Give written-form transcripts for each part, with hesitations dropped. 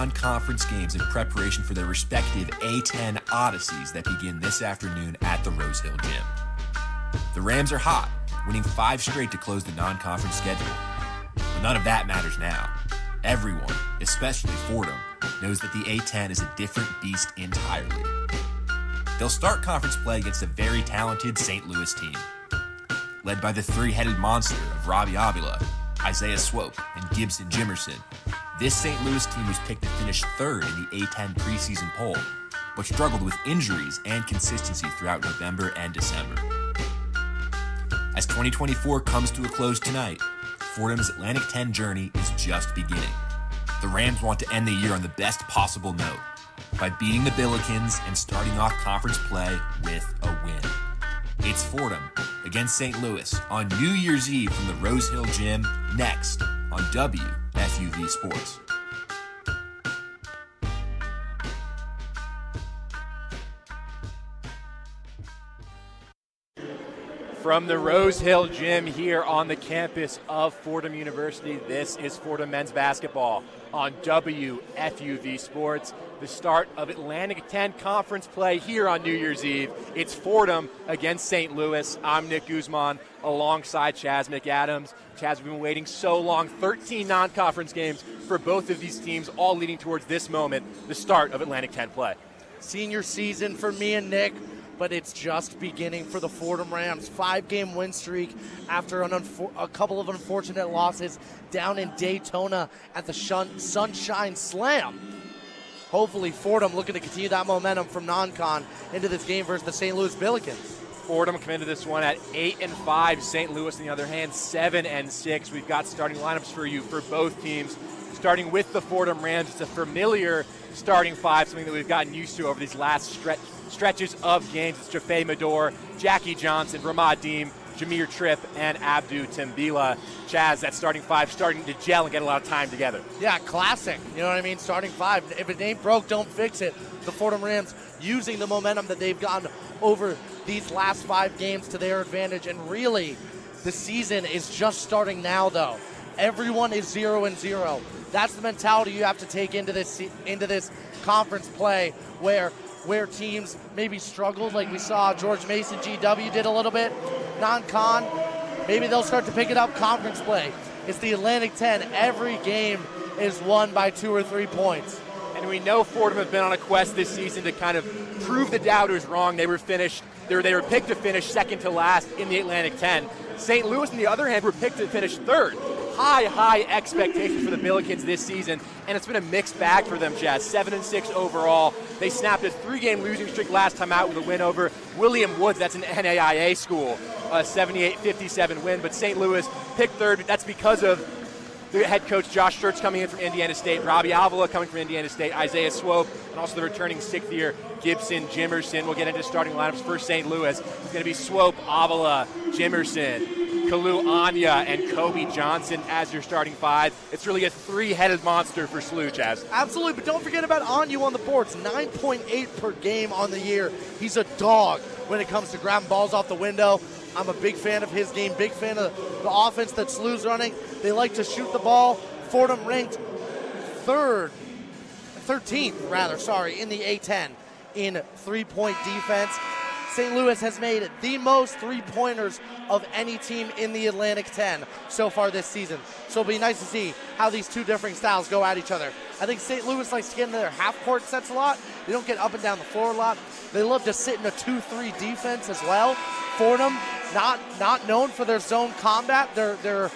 non-conference games in preparation for their respective A10 Odysseys that begin this afternoon at the Rose Hill Gym. The Rams are hot, winning 5 straight to close the non-conference schedule. But none of that matters now. Everyone, especially Fordham, knows that the A10 is a different beast entirely. They'll start conference play against a very talented St. Louis team. Led by the three-headed monster of Robbie Avila, Isaiah Swope, and Gibson Jimerson, this St. Louis team was picked to finish third in the A10 preseason poll, but struggled with injuries and consistency throughout November and December. As 2024 comes to a close tonight, Fordham's Atlantic 10 journey is just beginning. The Rams want to end the year on the best possible note, by beating the Billikens and starting off conference play with a win. It's Fordham against St. Louis on New Year's Eve from the Rose Hill Gym, next on WFUV Sports. From the Rose Hill Gym here on the campus of Fordham University, this is Fordham men's basketball on WFUV Sports. The start of Atlantic 10 conference play here on New Year's Eve. It's Fordham against St. Louis. I'm Nick Guzman alongside Chaz McAdams. Chaz, we've been waiting so long, 13 non-conference games for both of these teams, all leading towards this moment, the start of Atlantic 10 play. Senior season for me and Nick, but it's just beginning for the Fordham Rams. 5-game win streak after a couple of unfortunate losses down in Daytona at the Sunshine Slam. Hopefully Fordham looking to continue that momentum from non-con into this game versus the St. Louis Billikens. Fordham come into this one at 8-5. St. Louis, on the other hand, 7-6. We've got starting lineups for you for both teams. Starting with the Fordham Rams, it's a familiar starting five, something that we've gotten used to over these last stretches of games. It's Jaffe Mador, Jackie Johnson, Ramadim, Jameer Tripp, and Abdu Timbila. Chaz, that starting five starting to gel and get a lot of time together. Yeah, classic. You know what I mean? Starting five. If it ain't broke, don't fix it. The Fordham Rams using the momentum that they've gotten over these last 5 games to their advantage. And really, the season is just starting now, though. Everyone is 0-0. That's the mentality you have to take into this conference play where teams maybe struggled, like we saw George Mason GW did a little bit, non-con. Maybe they'll start to pick it up conference play. It's the Atlantic 10. Every game is won by 2 or 3 points. And we know Fordham have been on a quest this season to kind of prove the doubters wrong. They were picked to finish second to last in the Atlantic 10. St. Louis, on the other hand, were picked to finish third. High expectations for the Billikens this season, and it's been a mixed bag for them, Chaz. 7-6 overall. They snapped a 3-game losing streak last time out with a win over William Woods. That's an NAIA school, a 78-57 win. But St. Louis picked third. That's because of the head coach Josh Schertz coming in from Indiana State, Robbie Avila coming from Indiana State, Isaiah Swope, and also the returning 6th-year Gibson Jimerson. We'll get into starting lineups for St. Louis. It's going to be Swope, Avila, Jimerson, Kalu Anya, and Kobe Johnson as your starting five. It's really a 3-headed monster for SLU, Chaz. Absolutely, but don't forget about Anya on the boards. 9.8 per game on the year. He's a dog when it comes to grabbing balls off the window. I'm a big fan of his game, big fan of the offense that SLU's running. They like to shoot the ball. Fordham ranked 13th in the A10 in 3-point defense. St. Louis has made the most 3-pointers of any team in the Atlantic 10 so far this season. So it'll be nice to see how these two different styles go at each other. I think St. Louis likes to get into their half-court sets a lot. They don't get up and down the floor a lot. They love to sit in a 2-3 defense as well. Fordham, not known for their zone combat. Their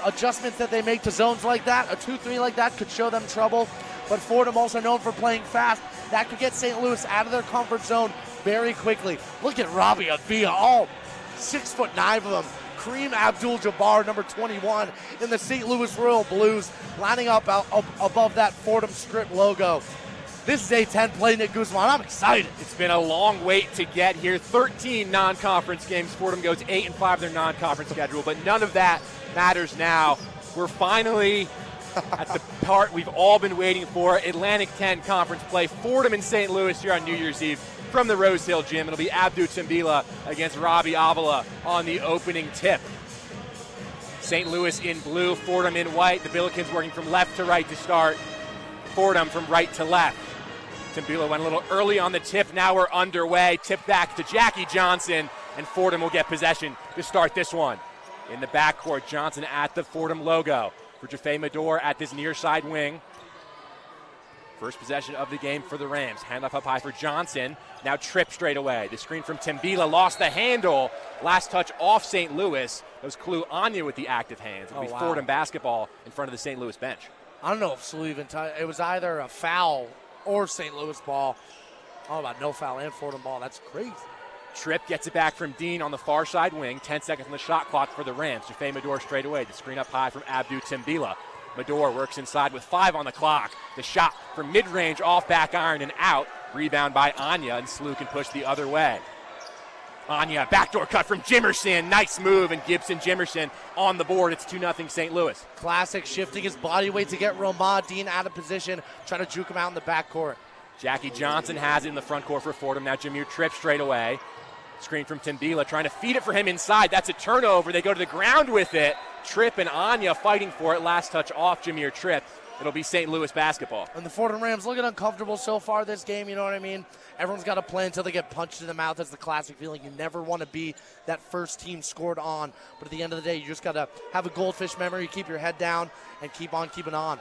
adjustments that they make to zones like that, a 2-3 like that could show them trouble. But Fordham also known for playing fast. That could get St. Louis out of their comfort zone very quickly. Look at Robbie Avila, all 6'9" of them. Kareem Abdul-Jabbar, number 21, in the St. Louis Royal Blues, lining up above that Fordham script logo. This is A10 play, Nick Guzman. I'm excited. It's been a long wait to get here. 13 non-conference games. Fordham goes 8-5 their non-conference schedule, but none of that matters now. We're finally at the part we've all been waiting for. Atlantic 10 conference play. Fordham and St. Louis here on New Year's Eve from the Rose Hill Gym. It'll be Abdu Timbila against Robbie Avila on the opening tip. St. Louis in blue, Fordham in white. The Billikens working from left to right to start. Fordham from right to left. Timbila went a little early on the tip. Now we're underway. Tip back to Jackie Johnson, and Fordham will get possession to start this one. In the backcourt, Johnson at the Fordham logo for Jaffe Medor at this near side wing. First possession of the game for the Rams. Handoff up high for Johnson. Now trip straight away. The screen from Timbila lost the handle. Last touch off St. Louis. That was Clue Anya with the active hands. It'll be Fordham basketball in front of the St. Louis bench. I don't know if Slew even it was either a foul or St. Louis ball. All about no foul and Fordham ball. That's crazy. Tripp gets it back from Dean on the far side wing. 10 seconds on the shot clock for the Rams. Jaffe Medor straight away. The screen up high from Abdu Timbila. Medor works inside with 5 on the clock. The shot from mid-range off back iron and out. Rebound by Anya, and Slew can push the other way. Anya, backdoor cut from Jimerson. Nice move, and Gibson Jimerson on the board. It's 2-0 St. Louis. Classic, shifting his body weight to get Ramad Dean out of position, trying to juke him out in the backcourt. Jackie Johnson has it in the front court for Fordham. Now Jameer Tripp straight away. Screen from Timbila, trying to feed it for him inside. That's a turnover. They go to the ground with it. Tripp and Anya fighting for it. Last touch off Jameer Tripp. It'll be St. Louis basketball. And the Fordham Rams looking uncomfortable so far this game, you know what I mean? Everyone's got to play until they get punched in the mouth. That's the classic feeling. You never want to be that first team scored on. But at the end of the day, you just got to have a goldfish memory, keep your head down, and keep on keeping on.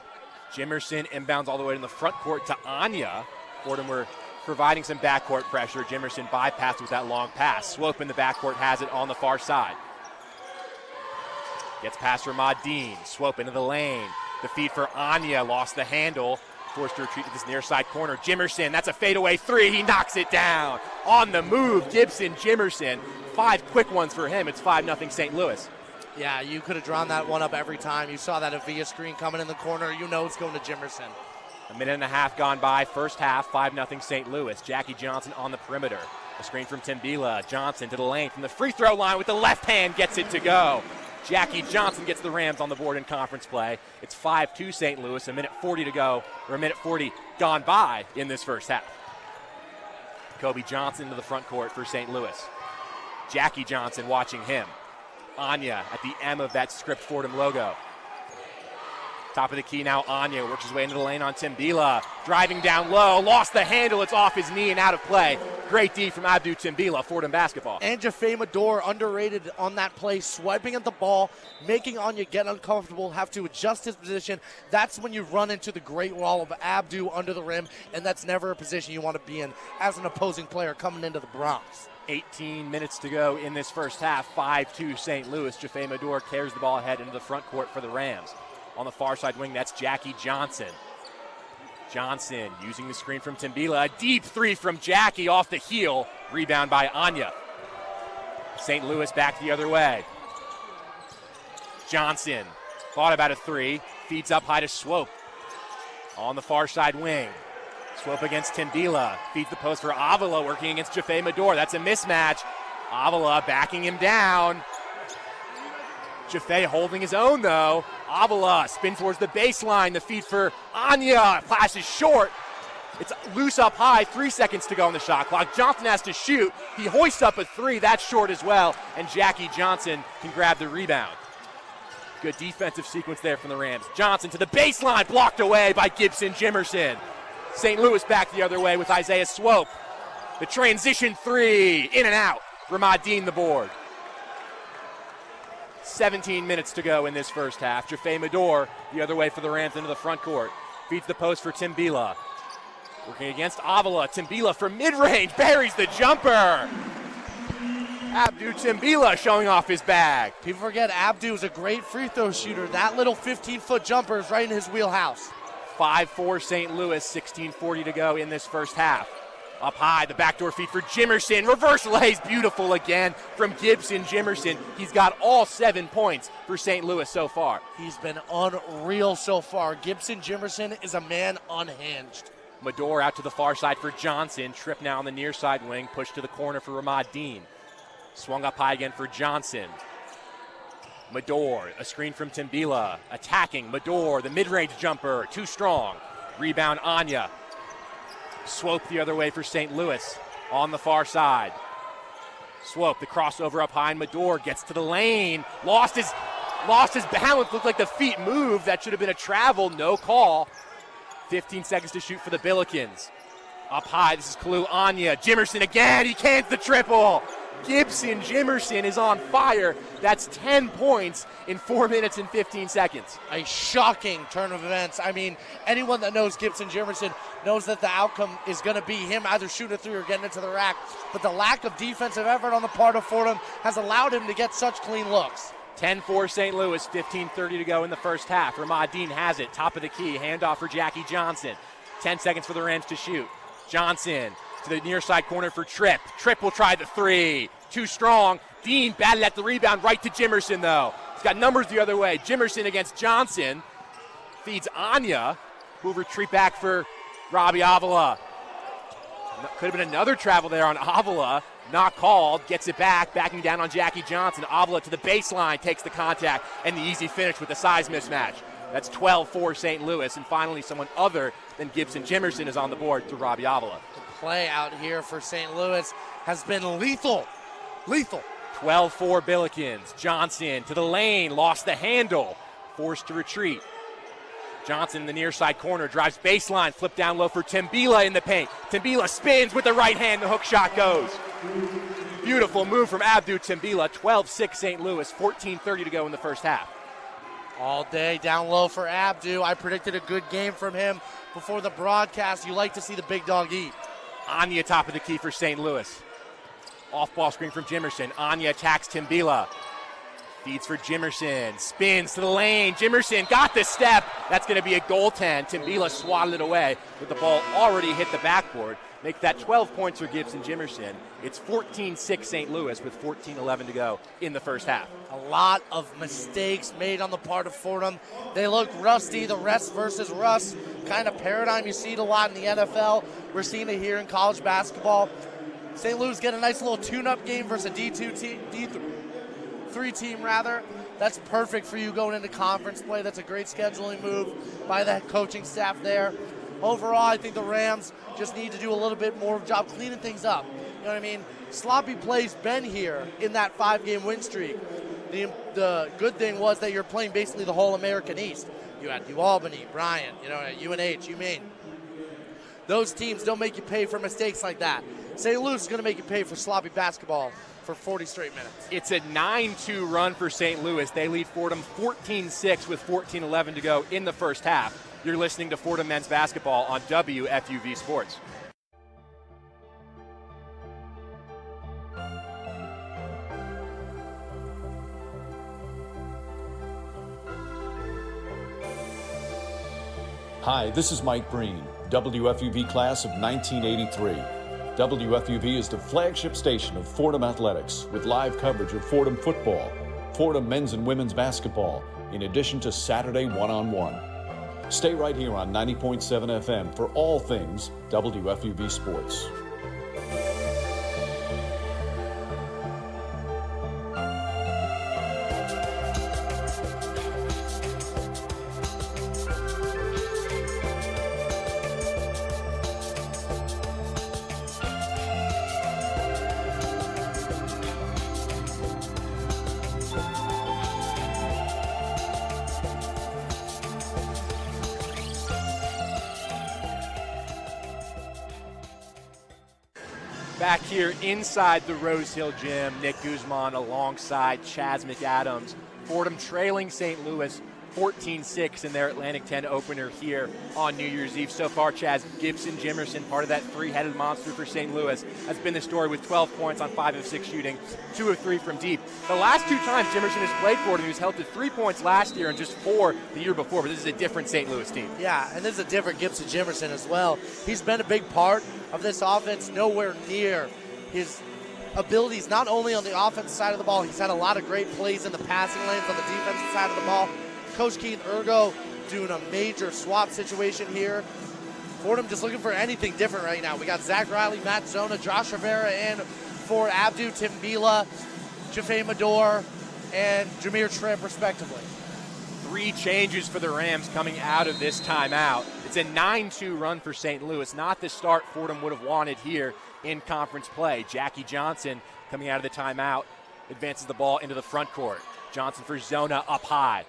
Jimerson inbounds all the way in the front court to Anya. Fordham were providing some backcourt pressure. Jimerson bypassed with that long pass. Swope in the backcourt has it on the far side. Gets past Ramad Dean. Swope into the lane. The feed for Anya. Lost the handle. Forced to retreat to this near side corner. Jimerson, that's a fadeaway 3. He knocks it down. On the move, Gibson Jimerson. 5 quick ones for him. It's 5-0 St. Louis. Yeah, you could have drawn that one up every time. You saw that Avila screen coming in the corner. You know it's going to Jimerson. A minute and a half gone by. First half, 5-0 St. Louis. Jackie Johnson on the perimeter. A screen from Timbila. Johnson to the lane from the free throw line with the left hand. Gets it to go. Jackie Johnson gets the Rams on the board in conference play. It's 5-2 St. Louis. A minute 40 to go, or a minute 40 gone by in this first half. Kobe Johnson to the front court for St. Louis. Jackie Johnson watching him. Anya at the M of that script Fordham logo. Top of the key now, Anya works his way into the lane on Timbila. Driving down low, lost the handle, it's off his knee and out of play. Great D from Abdu Timbila, Fordham basketball. And Jaffe Medor underrated on that play, swiping at the ball, making Anya get uncomfortable, have to adjust his position. That's when you run into the great wall of Abdu under the rim, and that's never a position you want to be in as an opposing player coming into the Bronx. 18 minutes to go in this first half, 5-2 St. Louis. Jaffe Medor carries the ball ahead into the front court for the Rams. On the far side wing, that's Jackie Johnson. Johnson using the screen from Timbila. A deep 3 from Jackie off the heel. Rebound by Anya. St. Louis back the other way. Johnson thought about a 3. Feeds up high to Swope. On the far side wing. Swope against Timbila. Feeds the post for Avila working against Jaffe Medor. That's a mismatch. Avila backing him down. Jaffe holding his own, though. Avila spin towards the baseline. The feed for Anya. Flashes short. It's loose up high. 3 seconds to go on the shot clock. Johnson has to shoot. He hoists up a 3. That's short as well. And Jackie Johnson can grab the rebound. Good defensive sequence there from the Rams. Johnson to the baseline. Blocked away by Gibson Jimerson. St. Louis back the other way with Isaiah Swope. The transition 3. In and out. Ramad Dean the board. 17 minutes to go in this first half. Jaffe Medor the other way for the Rams into the front court. Feeds the post for Timbila. Working against Avila. Timbila from mid-range buries the jumper. Abdu Timbila showing off his bag. People forget Abdu is a great free throw shooter. That little 15-foot jumper is right in his wheelhouse. 5-4 St. Louis, 16:40 to go in this first half. Up high, the backdoor feed for Jimerson. Reverse lays beautiful again from Gibson Jimerson. He's got all 7 points for St. Louis so far. He's been unreal so far. Gibson Jimerson is a man unhinged. Medor out to the far side for Johnson. Trip now on the near side wing. Push to the corner for Ramad Dean. Swung up high again for Johnson. Medor, a screen from Timbila. Attacking Medor, the mid-range jumper. Too strong. Rebound Anya. Swope the other way for St. Louis on the far side. Swope, the crossover up high, and Medor gets to the lane. Lost his balance. Looked like the feet moved. That should have been a travel. No call. 15 seconds to shoot for the Billikens. Up high, this is Kalu Anya. Jimerson again, he cans the triple. Gibson Jimerson is on fire. That's 10 points in 4 minutes and 15 seconds. A shocking turn of events. I mean, anyone that knows Gibson Jimerson knows that the outcome is going to be him either shooting a three or getting into the rack. But the lack of defensive effort on the part of Fordham has allowed him to get such clean looks. 10-4 St. Louis, 15:30 to go in the first half. Ramad Dean has it, top of the key, handoff for Jackie Johnson. 10 seconds for the Rams to shoot. Johnson to the near side corner for Tripp. Tripp will try the three. Too strong. Dean batted at the rebound right to Jimerson, though. He's got numbers the other way. Jimerson against Johnson. Feeds Anya, who will retreat back for Robbie Avila. Could have been another travel there on Avila. Not called. Gets it back. Backing down on Jackie Johnson. Avila to the baseline. Takes the contact. And the easy finish with the size mismatch. That's 12-4 St. Louis. And finally, someone other than Gibson Jimerson is on the board to Robbie Avila. The play out here for St. Louis has been lethal. Lethal. 12-4 Billikens. Johnson to the lane. Lost the handle. Forced to retreat. Johnson in the near side corner. Drives baseline. Flip down low for Timbila in the paint. Timbila spins with the right hand. The hook shot goes. Beautiful move from Abdu Timbila. 12-6 St. Louis. 14:30 to go in the first half. All day down low for Abdu. I predicted a good game from him before the broadcast. You like to see the big dog eat. Anya top of the key for St. Louis. Off-ball screen from Jimerson. Anya attacks Timbila. Feeds for Jimerson. Spins to the lane. Jimerson got the step. That's going to be a goaltend. Timbila swatted it away, but the ball already hit the backboard. Make that 12 points for Gibson Jimerson. It's 14-6 St. Louis with 14:11 to go in the first half. A lot of mistakes made on the part of Fordham. They look rusty. The rest versus rust kind of paradigm. You see it a lot in the NFL. We're seeing it here in college basketball. St. Louis get a nice little tune-up game versus a D3 team rather. That's perfect for you going into conference play. That's a great scheduling move by the coaching staff there. Overall, I think the Rams just need to do a little bit more of a job cleaning things up. You know what I mean? Sloppy play's been here in that 5-game win streak. The good thing was that you're playing basically the whole American East. You had New Albany, Bryant, UNH, UMaine. Those teams don't make you pay for mistakes like that. St. Louis is going to make you pay for sloppy basketball for 40 straight minutes. It's a 9-2 run for St. Louis. They lead Fordham 14-6 with 14:11 to go in the first half. You're listening to Fordham men's basketball on WFUV Sports. Hi, this is Mike Breen, WFUV class of 1983. WFUV is the flagship station of Fordham Athletics with live coverage of Fordham football, Fordham men's and women's basketball, in addition to Saturday one-on-one. Stay right here on 90.7 FM for all things WFUV Sports. Back here inside the Rose Hill Gym, Nick Guzman alongside Chaz McAdams. Fordham trailing St. Louis 14-6 in their Atlantic 10 opener here on New Year's Eve. So far, Chaz, Gibson Jimerson, part of that three-headed monster for St. Louis, has been the story with 12 points on 5 of 6 shooting, 2 of 3 from deep. The last 2 times Jimerson has played for him, he was held to 3 points last year and just 4 the year before, but this is a different St. Louis team. Yeah, and this is a different Gibson Jimerson as well. He's been a big part of this offense, nowhere near his abilities, not only on the offensive side of the ball, he's had a lot of great plays in the passing lanes on the defensive side of the ball. Coach Keith Ergo doing a major swap situation here. Fordham just looking for anything different right now. We got Zach Riley, Matt Zona, Josh Rivera in for Abdu Timbila, Jaffe Mador, and Jameer Tripp, respectively. 3 changes for the Rams coming out of this timeout. It's a 9-2 run for St. Louis. Not the start Fordham would have wanted here in conference play. Jackie Johnson coming out of the timeout advances the ball into the front court. Johnson for Zona up high.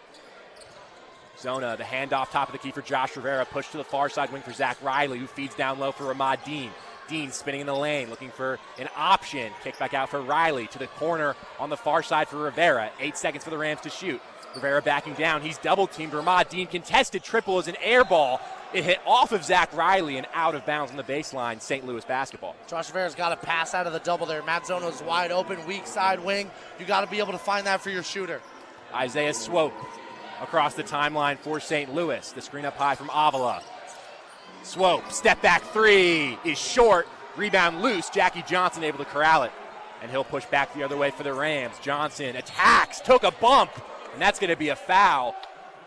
Zona, the handoff top of the key for Josh Rivera, push to the far side wing for Zach Riley, who feeds down low for Ramad Dean. Dean spinning in the lane, looking for an option. Kick back out for Riley to the corner on the far side for Rivera. 8 seconds for the Rams to shoot. Rivera backing down. He's double-teamed. Ramad Dean contested triple as an air ball. It hit off of Zach Riley and out of bounds on the baseline. St. Louis basketball. Josh Rivera's got a pass out of the double there. Matt Zona's wide open, weak side wing. You got to be able to find that for your shooter. Isaiah Swope across the timeline for St. Louis. The screen up high from Avila. Swope, step back three is short. Rebound loose. Jackie Johnson able to corral it. And he'll push back the other way for the Rams. Johnson attacks, took a bump, and that's going to be a foul.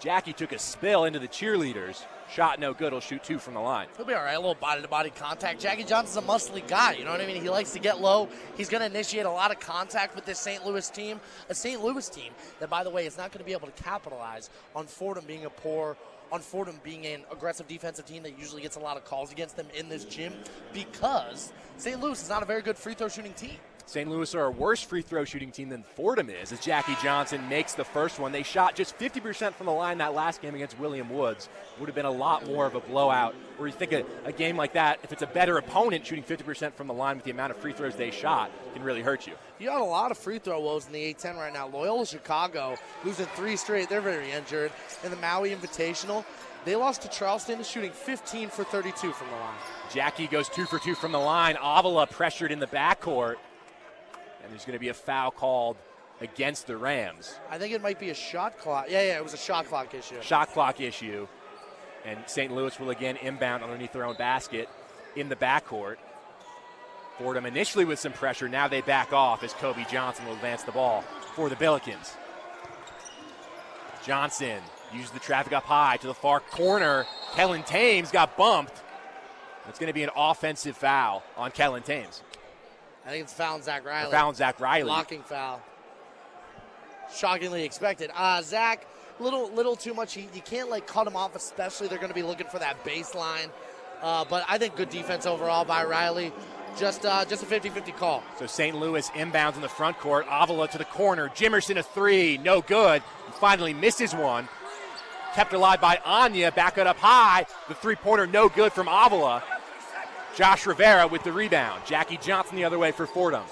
Jackie took a spill into the cheerleaders. Shot no good. He'll shoot 2 from the line. He'll be all right. A little body-to-body contact. Jackie Johnson's a muscly guy. You know what I mean? He likes to get low. He's going to initiate a lot of contact with this St. Louis team. A St. Louis team that, by the way, is not going to be able to capitalize on Fordham being an aggressive defensive team that usually gets a lot of calls against them in this gym, because St. Louis is not a very good free throw shooting team. St. Louis are a worse free throw shooting team than Fordham is, as Jackie Johnson makes the first one. They shot just 50% from the line that last game against William Woods. Would have been a lot more of a blowout. Where you think a game like that, if it's a better opponent shooting 50% from the line with the amount of free throws they shot, can really hurt you. You got a lot of free throw woes in the A-10 right now. Loyola Chicago losing 3 straight. They're very injured. In the Maui Invitational, they lost to Charleston, shooting 15 for 32 from the line. Jackie goes 2 for 2 from the line. Avila pressured in the backcourt. And there's going to be a foul called against the Rams. I think it might be a shot clock. Yeah, it was a shot clock issue. Shot clock issue. And St. Louis will again inbound underneath their own basket in the backcourt. Fordham initially with some pressure. Now they back off as Kobe Johnson will advance the ball for the Billikens. Johnson uses the traffic up high to the far corner. Kellen Thames got bumped. It's going to be an offensive foul on Kellen Thames. I think it's fouling Zach Riley. Fouling Zach Riley. Blocking foul. Shockingly expected. Zach, little too much. You can't cut him off, especially they're going to be looking for that baseline. But I think good defense overall by Riley. Just a 50-50 call. So St. Louis inbounds in the front court. Avila to the corner. Jimerson a 3, no good. He finally misses one. Kept alive by Anya. Back it up high. The three-pointer no good from Avila. Josh Rivera with the rebound. Jackie Johnson the other way for Fordham.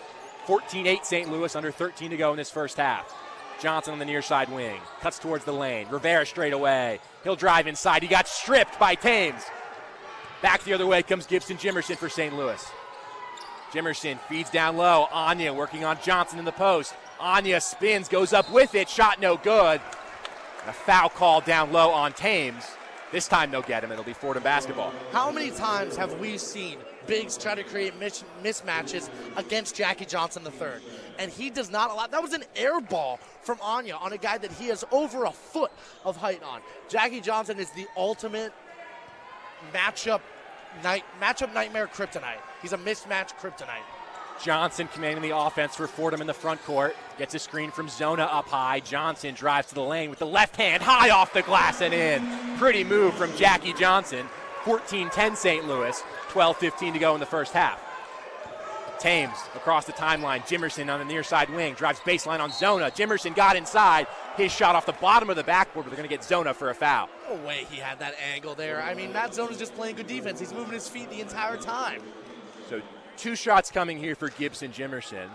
14-8 St. Louis, under 13 to go in this first half. Johnson on the near side wing. Cuts towards the lane. Rivera straight away. He'll drive inside. He got stripped by Thames. Back the other way comes Gibson Jimerson for St. Louis. Jimerson feeds down low. Anya working on Johnson in the post. Anya spins, goes up with it. Shot no good. A foul call down low on Thames. This time they'll get him. It'll be Fordham basketball. How many times have we seen bigs try to create mismatches against Jackie Johnson III? And he does not allow. That was an air ball from Anya on a guy that he has over a foot of height on. Jackie Johnson is the ultimate matchup nightmare kryptonite. He's a mismatch kryptonite. Johnson commanding the offense for Fordham in the front court. Gets a screen from Zona up high. Johnson drives to the lane with the left hand high off the glass and in. Pretty move from Jackie Johnson. 14-10 St. Louis. 12-15 to go in the first half. Thames across the timeline. Jimerson on the near side wing. Drives baseline on Zona. Jimerson got inside. His shot off the bottom of the backboard, but they're going to get Zona for a foul. No way he had that angle there. I mean, Matt Zona's just playing good defense. He's moving his feet the entire time. So 2 shots coming here for Gibson Jimerson.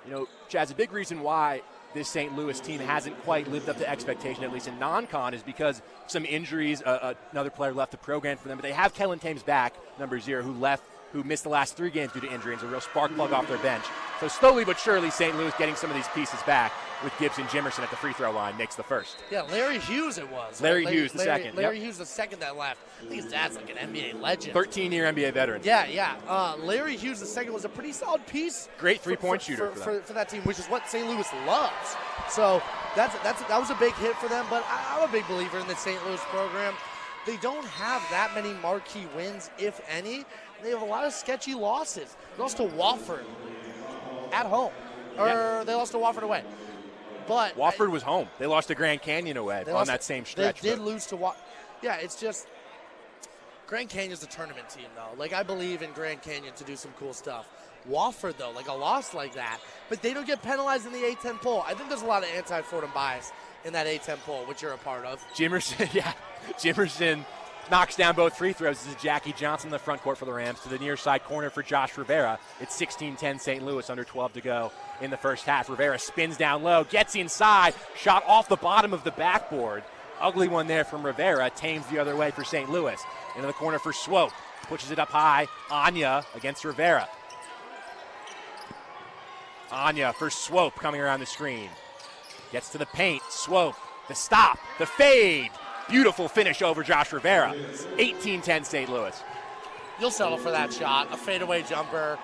You know, Chaz, a big reason why this St. Louis team hasn't quite lived up to expectation, at least in non-con, is because some injuries. Another player left the program for them, but they have Kellen Thames back, number 0, who missed the last 3 games due to injury and is a real spark plug off their bench. So slowly but surely, St. Louis getting some of these pieces back with Gibson Jimerson at the free throw line makes the first. Yeah, Larry Hughes it was. Larry Hughes the second. Larry Hughes the second that left. I think his dad's like an NBA legend. 13-year NBA veteran. Yeah. Larry Hughes the second was a pretty solid piece. Great three-point shooter for that team, which is what St. Louis loves. So that was a big hit for them, but I'm a big believer in the St. Louis program. They don't have that many marquee wins, if any. They have a lot of sketchy losses. They lost to Wofford at home. They lost to Wofford away. But Wofford was home. They lost to Grand Canyon away on that same stretch. They did lose to Wofford. Yeah, it's just Grand Canyon's a tournament team, though. I believe in Grand Canyon to do some cool stuff. Wofford, though, a loss like that, but they don't get penalized in the A-10 poll. I think there's a lot of anti-Fordham bias in that A10 poll, which you're a part of. Jimerson knocks down both free throws. This is Jackie Johnson in the front court for the Rams to the near side corner for Josh Rivera. It's 16-10 St. Louis, under 12 to go in the first half. Rivera spins down low, gets inside, shot off the bottom of the backboard. Ugly one there from Rivera. Tames the other way for St. Louis. Into the corner for Swope. Pushes it up high. Anya against Rivera. Anya for Swope coming around the screen. Gets to the paint. Swope. The stop. The fade. Beautiful finish over Josh Rivera. 18-10 St. Louis. You'll settle for that shot. A fadeaway jumper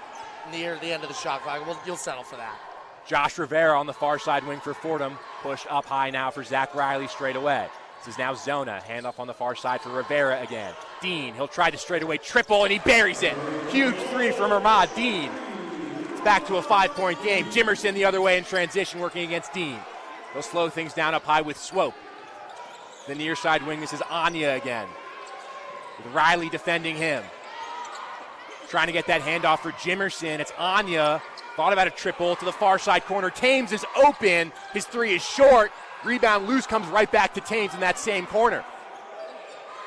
near the end of the shot clock. You'll settle for that. Josh Rivera on the far side wing for Fordham. Pushed up high now for Zach Riley straight away. This is now Zona. Handoff on the far side for Rivera again. Dean, he'll try to straightaway triple, and he buries it. Huge three from Ahmad. Dean. It's back to a 5-point game. Jimerson the other way in transition, working against Dean. They'll slow things down up high with Swope. The near side wing, this is Anya again. With Riley defending him. Trying to get that handoff for Jimerson. It's Anya. Thought about a triple to the far side corner. Tames is open. His three is short. Rebound loose, comes right back to Tames in that same corner.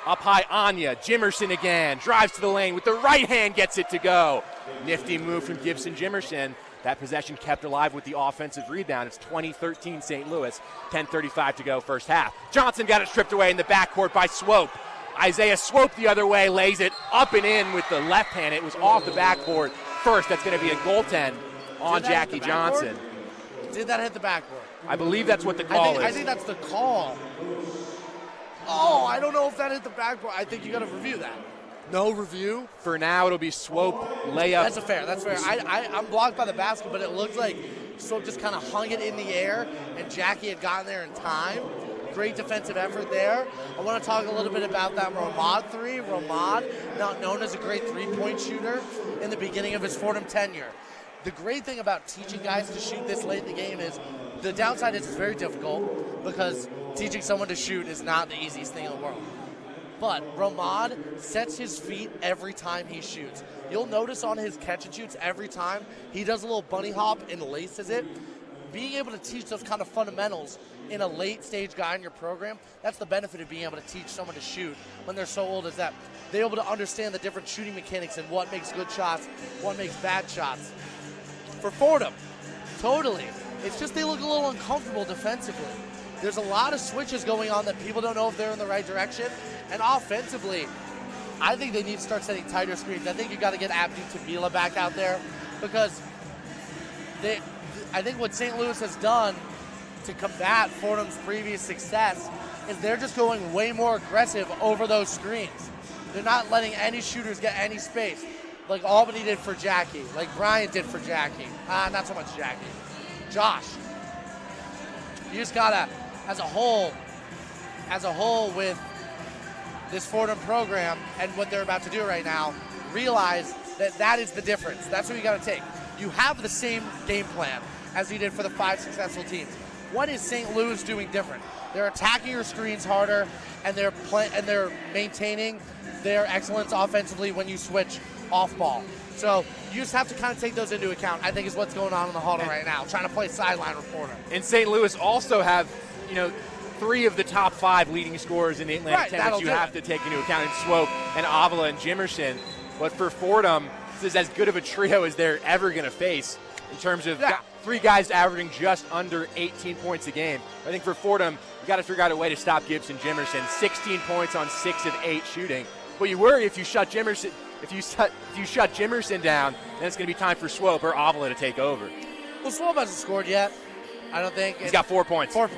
Up high, Anya. Jimerson again. Drives to the lane with the right hand, gets it to go. Nifty move from Gibson Jimerson. That possession kept alive with the offensive rebound. It's 20-13 St. Louis. 10:35 to go first half. Johnson got it stripped away in the backcourt by Swope. Isaiah Swope the other way, lays it up and in with the left hand. It was off the backboard first. That's going to be a goaltend on Jackie Johnson. Did that hit the backboard? I believe that's what the call is. I think that's the call. Oh, I don't know if that hit the backboard. I think you got to review that. No review? For now, it'll be Swope layup. That's fair. I'm blocked by the basket, but it looked like Swope just kind of hung it in the air, and Jackie had gotten there in time. Great defensive effort there. I want to talk a little bit about that Ramad three. Ramad, not known as a great three-point shooter in the beginning of his Fordham tenure. The great thing about teaching guys to shoot this late in the game is the downside is it's very difficult because teaching someone to shoot is not the easiest thing in the world. But Ramad sets his feet every time he shoots. You'll notice on his catch and shoots every time he does a little bunny hop and laces it. Being able to teach those kind of fundamentals in a late stage guy in your program, that's the benefit of being able to teach someone to shoot when they're so old, is that they're able to understand the different shooting mechanics and what makes good shots, what makes bad shots. For Fordham, totally. It's just they look a little uncomfortable defensively. There's a lot of switches going on that people don't know if they're in the right direction. And offensively, I think they need to start setting tighter screens. I think you got to get Avila back out there because I think what St. Louis has done to combat Fordham's previous success is they're just going way more aggressive over those screens. They're not letting any shooters get any space, like Albany did for Jackie, like Bryant did for Jackie. Not so much Jackie. Josh, you just gotta, as a whole with this Fordham program and what they're about to do right now, realize that is the difference. That's what you gotta take. You have the same game plan as you did for the 5 successful teams. What is St. Louis doing different? They're attacking your screens harder, and they're maintaining their excellence offensively when you switch off ball. So you just have to kind of take those into account, I think, is what's going on in the huddle right now, trying to play sideline reporter. And St. Louis also have, 3 of the top 5 leading scorers in the Atlantic 10 that you have to take into account in Swope and Avila and Jimerson. But for Fordham, this is as good of a trio as they're ever going to face in terms of 3 guys averaging just under 18 points a game. I think for Fordham, you got to figure out a way to stop Gibson Jimerson. 16 points on 6 of 8 shooting. But you worry if you shut Jimerson. If you shut Jimerson down, then it's going to be time for Swope or Avila to take over. Well, Swope hasn't scored yet, I don't think. He's got 4 points. 4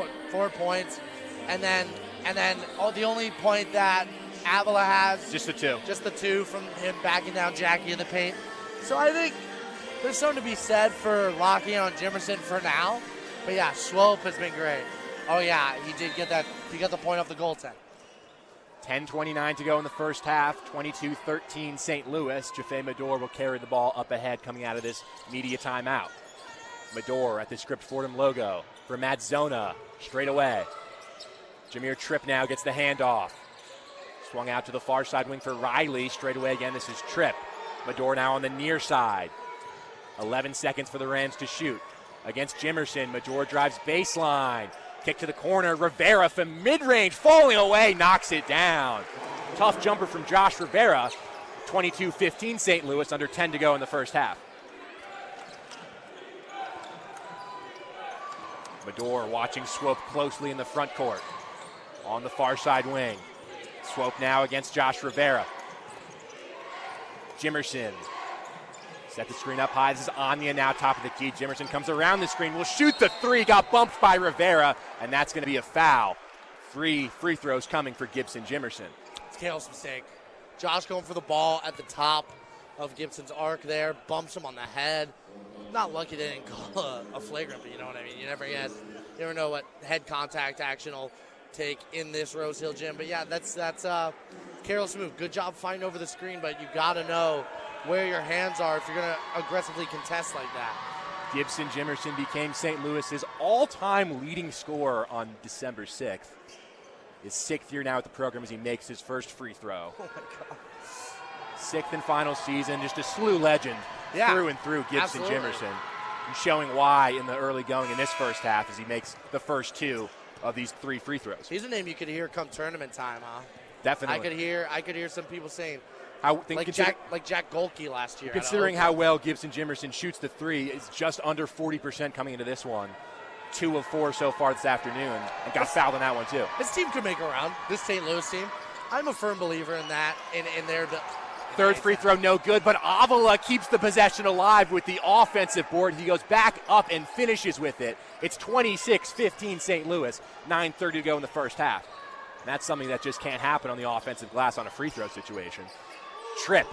points. And then the only point that Avila has. Just the 2. Just the 2 from him backing down Jackie in the paint. So I think there's something to be said for locking on Jimerson for now. But yeah, Swope has been great. Oh yeah, he did get that. He got the point off the goaltend. 10:29 to go in the first half, 22-13 St. Louis. Jaffe Medor will carry the ball up ahead coming out of this media timeout. Medor at the Script Fordham logo for Matt Zona, straight away. Jameer Tripp now gets the handoff. Swung out to the far side wing for Riley, straight away again, this is Tripp. Medor now on the near side. 11 seconds for the Rams to shoot. Against Jimerson, Medor drives baseline. Kick to the corner. Rivera from mid-range, falling away, knocks it down. Tough jumper from Josh Rivera. 22-15 St. Louis, under 10 to go in the first half. Medor watching Swope closely in the front court. On the far side wing. Swope now against Josh Rivera. Jimerson. Set the screen up high. This is Anya now top of the key. Jimerson comes around the screen. Will shoot the three. Got bumped by Rivera, and that's going to be a foul. 3 free throws coming for Gibson Jimerson. It's Kale's mistake. Josh going for the ball at the top of Gibson's arc there. Bumps him on the head. Not lucky they didn't call a flagrant, but you know what I mean. You never know what head contact action will take in this Rose Hill gym. But yeah, that's careless move. Good job fighting over the screen, but you got to know where your hands are if you're going to aggressively contest like that. Gibson Jimerson became St. Louis's all-time leading scorer on December 6th. His 6th year now at the program as he makes his first free throw. Oh, my God. 6th and final season, just a SLU legend through and through, Gibson absolutely. Jimerson. And showing why in the early going in this first half as he makes the first 2 of these 3 free throws. He's a name you could hear come tournament time, huh? Definitely. I could hear some people saying, like Jack Golke last year. Considering how well Gibson Jimerson shoots the 3, is just under 40% coming into this one. 2 of 4 so far this afternoon, and got fouled on that one too. This team could make a run, this St. Louis team. I'm a firm believer in that, in their... Third free throw, no good, but Avila keeps the possession alive with the offensive board. He goes back up and finishes with it. It's 26-15 St. Louis, 9:30 to go in the first half. And that's something that just can't happen on the offensive glass on a free throw situation. Tripp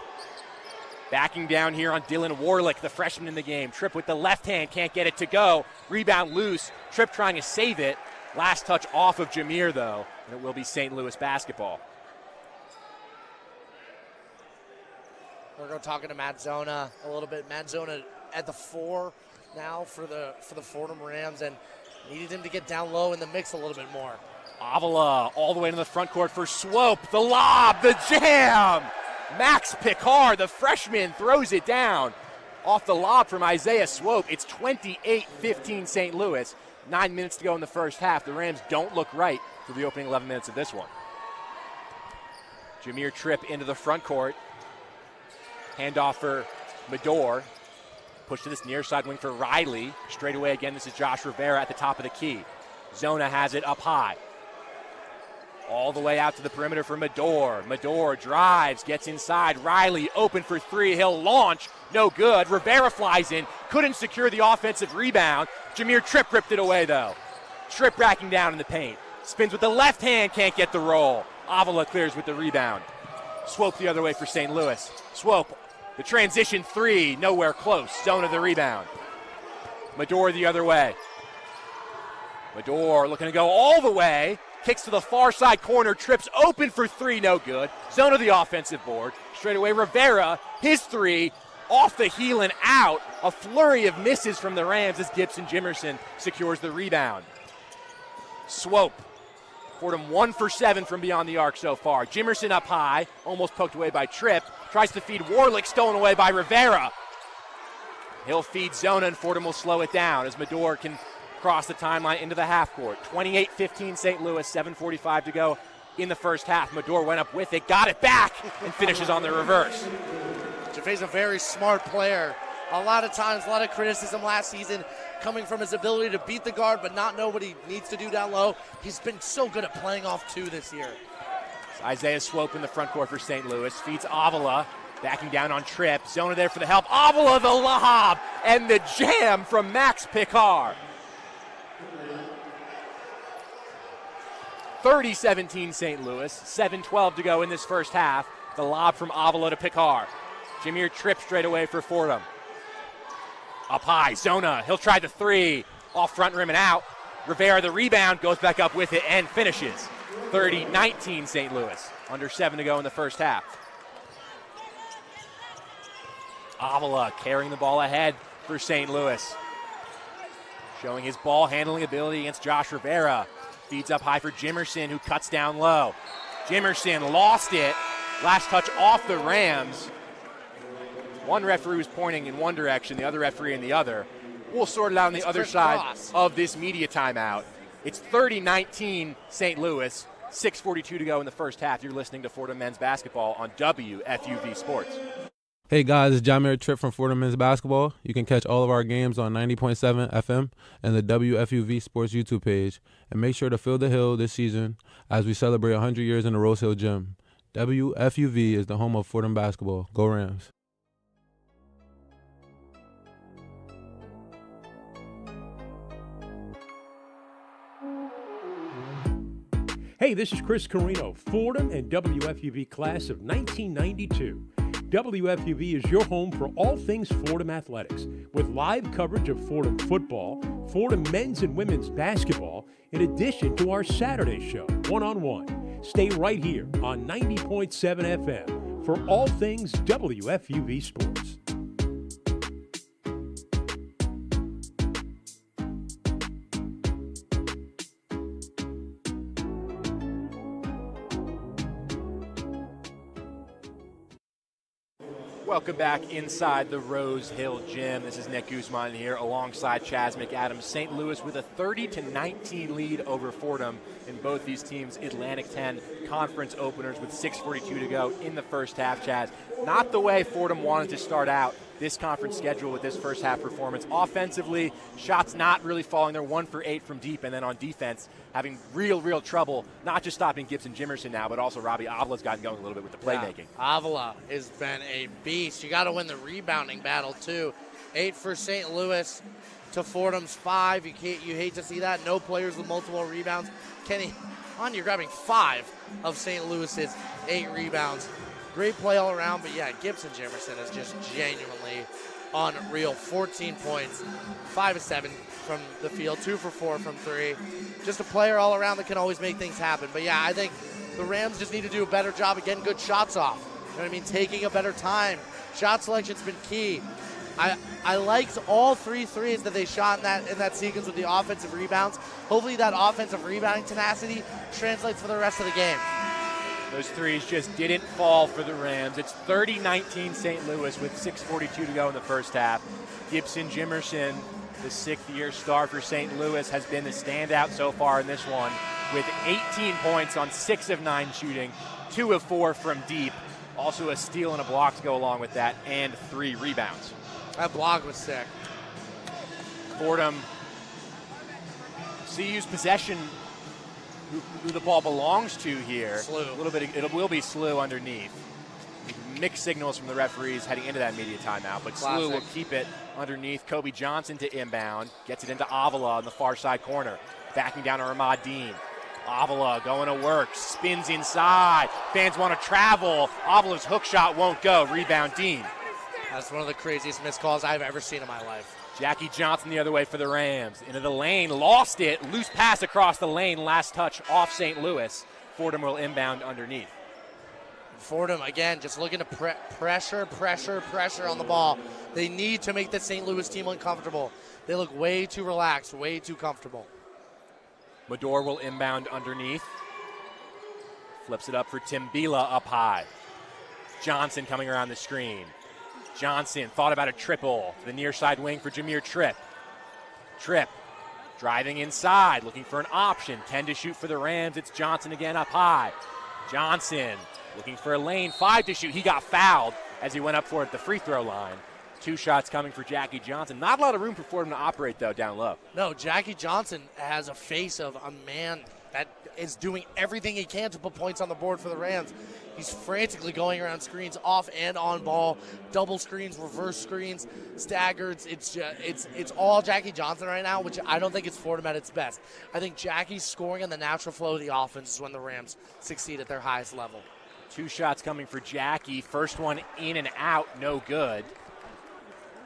backing down here on Dylan Warlick, the freshman in the game. Tripp with the left hand, can't get it to go. Rebound loose. Tripp trying to save it. Last touch off of Jameer, though, and it will be St. Louis basketball. We're going to talk to Matt Zona a little bit. Matt Zona at the 4 now for the Fordham Rams, and needed him to get down low in the mix a little bit more. Avila all the way to the front court for Swope. The lob, the jam. Max Picard, the freshman, throws it down. Off the lob from Isaiah Swope. It's 28-15 St. Louis. 9 minutes to go in the first half. The Rams don't look right for the opening 11 minutes of this one. Jameer Tripp into the front court. Handoff for Medor. Push to this near side wing for Riley. Straight away again, this is Josh Rivera at the top of the key. Zona has it up high. All the way out to the perimeter for Medor. Medor drives, gets inside. Riley open for 3. He'll launch. No good. Rivera flies in. Couldn't secure the offensive rebound. Jameer Tripp ripped it away, though. Tripp racking down in the paint. Spins with the left hand, can't get the roll. Avila clears with the rebound. Swope the other way for St. Louis. Swope, the transition 3, nowhere close. Zona the rebound. Medor the other way. Medor looking to go all the way. Kicks to the far side corner. Trips open for 3, no good. Zona the offensive board. Straight away Rivera, his 3, off the heel and out. A flurry of misses from the Rams as Gibson Jimerson secures the rebound. Swope. Fordham 1 for 7 from beyond the arc so far. Jimerson up high, almost poked away by Tripp. Tries to feed Warlick, stolen away by Rivera. He'll feed Zona and Fordham will slow it down as Medor can cross the timeline into the half court. 28-15 St. Louis, 7:45 to go in the first half. Medor went up with it, got it back, and finishes on the reverse. Jafe's a very smart player. A lot of times, a lot of criticism last season coming from his ability to beat the guard but not know what he needs to do down low. He's been so good at playing off 2 this year. Isaiah Swope in the front court for St. Louis. Feeds Avila, backing down on Tripp. Zona there for the help. Avila the lob and the jam from Max Picard. 30-17 St. Louis. 7:12 to go in this first half. The lob from Avila to Picard. Jameer Tripp straight away for Fordham. Up high, Zona. He'll try the 3. Off front rim and out. Rivera the rebound, goes back up with it and finishes. 30-19 St. Louis. Under 7 to go in the first half. Avila carrying the ball ahead for St. Louis. Showing his ball handling ability against Josh Rivera. Feeds up high for Jimerson, who cuts down low. Jimerson lost it. Last touch off the Rams. One referee was pointing in one direction, the other referee in the other. We'll sort it out on the other side of this media timeout. It's 30-19 St. Louis, 6:42 to go in the first half. You're listening to Fordham men's basketball on WFUV Sports. Hey guys, it's Jimerson from Fordham men's basketball. You can catch all of our games on 90.7 FM and the WFUV Sports YouTube page. And make sure to fill the hill this season as we celebrate 100 years in the Rose Hill Gym. WFUV is the home of Fordham basketball. Go Rams. Hey, this is Chris Carino, Fordham and WFUV class of 1992. WFUV is your home for all things Fordham athletics, with live coverage of Fordham football, Fordham men's and women's basketball, in addition to our Saturday show, One-on-One. Stay right here on 90.7 FM for all things WFUV Sports. Welcome back inside the Rose Hill Gym. This is Nick Guzman here alongside Chaz McAdams. St. Louis with a 30-19 lead over Fordham in both these teams' Atlantic 10 conference openers with 6:42 to go in the first half, Chaz. Not the way Fordham wanted to start out this conference schedule with this first half performance. Offensively, shots not really falling. They're 1 for 8 from deep, and then on defense, having real trouble, not just stopping Gibson Jimerson now, but also Robbie Avila's gotten going a little bit with the playmaking. Yeah, Avila has been a beast. You got to win the rebounding battle, too. 8 for St. Louis to Fordham's 5. You hate to see that. No players with multiple rebounds. Kenny, you're grabbing 5 of St. Louis's 8 rebounds. Great play all around, but yeah, Gibson Jimerson is just genuinely unreal. 14 points, 5 of 7 from the field, 2 for 4 from 3. Just a player all around that can always make things happen. But yeah, I think the Rams just need to do a better job of getting good shots off. You know what I mean? Taking a better time. Shot selection's been key. I liked all 3 threes that they shot in that sequence with the offensive rebounds. Hopefully that offensive rebounding tenacity translates for the rest of the game. Those threes just didn't fall for the Rams. It's 30-19 St. Louis with 6:42 to go in the first half. Gibson Jimerson, the 6th-year star for St. Louis, has been the standout so far in this one with 18 points on 6 of 9 shooting, 2 of 4 from deep. Also a steal and a block to go along with that, and 3 rebounds. That block was sick. Fordham, CU's possession, who the ball belongs to here. Slew. A little bit. It will be Slew underneath. Mixed signals from the referees heading into that media timeout, but Classic. Slew will keep it underneath. Kobe Johnson to inbound, gets it into Avila on the far side corner, backing down to Ahmad Dean. Avila going to work, spins inside. Fans want to travel. Avila's hook shot won't go. Rebound Dean. That's one of the craziest missed calls I've ever seen in my life. Jackie Johnson the other way for the Rams. Into the lane, lost it. Loose pass across the lane. Last touch off St. Louis. Fordham will inbound underneath. Fordham, again, just looking to pressure on the ball. They need to make the St. Louis team uncomfortable. They look way too relaxed, way too comfortable. Medor will inbound underneath. Flips it up for Tim Bila up high. Johnson coming around the screen. Johnson thought about a triple to the near side wing for Jameer Tripp. Tripp driving inside, looking for an option. 10 to shoot for the Rams. It's Johnson again up high. Johnson looking for a lane. 5 to shoot. He got fouled as he went up for it at the free throw line. 2 shots coming for Jackie Johnson. Not a lot of room for him to operate, though, down low. No, Jackie Johnson has a face of a man that is doing everything he can to put points on the board for the Rams. He's frantically going around screens, off and on ball, double screens, reverse screens, staggered. It's all Jackie Johnson right now, which I don't think it's Fordham at its best. I think Jackie's scoring on the natural flow of the offense is when the Rams succeed at their highest level. 2 shots coming for Jackie. First one in and out, no good.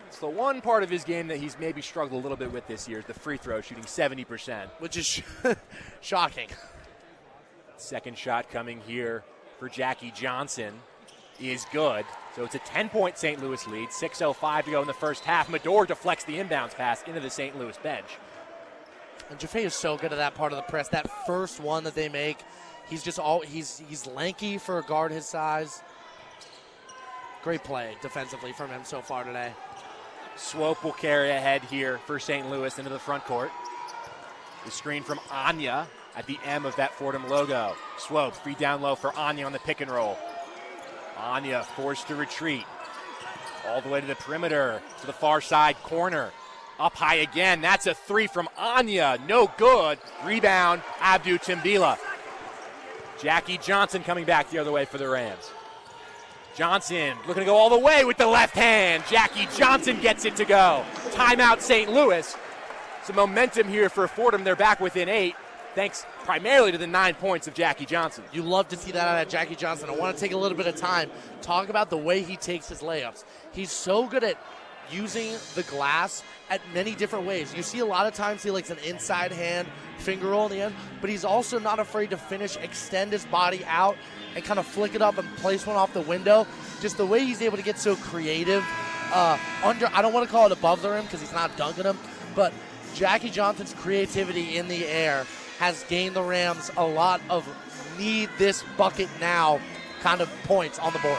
It's the one part of his game that he's maybe struggled a little bit with this year is the free throw, shooting 70%. Which is shocking. Second shot coming here for Jackie Johnson is good. So it's a 10-point St. Louis lead. 6:05 to go in the first half. Medor deflects the inbounds pass into the St. Louis bench. And Jaffe is so good at that part of the press. That first one that they make, he's lanky for a guard his size. Great play defensively from him so far today. Swope will carry ahead here for St. Louis into the front court. The screen from Anya at the M of that Fordham logo. Swope, feed down low for Anya on the pick and roll. Anya forced to retreat. All the way to the perimeter, to the far side corner. Up high again, that's a three from Anya, no good. Rebound, Abdu Timbila. Jackie Johnson coming back the other way for the Rams. Johnson looking to go all the way with the left hand. Jackie Johnson gets it to go. Timeout St. Louis. Some momentum here for Fordham. They're back within 8, thanks primarily to the 9 points of Jackie Johnson. You love to see that out of Jackie Johnson. I want to take a little bit of time, talk about the way he takes his layups. He's so good at using the glass at many different ways. You see a lot of times he likes an inside hand finger roll in the end, but he's also not afraid to finish, extend his body out, and kind of flick it up and place one off the window. Just the way he's able to get so creative. I don't want to call it above the rim because he's not dunking him, but Jackie Johnson's creativity in the air has gained the Rams a lot of need this bucket now kind of points on the board.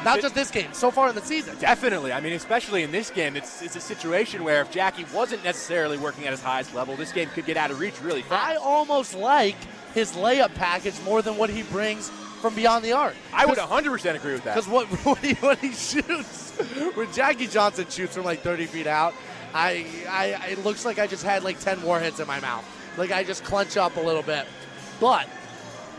Not just this game, so far in the season. Definitely. I mean, especially in this game, it's a situation where if Jackie wasn't necessarily working at his highest level, this game could get out of reach really fast. I almost like his layup package more than what he brings from beyond the arc. I would 100% agree with that. Because when he shoots, when Jackie Johnson shoots from like 30 feet out, it looks like I just had like 10 warheads in my mouth. Like I just clench up a little bit. But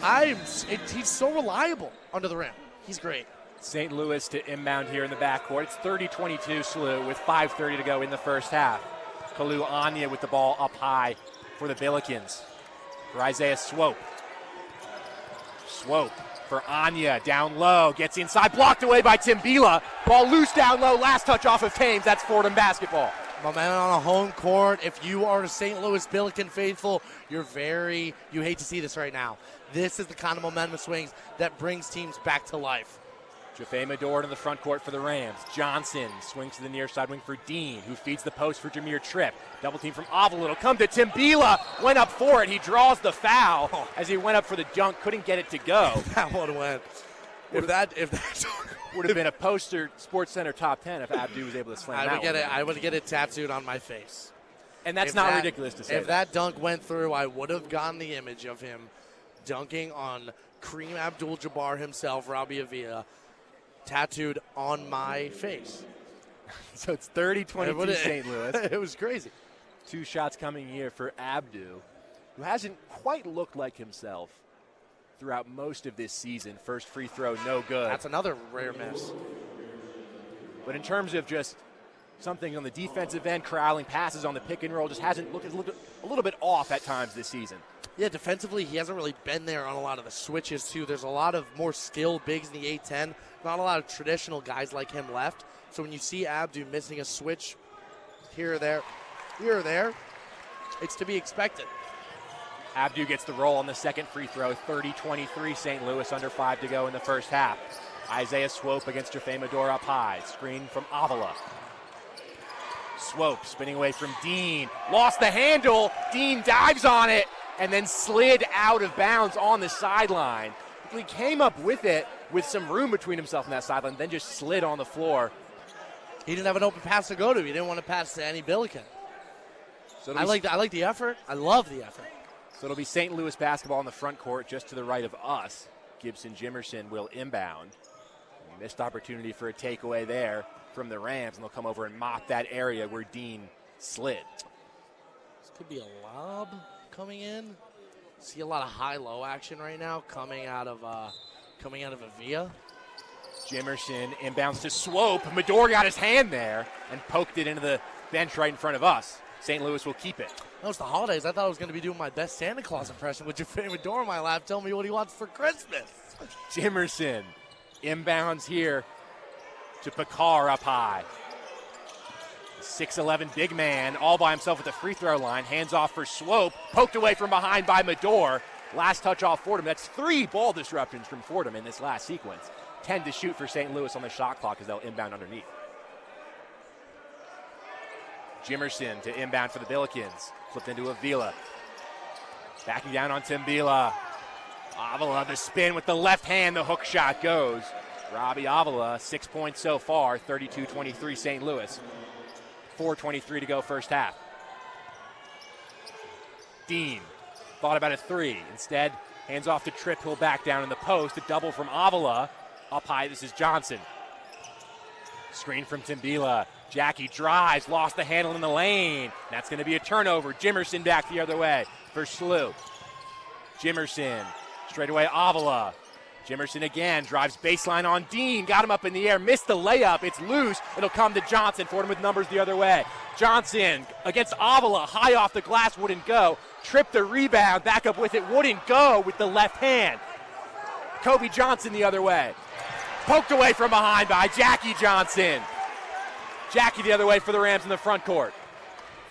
he's so reliable under the rim. He's great. St. Louis to inbound here in the backcourt. It's 30-22 SLU with 5:30 to go in the first half. Kalu Anya with the ball up high for the Billikens. For Isaiah Swope. Swope for Anya down low. Gets inside. Blocked away by Timbila. Ball loose down low. Last touch off of Thames. That's Fordham basketball. Momentum on a home court. If you are a St. Louis Billiken faithful, you hate to see this right now. This is the kind of momentum swings that brings teams back to life. Jaffe Medor to the front court for the Rams. Johnson swings to the near side wing for Dean, who feeds the post for Jameer Tripp. Double team from Avila. It'll come to Timbila. Went up for it. He draws the foul as he went up for the dunk. Couldn't get it to go. That one went. If that would have been a poster Sports Center top 10 if Abdu was able to slam that. I would get it tattooed on my face. And that's not ridiculous to say. If that dunk went through, I would have gotten the image of him dunking on Kareem Abdul-Jabbar himself, Robbie Avila, tattooed on my face. So it's 30-22 St. Louis. It was crazy. 2 shots coming here for Abdu, who hasn't quite looked like himself throughout most of this season. First free throw, no good. That's another rare miss. But in terms of just something on the defensive end, corralling passes on the pick and roll, just hasn't looked a little bit off at times this season. Yeah, defensively, he hasn't really been there on a lot of the switches, too. There's a lot of more skilled bigs in the A-10. Not a lot of traditional guys like him left. So when you see Abdu missing a switch here or there, it's to be expected. Abdu gets the roll on the second free throw. 30-23 St. Louis, under 5 to go in the first half. Isaiah Swope against Jaffe Medor up high. Screen from Avila. Swope spinning away from Dean. Lost the handle. Dean dives on it and then slid out of bounds on the sideline. He came up with it with some room between himself and that sideline, then just slid on the floor. He didn't have an open pass to go to. He didn't want to pass to any Billiken. So I like the effort. I love the effort. So it'll be St. Louis basketball in the front court just to the right of us. Gibson Jimerson will inbound. Missed opportunity for a takeaway there from the Rams, and they'll come over and mop that area where Dean slid. This could be a lob coming in. See a lot of high-low action right now coming out of Avila. Jimerson inbounds to Swope. Medor got his hand there and poked it into the bench right in front of us. St. Louis will keep it. That was the holidays. I thought I was going to be doing my best Santa Claus impression with Jaffe Medor in my lap telling me what he wants for Christmas. Jimerson inbounds here to Pekar up high. 6'11" big man, all by himself at the free throw line. Hands off for Swope. Poked away from behind by Medor. Last touch off Fordham. That's 3 ball disruptions from Fordham in this last sequence. 10 to shoot for St. Louis on the shot clock as they'll inbound underneath. Jimerson to inbound for the Billikens. Flipped into Avila. Backing down on Timbila. Avila the spin with the left hand. The hook shot goes. Robbie Avila, 6 points so far. 32-23 St. Louis. 4:23 to go first half. Dean thought about a three. Instead, hands off to Tripp, who'll back down in the post. A double from Avila. Up high, this is Johnson. Screen from Timbila. Jackie drives, lost the handle in the lane. That's going to be a turnover. Jimerson back the other way for Slew. Jimerson, straight away Avila. Jimerson again, drives baseline on Dean. Got him up in the air, missed the layup. It's loose. It'll come to Johnson. Fordham with numbers the other way. Johnson against Avila, high off the glass, wouldn't go. Tripped the rebound, back up with it, wouldn't go with the left hand. Kobe Johnson the other way. Poked away from behind by Jackie Johnson. Jackie the other way for the Rams in the front court.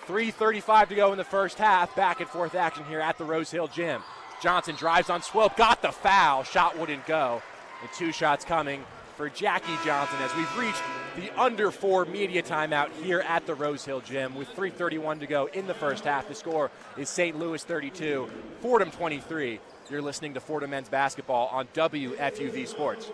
3:35 to go in the first half. Back and forth action here at the Rose Hill Gym. Johnson drives on Swope, got the foul. Shot wouldn't go. And 2 shots coming for Jackie Johnson as we've reached the under 4 media timeout here at the Rose Hill Gym with 3:31 to go in the first half. The score is St. Louis 32, Fordham 23. You're listening to Fordham men's basketball on WFUV Sports.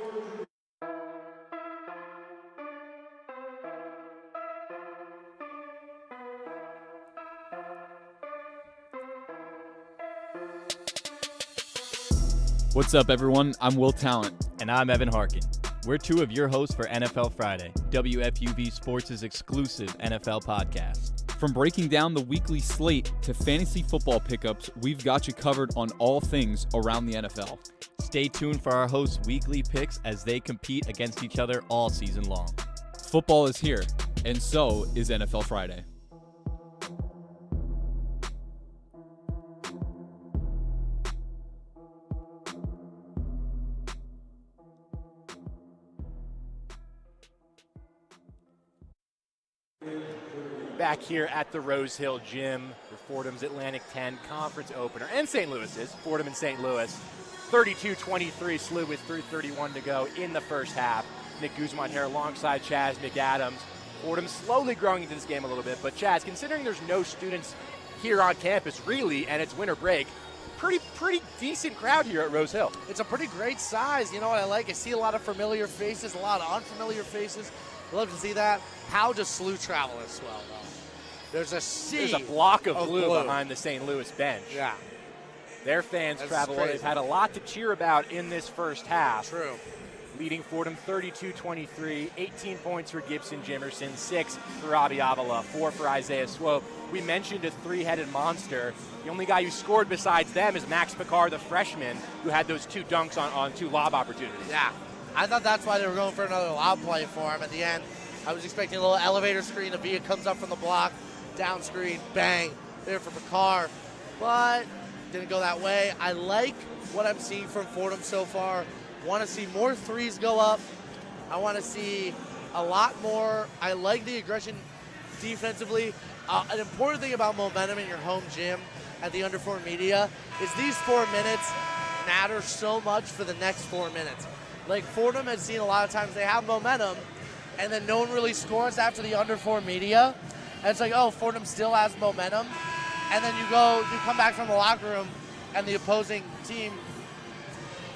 What's up, everyone? I'm Will Talent. And I'm Evan Harkin. We're 2 of your hosts for NFL Friday, WFUV Sports' exclusive NFL podcast. From breaking down the weekly slate to fantasy football pickups, we've got you covered on all things around the NFL. Stay tuned for our hosts' weekly picks as they compete against each other all season long. Football is here, and so is NFL Friday. Back here at the Rose Hill Gym for Fordham's Atlantic 10 conference opener and St. Louis's. Fordham and St. Louis. 32-23 Slew with 3:31 to go in the first half. Nick Guzman here alongside Chaz McAdams. Fordham slowly growing into this game a little bit, but Chaz, considering there's no students here on campus really and it's winter break, pretty decent crowd here at Rose Hill. It's a pretty great size. You know what I like? I see a lot of familiar faces, a lot of unfamiliar faces. I love to see that. How does Slew travel as well, though? There's a block of blue behind the St. Louis bench. Yeah. Their fans travel well. They've had a lot to cheer about in this first half. True. Leading Fordham 32-23, 18 points for Gibson, Jimerson, 6 for Robbie, Avila, 4 for Isaiah Swope. We mentioned a 3-headed monster. The only guy who scored besides them is Max Picard, the freshman, who had those 2 dunks on 2 lob opportunities. Yeah. I thought that's why they were going for another lob play for him at the end. I was expecting a little elevator screen. Avila comes up from the block, down screen, bang, there for Picard. But didn't go that way. I like what I'm seeing from Fordham so far. Want to see more threes go up. I want to see a lot more. I like the aggression defensively. An important thing about momentum in your home gym at the Under 4 Media is these 4 minutes matter so much for the next 4 minutes. Like Fordham has seen a lot of times they have momentum and then no one really scores after the Under 4 Media. And it's like, oh, Fordham still has momentum. And then you come back from the locker room and the opposing team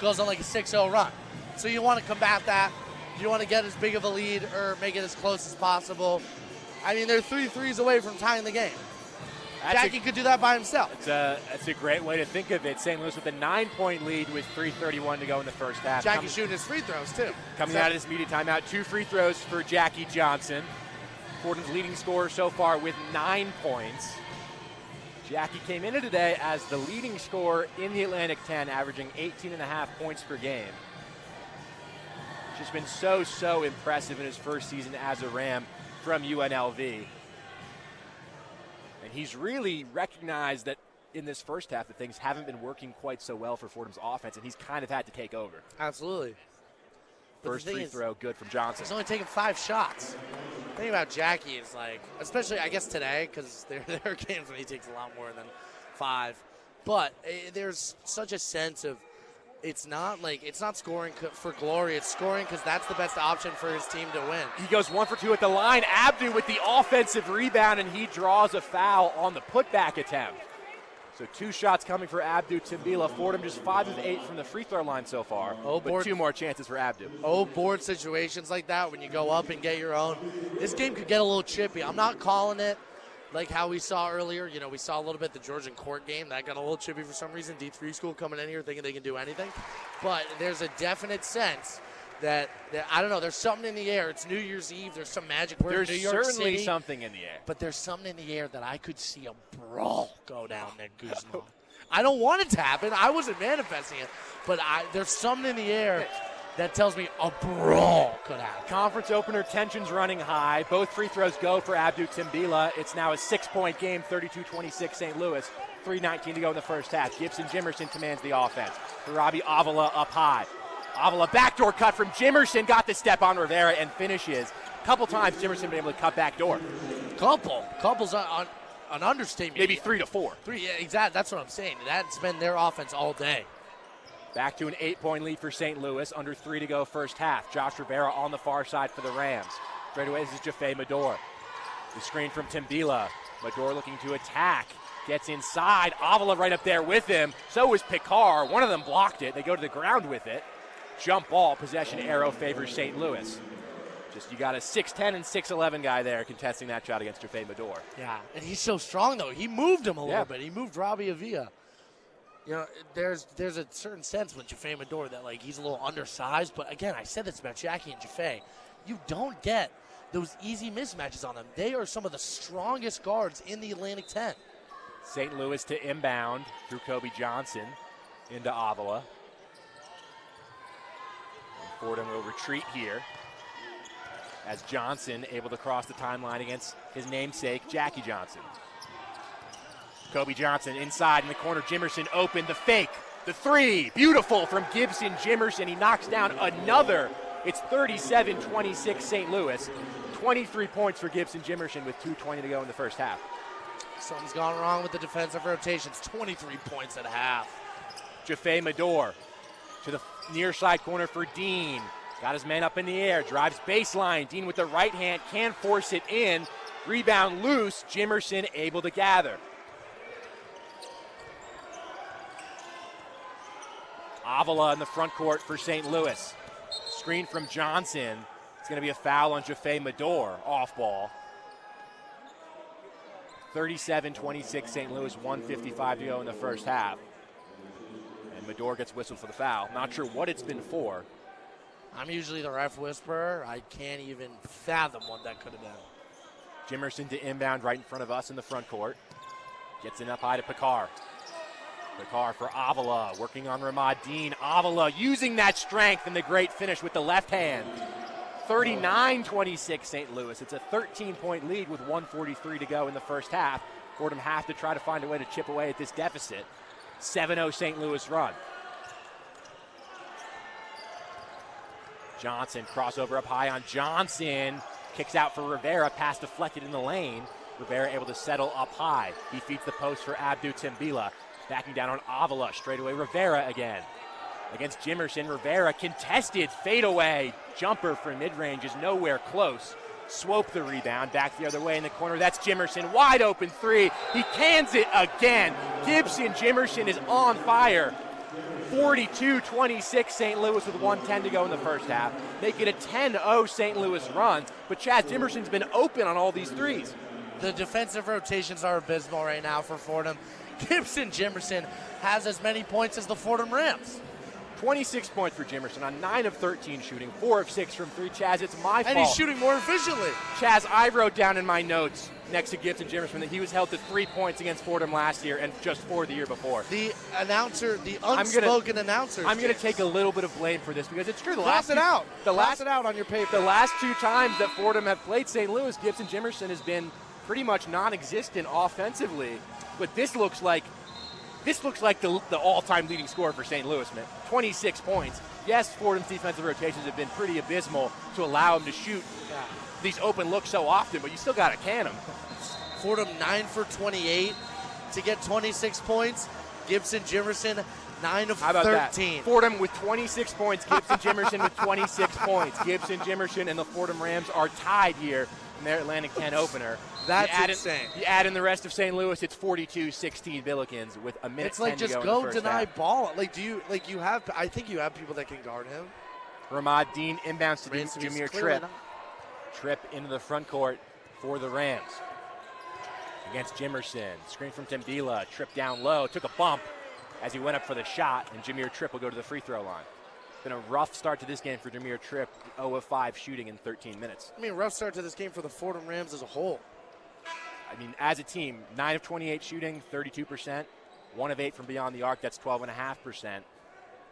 goes on like a 6-0 run. So you want to combat that. You want to get as big of a lead or make it as close as possible. I mean, they're 3 threes away from tying the game. Jackie could do that by himself. That's a great way to think of it. St. Louis with a 9-point lead with 3:31 to go in the first half. Jackie shooting his free throws, too. Coming out of this media timeout, 2 free throws for Jackie Johnson. Fordham's leading scorer so far with 9 points. Jackie came into today as the leading scorer in the Atlantic 10, averaging 18.5 points per game. Just been so impressive in his first season as a Ram from UNLV. And he's really recognized that in this first half that things haven't been working quite so well for Fordham's offense, and he's kind of had to take over. Absolutely. First free throw, good from Johnson. He's only taken 5 shots. The thing about Jackie is, like, especially, I guess, today, because there are games when he takes a lot more than 5. But there's such a sense of it's not scoring for glory. It's scoring because that's the best option for his team to win. He goes 1 for 2 at the line. Abdu with the offensive rebound, and he draws a foul on the putback attempt. So 2 shots coming for Abdu Timbila. Fordham just 5 of 8 from the free throw line so far. But 2 more chances for Abdu. Board situations like that when you go up and get your own. This game could get a little chippy. I'm not calling it. like how we saw earlier, we saw a little bit the Georgian court game. That got a little chippy for some reason. D3 school coming in here thinking they can do anything. But there's a definite sense that I don't know, there's something in the air. It's New Year's Eve. There's some magic. We're There's in New York certainly City, something in the air. but there's something in the air that I could see a brawl go down at Guzman. I don't want it to happen. I wasn't manifesting it. But there's something in the air that tells me a brawl could happen. Conference opener, tensions running high. Both free throws go for Abdu Timbila. It's now a 6-point game, 32-26 St. Louis. 3:19 to go in the first half. Gibson Jimerson commands the offense. Robbie Avila up high. Avila backdoor cut from Jimerson. Got the step on Rivera and finishes. A couple times Jimerson been able to cut backdoor. Couples on an understatement. Maybe 3 to 4. 3, yeah, exactly. That's what I'm saying. That's been their offense all day. Back to an 8-point lead for St. Louis. Under 3 to go first half. Josh Rivera on the far side for the Rams. Straight away, this is Jaffe Mador. The screen from Timbila. Mador looking to attack. Gets inside. Avila right up there with him. So is Picard. One of them blocked it. They go to the ground with it. Jump ball. Possession arrow favors St. Louis. You got a 6'10 and 6'11 guy there contesting that shot against Jaffe Mador. Yeah, and he's so strong, though. He moved him a little bit. He moved Robbie Avila. There's a certain sense with Jaffe Mador that, he's a little undersized. But, again, I said this about Jackie and Jaffe. You don't get those easy mismatches on them. They are some of the strongest guards in the Atlantic 10. St. Louis to inbound through Kobe Johnson into Avila. And Fordham will retreat here as Johnson able to cross the timeline against his namesake, Jackie Johnson. Kobe Johnson inside in the corner. Jimerson open. The fake. The three. Beautiful from Gibson Jimerson. He knocks down another. It's 37-26 St. Louis. 23 points for Gibson Jimerson with 2:20 to go in the first half. Something's gone wrong with the defensive rotations. 23 points at half. Jaffe Mador to the near side corner for Dean. Got his man up in the air, drives baseline. Dean with the right hand can force it in. Rebound loose. Jimerson able to gather. Avila in the front court for St. Louis. Screen from Johnson. It's going to be a foul on Jaffe Mador. Off ball. 37-26 St. Louis, 1:55 to go in the first half. And Mador gets whistled for the foul. Not sure what it's been for. I'm usually the ref whisperer. I can't even fathom what that could have been. Jimerson to inbound right in front of us in the front court. Gets it up high to Picard. Picard for Avila, working on Ramad Dean. Avila using that strength and the great finish with the left hand. 39-26 St. Louis. It's a 13-point lead with 1:43 to go in the first half. Fordham have to try to find a way to chip away at this deficit. 7-0 St. Louis run. Johnson, crossover up high on Johnson. Kicks out for Rivera, pass deflected in the lane. Rivera able to settle up high. He feeds the post for Abdu Timbila. Backing down on Avila, straight away Rivera again. Against Jimerson, Rivera contested fadeaway. Jumper from mid-range is nowhere close. Swope the rebound, back the other way in the corner. That's Jimerson, wide open three. He cans it again. Gibson Jimerson is on fire. 42-26 St. Louis with 1:10 to go in the first half. Make it a 10-0 St. Louis run, but Chaz Jimerson's been open on all these threes. The defensive rotations are abysmal right now for Fordham. Gibson Jimerson has as many points as the Fordham Rams. 26 points for Jimerson on 9 of 13 shooting, 4 of 6 from 3. Chaz, it's my fault. And he's shooting more efficiently. Chaz, I wrote down in my notes next to Gibson Jimerson that he was held to 3 points against Fordham last year and just 4 the year before. The announcer, the unspoken announcer. I'm going to take a little bit of blame for this because it's true. Cross it out on your paper. The last 2 times that Fordham have played St. Louis, Gibson Jimerson has been pretty much non-existent offensively. But this looks like the all-time leading scorer for St. Louis, man. 26 points. Yes, Fordham's defensive rotations have been pretty abysmal to allow him to shoot these open looks so often, but you still got to can them. Fordham 9 for 28 to get 26 points. Gibson Jimerson 9 of 13. How about that? Fordham with 26 points. Gibson Jimerson with 26 points. Gibson Jimerson and the Fordham Rams are tied here in their Atlantic 10 opener. That's insane. You add in the rest of St. Louis, it's 42-16 Billikens with a minute 10 to go in the first half. It's like just go deny ball. I think you have people that can guard him. Ramad Dean inbounds to Jameer Tripp. Tripp into the front court for the Rams. against Jimerson. Screen from Avila, Tripp down low, took a bump as he went up for the shot, and Jameer Tripp will go to the free throw line. Been a rough start to this game for Jameer Tripp, 0 of 5 shooting in 13 minutes. I mean, rough start to this game for the Fordham Rams as a whole. I mean, as a team, 9 of 28 shooting, 32%. 1 of 8 from beyond the arc, that's 12.5%.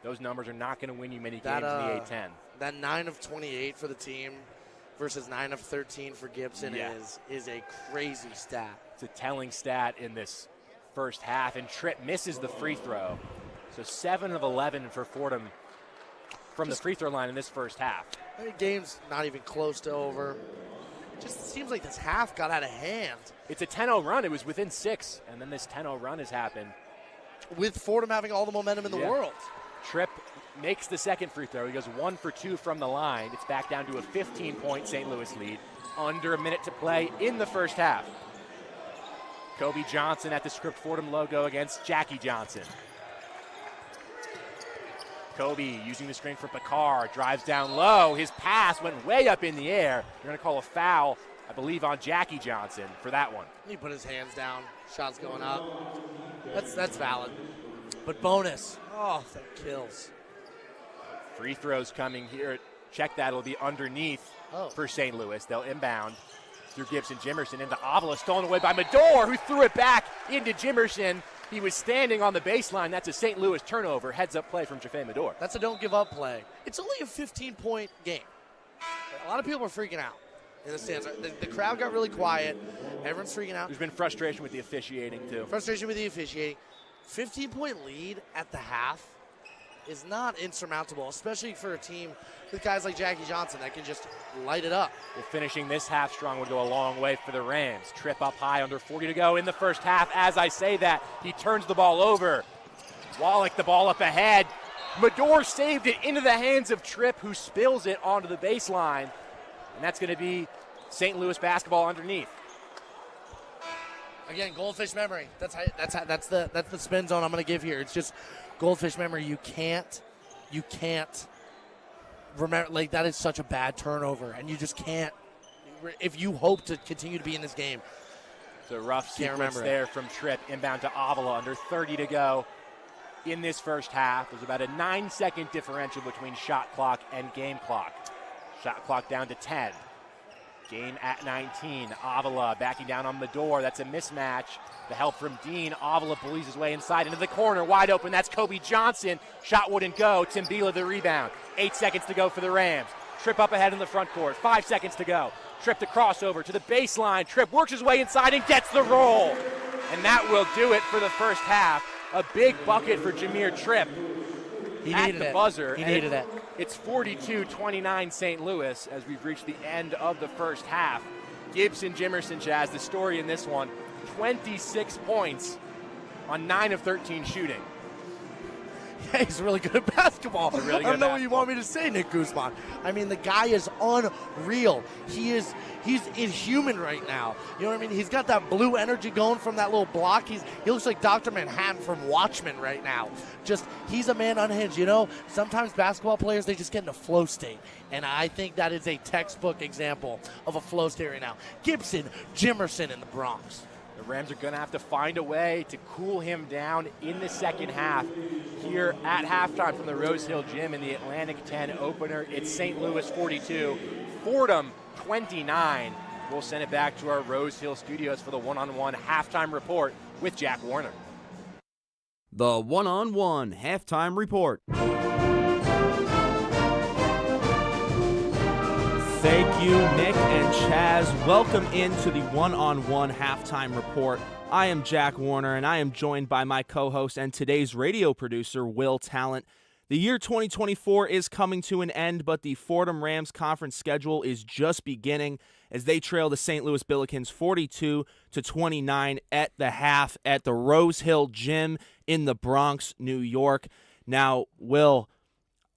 Those numbers are not going to win you many games in the A10. That 9 of 28 for the team versus 9 of 13 for Gibson is a crazy stat. It's a telling stat in this first half, and Tripp misses the free throw. So 7 of 11 for Fordham from the free throw line in this first half. I mean, game's not even close to over. Just seems like this half got out of hand. It's a 10-0 run. It was within 6, and then this 10-0 run has happened. With Fordham having all the momentum in the world. Tripp makes the second free throw. He goes 1 for 2 from the line. It's back down to a 15-point St. Louis lead. Under a minute to play in the first half. Kobe Johnson at the Script Fordham logo against Jackie Johnson. Kobe using the screen for Picard, drives down low. His pass went way up in the air. You're going to call a foul, I believe, on Jackie Johnson for that one. He put his hands down. Shot's going up. That's valid. But bonus. Oh, that kills. Free throws coming here. Check that. It'll be underneath for St. Louis. They'll inbound through Gibson. Jimerson into Avila, stolen away by Medor, who threw it back into Jimerson. He was standing on the baseline. That's a St. Louis turnover. Heads-up play from Jaffe Medor. That's a don't-give-up play. It's only a 15-point game. A lot of people are freaking out in the stands. The crowd got really quiet. Everyone's freaking out. There's been frustration with the officiating, too. 15-point lead at the half is not insurmountable, especially for a team with guys like Jackie Johnson that can just light it up. Well, finishing this half strong would go a long way for the Rams. Tripp up high, under 40 to go in the first half. As I say that, he turns the ball over. Wallach the ball up ahead. Medor saved it into the hands of Tripp, who spills it onto the baseline. And that's going to be St. Louis basketball underneath. Again, goldfish memory. That's the spin zone I'm going to give here. It's just goldfish memory. You can't remember, like, that is such a bad turnover, and you just can't. If you hope to continue to be in this game, the rough sequence there from Tripp, inbound to Avila, under 30 to go in this first half. There's about a 9-second differential between shot clock and game clock. Shot clock down to 10. Game at 19. Avila backing down on Medor. That's a mismatch. The help from Dean. Avila bullies his way inside into the corner. Wide open. That's Kobe Johnson. Shot wouldn't go. Timbila the rebound. 8 seconds to go for the Rams. Tripp up ahead in the front court. 5 seconds to go. Tripp the crossover to the baseline. Tripp works his way inside and gets the roll. And that will do it for the first half. A big bucket for Jameer Tripp. He at needed the it. buzzer. He needed it. It's 42-29 St. Louis as we've reached the end of the first half. Gibson, Jimerson, Chaz, the story in this one, 26 points on 9 of 13 shooting. Yeah, he's really good at basketball. Really good I don't know what you want me to say, Nick Guzman. I mean, the guy is unreal. He's inhuman right now. You know what I mean? He's got that blue energy going from that little block. He looks like Dr. Manhattan from Watchmen right now. He's a man unhinged. You know, sometimes basketball players, they just get in a flow state. And I think that is a textbook example of a flow state right now. Gibson, Jimerson in the Bronx. The Rams are going to have to find a way to cool him down in the second half. Here at halftime from the Rose Hill Gym in the Atlantic 10 opener, it's St. Louis 42, Fordham 29. We'll send it back to our Rose Hill studios for the one-on-one halftime report with Jack Warner. The one-on-one halftime report. Thank you, Nick and Chaz. Welcome into the one-on-one halftime report. I am Jack Warner, and I am joined by my co-host and today's radio producer, Will Talent. The year 2024 is coming to an end, but the Fordham Rams conference schedule is just beginning as they trail the St. Louis Billikens 42-29 at the half at the Rose Hill Gym in the Bronx, New York. Now, Will,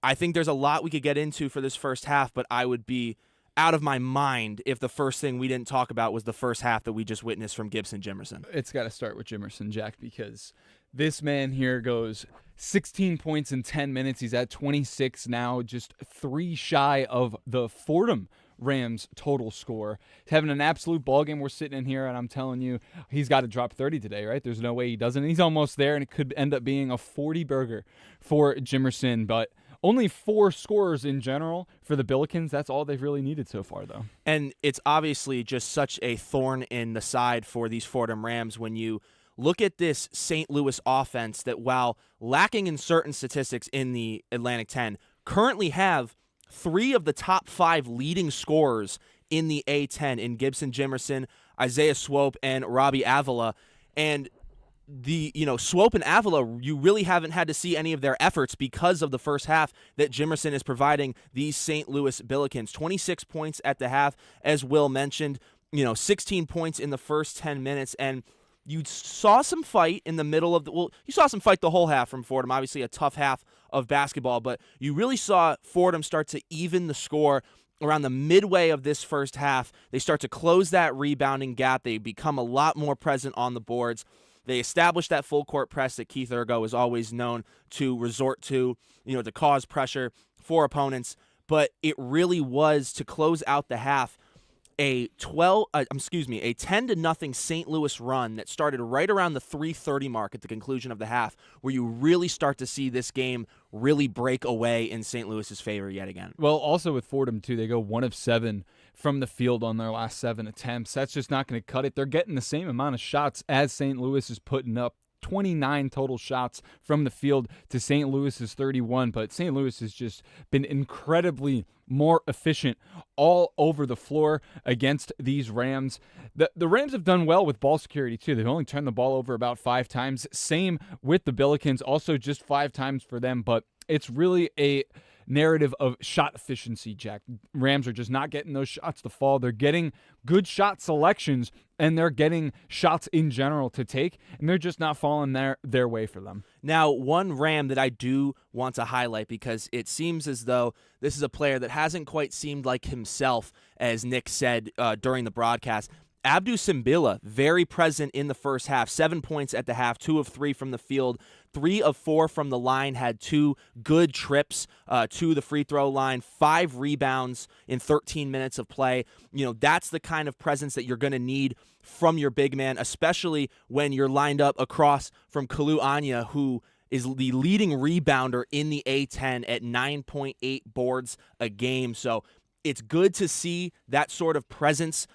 I think there's a lot we could get into for this first half, but I would be out of my mind if the first thing we didn't talk about was the first half that we just witnessed from Gibson Jimerson. It's got to start with Jimerson, Jack, because this man here goes 16 points in 10 minutes. He's at 26 now, just 3 shy of the Fordham Rams total score. He's having an absolute ball game. We're sitting in here, and I'm telling you, he's got to drop 30 today, right? There's no way he doesn't. He's almost there, and it could end up being a 40-burger for Jimerson, but only 4 scorers in general for the Billikens. That's all they've really needed so far, though. And it's obviously just such a thorn in the side for these Fordham Rams when you look at this St. Louis offense that, while lacking in certain statistics in the Atlantic 10, currently have 3 of the top 5 leading scorers in the A10 in Gibson, Jimerson, Isaiah Swope, and Robbie Avila. And Swope and Avila, you really haven't had to see any of their efforts because of the first half that Jimerson is providing these St. Louis Billikens. 26 points at the half, as Will mentioned, 16 points in the first 10 minutes, and you saw some fight in the middle of you saw some fight the whole half from Fordham. Obviously a tough half of basketball, but you really saw Fordham start to even the score around the midway of this first half. They start to close that rebounding gap. They become a lot more present on the boards. They establish that full court press that Keith Ergo is always known to resort to, to cause pressure for opponents. But it really was, to close out the half, a 10-0 St. Louis run that started right around the 3:30 mark at the conclusion of the half, where you really start to see this game really break away in St. Louis's favor yet again. Well, also with Fordham, too, they go 1 of 7 from the field on their last 7 attempts. That's just not going to cut it. They're getting the same amount of shots as St. Louis is putting up. 29 total shots from the field to St. Louis's 31, but St. Louis has just been incredibly more efficient all over the floor against these Rams. The Rams have done well with ball security, too. They've only turned the ball over about 5 times. Same with the Billikens, also just 5 times for them, but it's really a narrative of shot efficiency, Jack. Rams are just not getting those shots to fall. They're getting good shot selections, and they're getting shots in general to take, and they're just not falling their way for them. Now, one Ram that I do want to highlight, because it seems as though this is a player that hasn't quite seemed like himself, as Nick said during the broadcast. Abdou Simbila, very present in the first half. 7 points at the half, 2 of 3 from the field, 3 of 4 from the line, had 2 good trips to the free throw line, 5 rebounds in 13 minutes of play. That's the kind of presence that you're going to need from your big man, especially when you're lined up across from Kalu Anya, who is the leading rebounder in the A10 at 9.8 boards a game. So it's good to see that sort of presence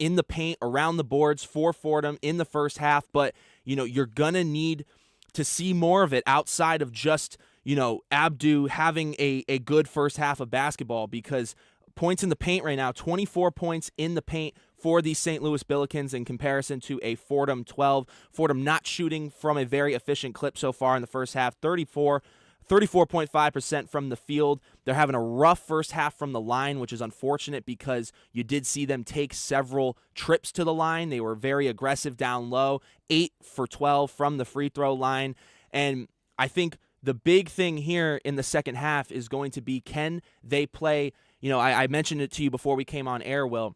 in the paint, around the boards for Fordham in the first half, but you're going to need to see more of it outside of just, Abdou having a good first half of basketball, because points in the paint right now, 24 points in the paint for the St. Louis Billikens in comparison to a Fordham 12. Fordham not shooting from a very efficient clip so far in the first half, 34.5% from the field. They're having a rough first half from the line, which is unfortunate because you did see them take several trips to the line. They were very aggressive down low, 8 for 12 from the free throw line. And I think the big thing here in the second half is going to be, can they play, I mentioned it to you before we came on air, Will.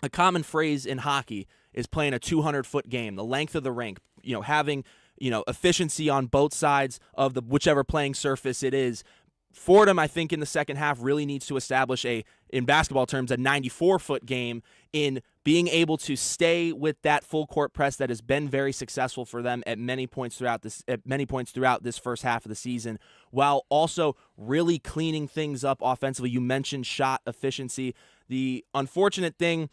A common phrase in hockey is playing a 200-foot game, the length of the rink, having efficiency on both sides of the whichever playing surface it is. Fordham, I think, in the second half really needs to establish in basketball terms, a 94-foot game in being able to stay with that full court press that has been very successful for them at many points throughout this first half of the season, while also really cleaning things up offensively. You mentioned shot efficiency. The unfortunate thing,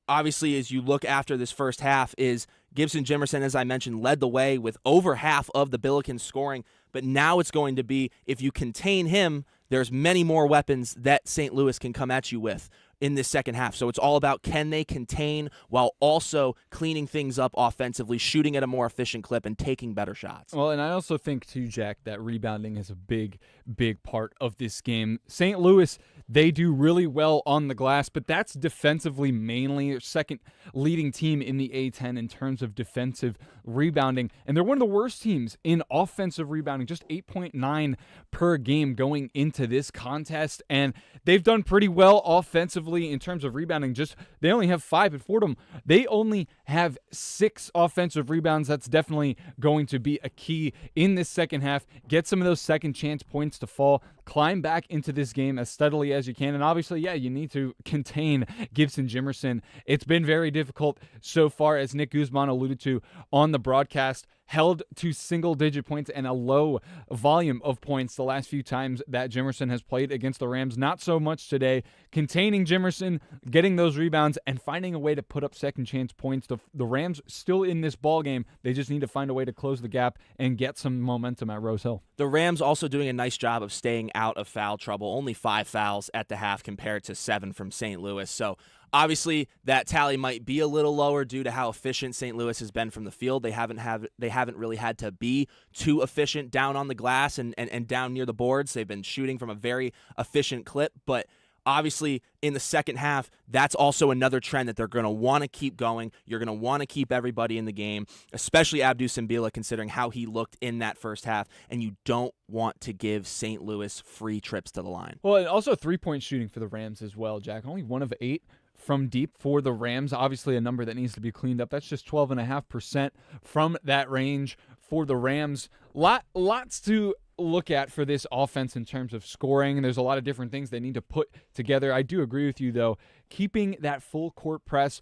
obviously, as you look after this first half, is Gibson Jimerson, as I mentioned, led the way with over half of the Billikens scoring. But now it's going to be, if you contain him, there's many more weapons that St. Louis can come at you with in this second half. So it's all about, can they contain while also cleaning things up offensively, shooting at a more efficient clip, and taking better shots. Well, and I also think, too, Jack, that rebounding is a big, big part of this game. St. Louis, they do really well on the glass, but that's defensively mainly. Their second leading team in the A10 in terms of defensive rebounding, and they're one of the worst teams in offensive rebounding, just 8.9 per game going into this contest, and they've done pretty well offensively in terms of rebounding. They only have 5 at Fordham. They only have 6 offensive rebounds. That's definitely going to be a key in this second half. Get some of those second chance points to fall. climb back into this game as steadily as you can. And obviously, yeah, you need to contain Gibson Jimerson. It's been very difficult so far, as Nick Guzman alluded to on the broadcast, held to single-digit points and a low volume of points the last few times that Jimerson has played against the Rams. Not so much today. Containing Jimerson, getting those rebounds, and finding a way to put up second-chance points. The Rams still in this ball game. They just need to find a way to close the gap and get some momentum at Rose Hill. The Rams also doing a nice job of staying out of foul trouble. Only 5 fouls at the half compared to 7 from St. Louis. So obviously, that tally might be a little lower due to how efficient St. Louis has been from the field. They haven't really had to be too efficient down on the glass and down near the boards. They've been shooting from a very efficient clip, but obviously, in the second half, that's also another trend that they're going to want to keep going. You're going to want to keep everybody in the game, especially Avila, considering how he looked in that first half, and you don't want to give St. Louis free trips to the line. Well, and also 3-point shooting for the Rams as well, Jack. Only 1 of 8 from deep for the Rams. Obviously, a number that needs to be cleaned up. That's just 12.5% from that range for the Rams. Lots to look at for this offense in terms of scoring. There's a lot of different things they need to put together. I do agree with you, though. Keeping that full court press,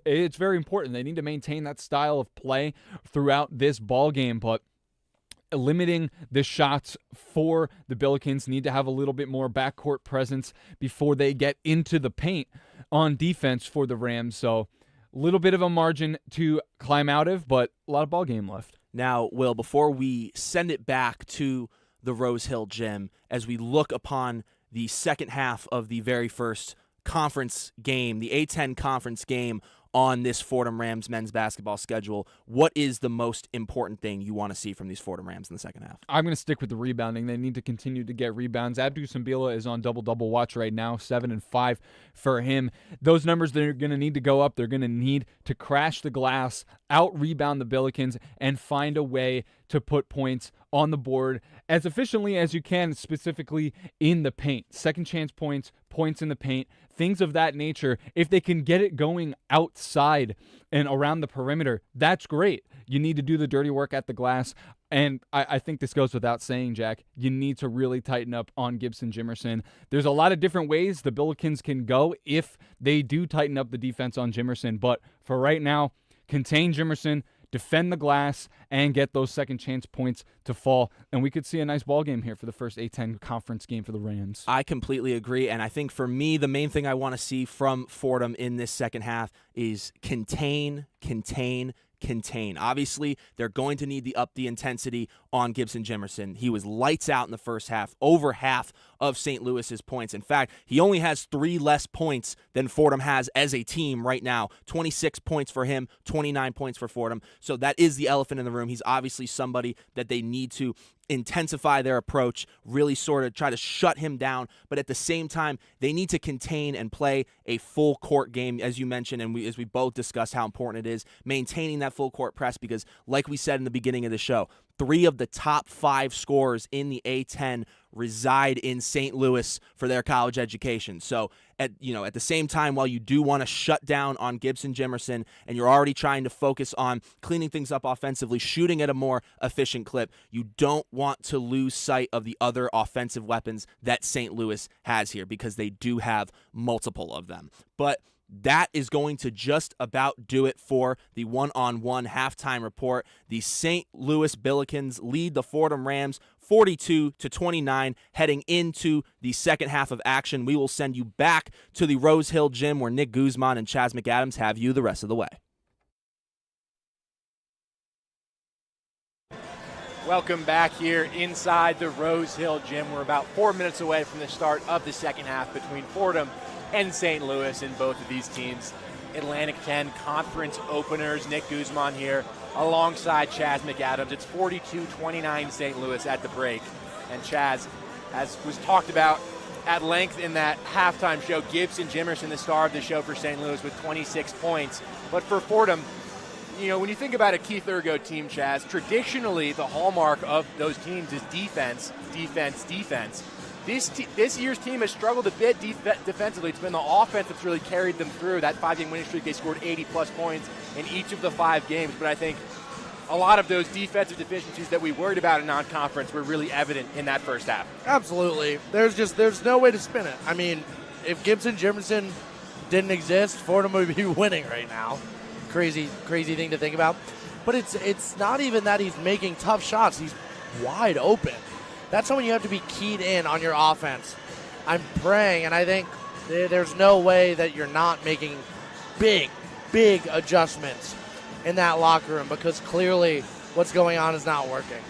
it's very important. They need to maintain that style of play throughout this ball game, but limiting the shots for the Billikens, need to have a little bit more backcourt presence before they get into the paint on defense for the Rams. So a little bit of a margin to climb out of, but a lot of ball game left. Now, Will, before we send it back to the Rose Hill Gym, as we look upon the second half of the very first conference game, the A10 conference game on this Fordham Rams men's basketball schedule, what is the most important thing you want to see from these Fordham Rams in the second half? I'm going to stick with the rebounding. They need to continue to get rebounds. Avila is on double-double watch right now, 7 and 5 for him. Those numbers, they're going to need to go up. They're going to need to crash the glass, out-rebound the Billikens, and find a way to put points on the board as efficiently as you can, specifically in the paint. Second chance points, points in the paint, things of that nature. If they can get it going outside and around the perimeter, that's great. You need to do the dirty work at the glass. And I think this goes without saying, Jack, you need to really tighten up on Gibson Jimerson. There's a lot of different ways the Billikens can go if they do tighten up the defense on Jimerson. But for right now, contain Jimerson, defend the glass, and get those second chance points to fall. And we could see a nice ball game here for the first A10 conference game for the Rams. I completely agree. And I think for me, the main thing I want to see from Fordham in this second half is contain. Obviously, they're going to need to up the intensity on Gibson Jimerson. He was lights out in the first half, over half of St. Louis's points. In fact, he only has 3 less points than Fordham has as a team right now. 26 points for him, 29 points for Fordham. So that is the elephant in the room. He's obviously somebody that they need to intensify their approach, really sort of try to shut him down, but at the same time, they need to contain and play a full court game, as you mentioned, and as we both discussed how important it is, maintaining that full court press, because like we said in the beginning of the show, 3 of the top 5 scorers in the A10 reside in St. Louis for their college education. So at the same time, while you do want to shut down on Gibson Jimerson and you're already trying to focus on cleaning things up offensively, shooting at a more efficient clip, you don't want to lose sight of the other offensive weapons that St. Louis has here, because they do have multiple of them. But that is going to just about do it for the one-on-one halftime report. The St. Louis Billikens lead the Fordham Rams 42-29 heading into the second half of action. We will send you back to the Rose Hill Gym where Nick Guzman and Chaz McAdams have you the rest of the way. Welcome back here inside the Rose Hill Gym. We're about 4 minutes away from the start of the second half between Fordham and St. Louis, and both of these teams Atlantic 10 conference openers. Nick Guzman here alongside Chaz McAdams. It's 42-29 St. Louis at the break. And Chaz, as was talked about at length in that halftime show, Gibson Jimerson, the star of the show for St. Louis, with 26 points. But for Fordham, when you think about a Keith Urgo team, Chaz, traditionally the hallmark of those teams is defense. This year's team has struggled a bit defensively. It's been the offense that's really carried them through. That 5-game winning streak, they scored 80-plus points in each of the 5 games. But I think a lot of those defensive deficiencies that we worried about in non-conference were really evident in that first half. Absolutely. There's no way to spin it. I mean, if Gibson Jimerson didn't exist, Fordham would be winning right now. Crazy thing to think about. But it's not even that he's making tough shots. He's wide open. That's when you have to be keyed in on your offense. I'm praying, and I think there's no way that you're not making big adjustments in that locker room, because clearly what's going on is not working.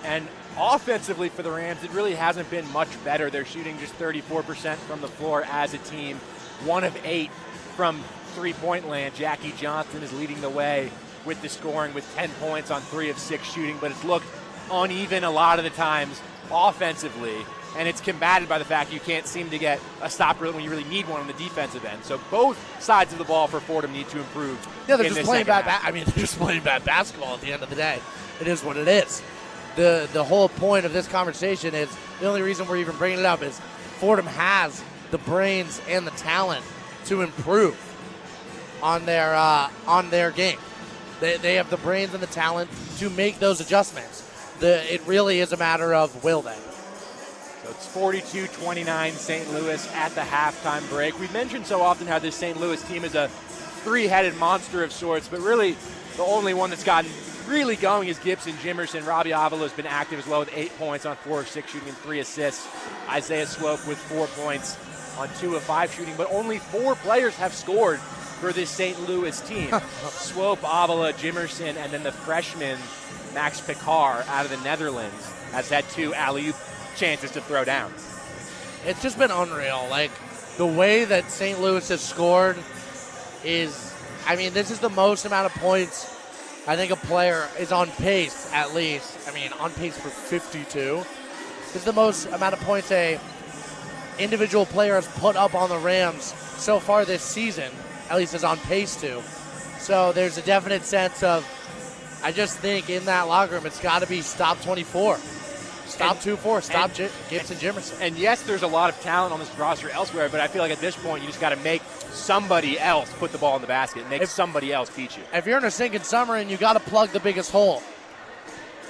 And offensively for the Rams, it really hasn't been much better. They're shooting just 34% from the floor as a team, 1 of 8 from three-point land. Jackie Johnson is leading the way with the scoring with 10 points on 3 of 6 shooting, but it's looked uneven a lot of the times offensively, and it's combated by the fact you can't seem to get a stop when you really need one on the defensive end. So both sides of the ball for Fordham need to improve. Yeah, they're just playing bad. They're just playing bad basketball at the end of the day. It is what it is. The whole point of this conversation is, the only reason we're even bringing it up is Fordham has the brains and the talent to improve on their game. They have the brains and the talent to make those adjustments. It really is a matter of will they. So it's 42-29 St. Louis at the halftime break. We've mentioned so often how this St. Louis team is a three-headed monster of sorts, but really the only one that's gotten really going is Gibson Jimerson. Robbie Avila has been active as well with 8 points on 4 of 6 shooting and 3 assists. Isaiah Swope with 4 points on 2 of 5 shooting, but only 4 players have scored for this St. Louis team. Swope, Avila, Jimerson, and then the freshman Max Picard out of the Netherlands has had 2 alley-oop chances to throw down. It's just been unreal. Like, the way that St. Louis has scored is, I mean, this is the most amount of points I think a player is on pace, at least. I mean, on pace for 52. This is the most amount of points a individual player has put up on the Rams so far this season, at least is on pace to. So there's a definite sense of, I just think in that locker room, it's got to be stop 24. Stop 2-4. Stop Gibson Jimerson. And yes, there's a lot of talent on this roster elsewhere, but I feel like at this point, you just got to make somebody else put the ball in the basket. Make somebody else beat you. If you're in a sinking summer and you got to plug the biggest hole.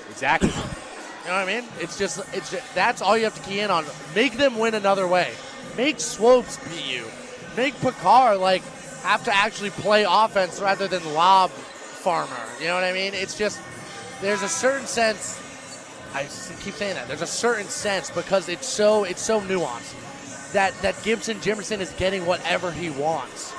Exactly. You know what I mean? It's just that's all you have to key in on. Make them win another way. Make Swopes beat you. Make Picard have to actually play offense rather than lob farmer. You know what I mean? It's just, there's a certain sense. I keep saying that. There's a certain sense, because it's so nuanced, that Gibson Jimerson is getting whatever he wants.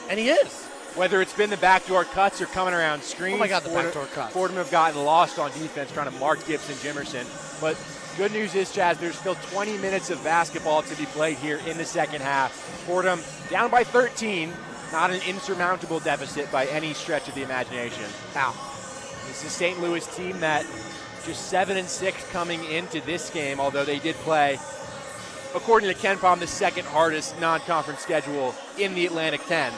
And he is. Whether it's been the backdoor cuts or coming around screens. Oh my God, the backdoor cuts. Fordham have gotten lost on defense trying to mark Gibson Jimerson. But good news is, Chaz, there's still 20 minutes of basketball to be played here in the second half. Fordham down by 13. Not an insurmountable deficit by any stretch of the imagination. Now, this is a St. Louis team that just 7-6 coming into this game, although they did play, according to Ken Palm, the second hardest non-conference schedule in the Atlantic 10.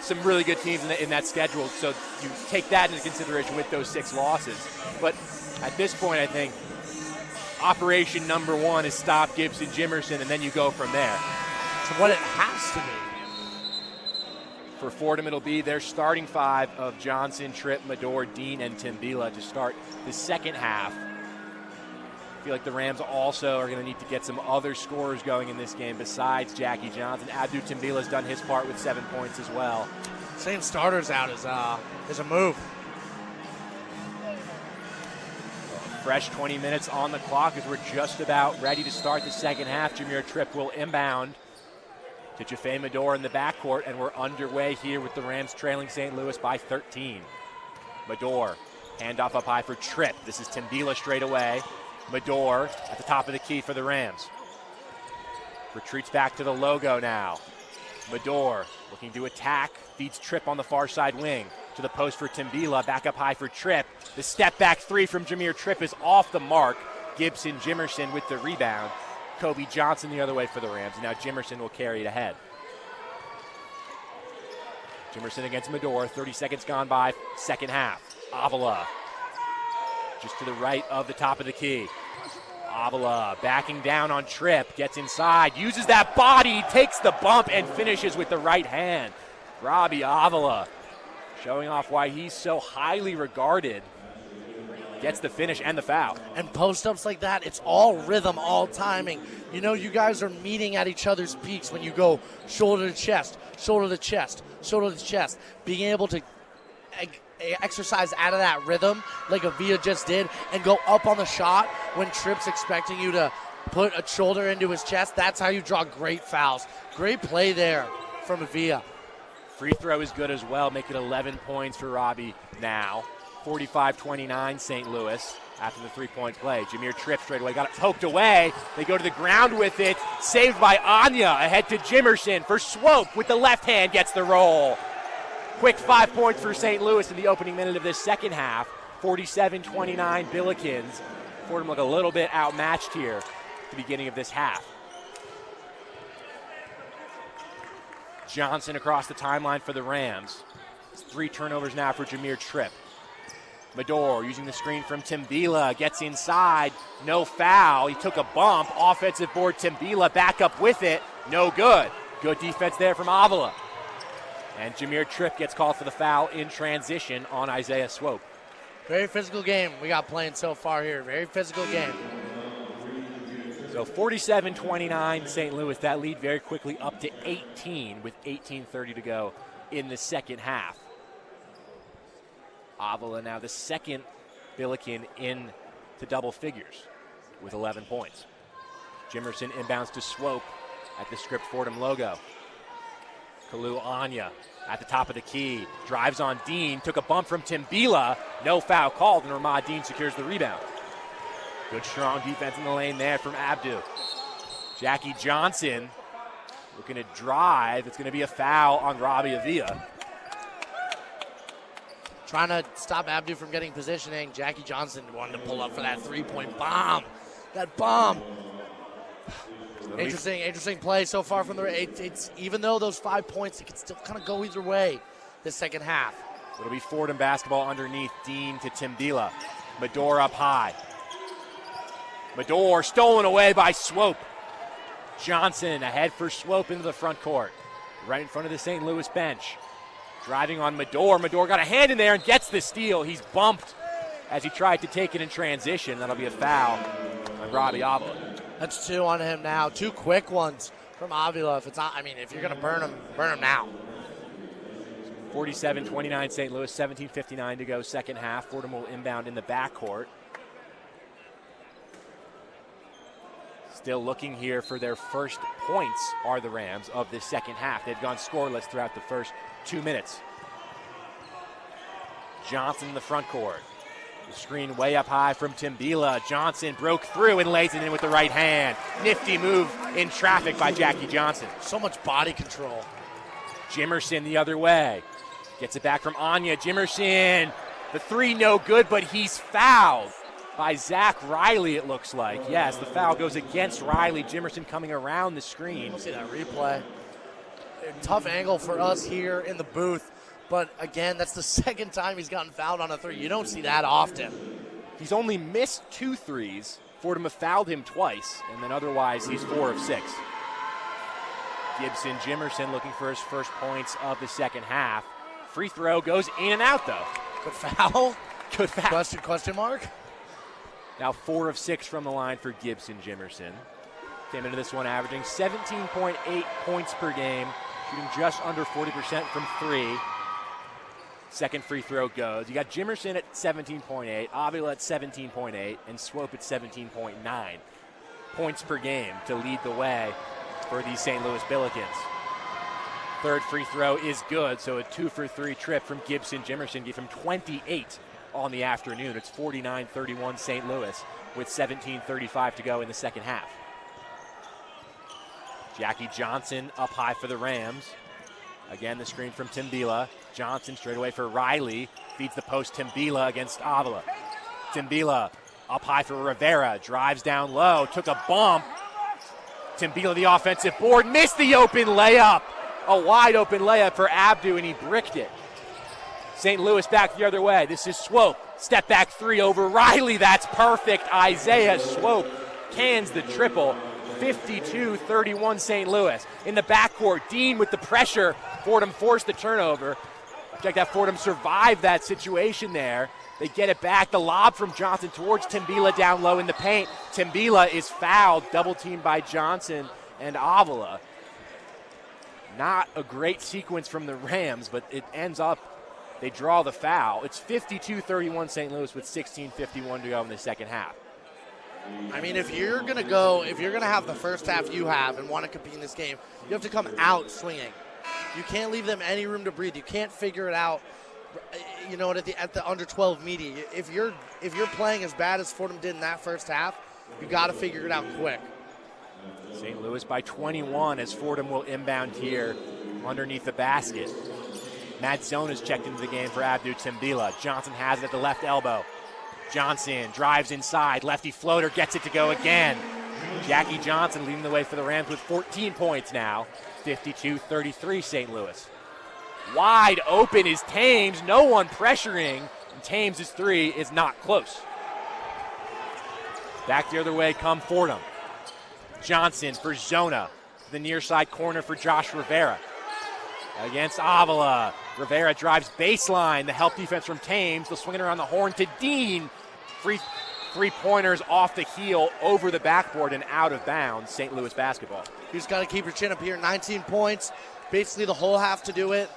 Some really good teams in that schedule, so you take that into consideration with those 6 losses. But at this point, I think operation number 1 is stop Gibson Jimerson, and then you go from there. It's what it has to be. For Fordham, it'll be their starting 5 of Johnson, Tripp, Medor, Dean, and Timbila to start the second half. I feel like the Rams also are going to need to get some other scorers going in this game besides Jackie Johnson. Abdu Timbila's done his part with 7 points as well. Saying starters out is a move. Fresh 20 minutes on the clock as we're just about ready to start the second half. Jameer Tripp will inbound to Jaffe Medor in the backcourt, and we're underway here with the Rams trailing St. Louis by 13. Medor, handoff up high for Tripp. This is Timbila straight away. Medor at the top of the key for the Rams. Retreats back to the logo now. Medor looking to attack, feeds Tripp on the far side wing. To the post for Timbila, back up high for Tripp. The step back 3 from Jameer Tripp is off the mark. Gibson Jimerson with the rebound. Kobe Johnson the other way for the Rams. Now Jimerson will carry it ahead. Jimerson against Medor. 30 seconds gone by, second half. Avila just to the right of the top of the key. Avila backing down on Tripp. Gets inside, uses that body, takes the bump, and finishes with the right hand. Robbie Avila showing off why he's so highly regarded. Gets the finish and the foul. And post-ups like that, it's all rhythm, all timing. You know, you guys are meeting at each other's peaks when you go shoulder to chest, shoulder to chest, shoulder to chest. Being able to exercise out of that rhythm like Avila just did and go up on the shot when Tripp's expecting you to put a shoulder into his chest, that's how you draw great fouls. Great play there from Avila. Free throw is good as well, make it 11 points for Robbie now. 45-29 St. Louis after the three-point play. Jameer Tripp straight away, got it poked away. They go to the ground with it. Saved by Anya, ahead to Jimerson for Swope with the left hand, gets the roll. Quick 5 points for St. Louis in the opening minute of this second half. 47-29 Billikens. Fordham look a little bit outmatched here at the beginning of this half. Johnson across the timeline for the Rams. It's 3 turnovers now for Jameer Tripp. Mador using the screen from Timbila, gets inside, no foul. He took a bump, offensive board, Timbila back up with it, no good. Good defense there from Avila. And Jameer Tripp gets called for the foul in transition on Isaiah Swope. Very physical game we got playing so far here. Very physical game. So 47-29 St. Louis, that lead very quickly up to 18 with 18:30 to go in the second half. Avila now the second Billiken in to double figures with 11 points. Jimerson inbounds to Swope at the Script Fordham logo. Kalu Anya at the top of the key, drives on Dean, took a bump from Timbila, no foul called, and Ramad Dean secures the rebound. Good strong defense in the lane there from Abdu. Jackie Johnson looking to drive. It's going to be a foul on Robbie Avila. Trying to stop Abdu from getting positioning. Jackie Johnson wanted to pull up for that three-point bomb. That bomb. Interesting play so far from the. It's even though those 5 points, it can still kind of go either way this second half. It'll be Fordham basketball underneath. Dean to Timbila. Mador up high. Mador stolen away by Swope. Johnson ahead for Swope into the front court. Right in front of the St. Louis bench. Driving on Mador. Mador got a hand in there and gets the steal. He's bumped as he tried to take it in transition. That'll be a foul on Robbie Avila. That's 2 on him now. 2 quick ones from Avila. If it's not, if you're going to burn him now. 47-29 St. Louis, 17:59 to go second half. Fordham will inbound in the backcourt. Still looking here for their first points are the Rams of this second half. They've gone scoreless throughout the first 2 minutes. Johnson in the front court. The screen way up high from Timbila. Johnson broke through and lays it in with the right hand. Nifty move in traffic by Jackie Johnson. So much body control. Jimerson the other way. Gets it back from Anya. Jimerson, the 3 no good, but he's fouled by Zach Riley, it looks like. Yes, the foul goes against Riley. Jimerson coming around the screen. We'll see that replay. Tough angle for us here in the booth. But again, that's the second time he's gotten fouled on a 3. You don't see that often. He's only missed 2 threes. Fordham have fouled him twice, and then otherwise he's 4 of 6. Gibson, Jimerson looking for his first points of the second half. Free throw goes in and out, though. Good foul. Good foul. Question mark? Now 4 of 6 from the line for Gibson, Jimerson. Came into this one averaging 17.8 points per game, shooting just under 40% from 3. Second free throw goes. You got Jimerson at 17.8, Avila at 17.8, and Swope at 17.9 points per game to lead the way for the St. Louis Billikens. Third free throw is good, so a 2 for 3 trip from Gibson. Jimerson gave him 28 on the afternoon. It's 49-31 St. Louis with 17:35 to go in the second half. Jackie Johnson up high for the Rams. Again, the screen from Timbila. Johnson straight away for Riley. Feeds the post Timbila against Avila. Timbila up high for Rivera. Drives down low. Took a bump. Timbila the offensive board. Missed the open layup. A wide open layup for Abdu, and he bricked it. St. Louis back the other way. This is Swope. Step back 3 over Riley. That's perfect. Isaiah Swope cans the triple. 52-31 St. Louis. In the backcourt, Dean with the pressure. Fordham forced the turnover. Check that, Fordham survived that situation there. They get it back. The lob from Johnson towards Timbila down low in the paint. Timbila is fouled, double teamed by Johnson and Avila. Not a great sequence from the Rams, but it ends up, they draw the foul. It's 52-31 St. Louis with 16:51 to go in the second half. I mean, if you're going to have the first half you have and want to compete in this game, you have to come out swinging. You can't leave them any room to breathe. You can't figure it out, you know, at the under 12 media. If you're playing as bad as Fordham did in that first half, you got to figure it out quick. St. Louis by 21 as Fordham will inbound here underneath the basket. Matt Zone is checked into the game for Abdu Timbila. Johnson has it at the left elbow. Johnson drives inside. Lefty floater gets it to go again. Jackie Johnson leading the way for the Rams with 14 points now. 52-33 St. Louis. Wide open is Thames. No one pressuring. And Thames' three is not close. Back the other way come Fordham. Johnson for Zona. The near side corner for Josh Rivera. Against Avila. Rivera drives baseline. The help defense from Thames. They'll swing it around the horn to Dean. Free three-pointers off the heel, over the backboard, and out of bounds. St. Louis basketball. You just got to keep your chin up here. 19 points. Basically the whole half to do it.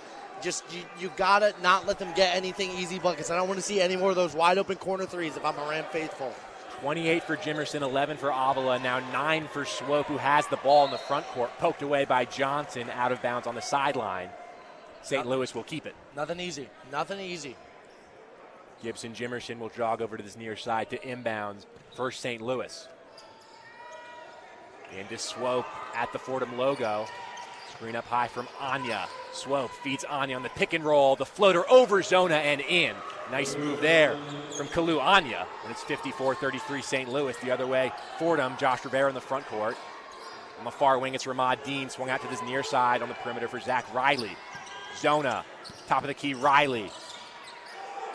Just you got to not let them get anything easy buckets. I don't want to see any more of those wide-open corner threes if I'm a Ram faithful. 28 for Jimerson, 11 for Avila, now 9 for Swope, who has the ball in the front court, poked away by Johnson, out of bounds on the sideline. St. Louis will keep it. Nothing easy. Nothing easy. Gibson Jimerson will jog over to this near side to inbounds for St. Louis. Into Swope at the Fordham logo. Screen up high from Anya. Swope feeds Anya on the pick and roll. The floater over Zona and in. Nice move there from Kalu Anya. And it's 54-33 St. Louis. The other way, Fordham, Josh Rivera in the front court. On the far wing, it's Ramad Dean. Swung out to this near side on the perimeter for Zach Riley. Zona, top of the key, Riley.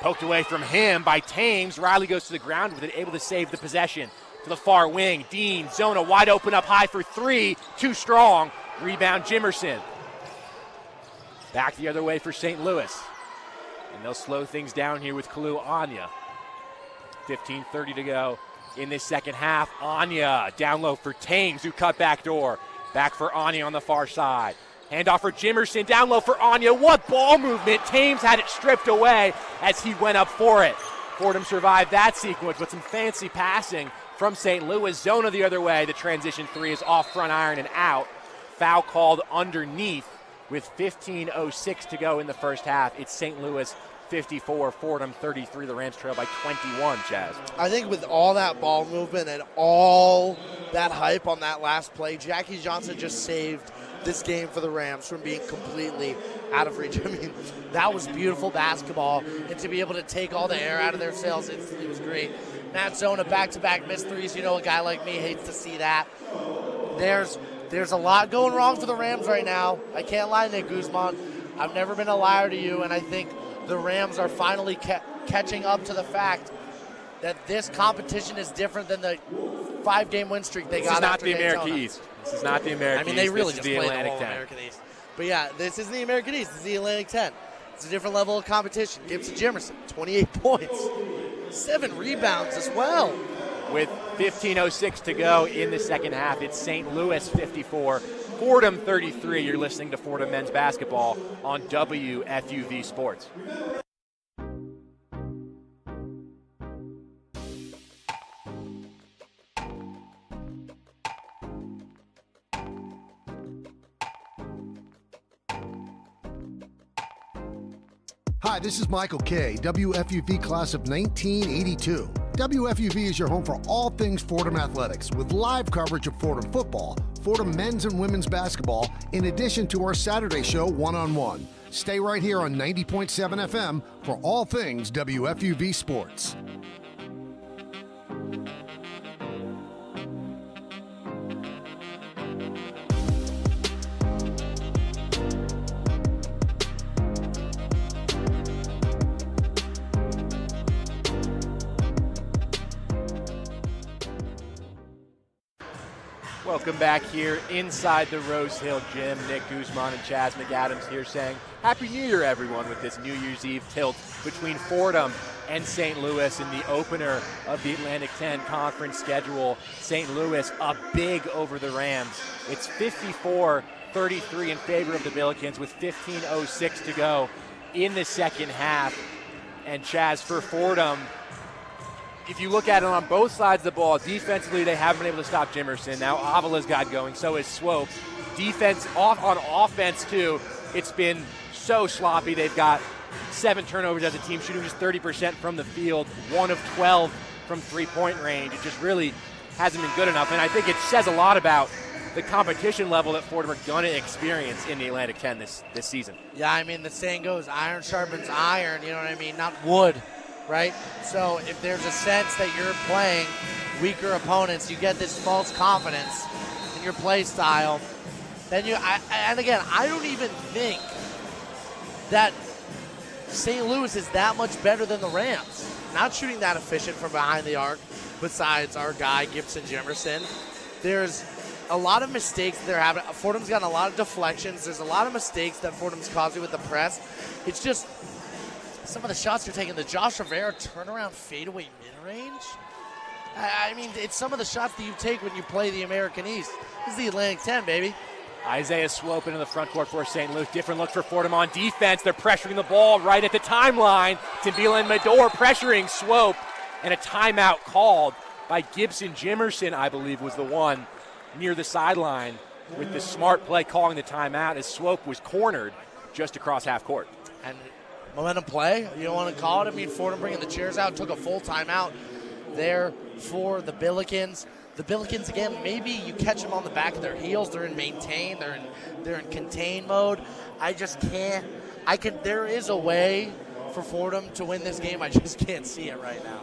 Poked away from him by Thames. Riley goes to the ground with it, able to save the possession. To the far wing, Dean, Zona wide open up high for three. Too strong. Rebound Jimerson. Back the other way for St. Louis. And they'll slow things down here with Kalu Anya. 15:30 to go in this second half. Anya down low for Thames, who cut back door. Back for Anya on the far side. Handoff for Jimerson, down low for Anya. What ball movement. Thames had it stripped away as he went up for it. Fordham survived that sequence with some fancy passing from St. Louis. Zona the other way. The transition three is off front iron and out. Foul called underneath with 15:06 to go in the first half. It's St. Louis 54, Fordham 33. The Rams trail by 21, Chaz. I think with all that ball movement and all that hype on that last play, Jackie Johnson just saved this game for the Rams from being completely out of reach. I mean, that was beautiful basketball, and to be able to take all the air out of their sails, it was great. Matt Zona back-to-back missed threes. You know, a guy like me hates to see that. There's a lot going wrong for the Rams right now. I can't lie, Nick Guzman. I've never been a liar to you, and I think the Rams are finally catching up to the fact that this competition is different than the 5-game win streak they got after Daytona. This is not the American East. This is not the American East. I mean, they really just played the Atlantic whole 10. American East. But yeah, this is the American East. This is the Atlantic 10. It's a different level of competition. Gibson Jimerson, 28 points, 7 rebounds as well. With 15:06 to go in the second half, it's St. Louis 54, Fordham 33. You're listening to Fordham men's basketball on WFUV Sports. Hi, this is Michael Kay, WFUV class of 1982. WFUV is your home for all things Fordham athletics, with live coverage of Fordham football, Fordham men's and women's basketball, in addition to our Saturday show, One-on-One. Stay right here on 90.7 FM for all things WFUV Sports. Welcome back here inside the Rose Hill Gym. Nick Guzman and Chaz McAdams here saying Happy New Year, everyone, with this New Year's Eve tilt between Fordham and St. Louis in the opener of the Atlantic 10 conference schedule. St. Louis up big over the Rams. It's 54-33 in favor of the Billikens with 15:06 to go in the second half. And Chaz, for Fordham, if you look at it on both sides of the ball, defensively they haven't been able to stop Jimerson. Now Avila's got going, so is Swope. On offense too, it's been so sloppy. They've got 7 turnovers as a team, shooting just 30% from the field, 1 of 12 from three-point range. It just really hasn't been good enough, and I think it says a lot about the competition level that Fordham are going to experience in the Atlantic 10 this season. Yeah, I mean, the saying goes, iron sharpens iron, you know what I mean? Not wood. Right? So if there's a sense that you're playing weaker opponents, you get this false confidence in your play style, then and again, I don't even think that St. Louis is that much better than the Rams. Not shooting that efficient from behind the arc, besides our guy, Gibson Jimerson. There's a lot of mistakes that they're having. Fordham's gotten a lot of deflections. There's a lot of mistakes that Fordham's causing with the press. It's just some of the shots you're taking, the Josh Rivera turnaround fadeaway mid-range. I mean, it's some of the shots that you take when you play the American East. This is the Atlantic 10, baby. Isaiah Swope into the front court for St. Louis. Different look for Fordham on defense. They're pressuring the ball right at the timeline. Avila and Medor pressuring Swope. And a timeout called by Gibson. Jimerson, I believe, was the one near the sideline with the smart play calling the timeout as Swope was cornered just across half court. And momentum play, you don't want to call it. I mean, Fordham bringing the chairs out, took a full timeout there for the Billikens. The Billikens, again, maybe you catch them on the back of their heels. They're in maintain. They're in contain mode. I just can't. There is a way for Fordham to win this game. I just can't see it right now.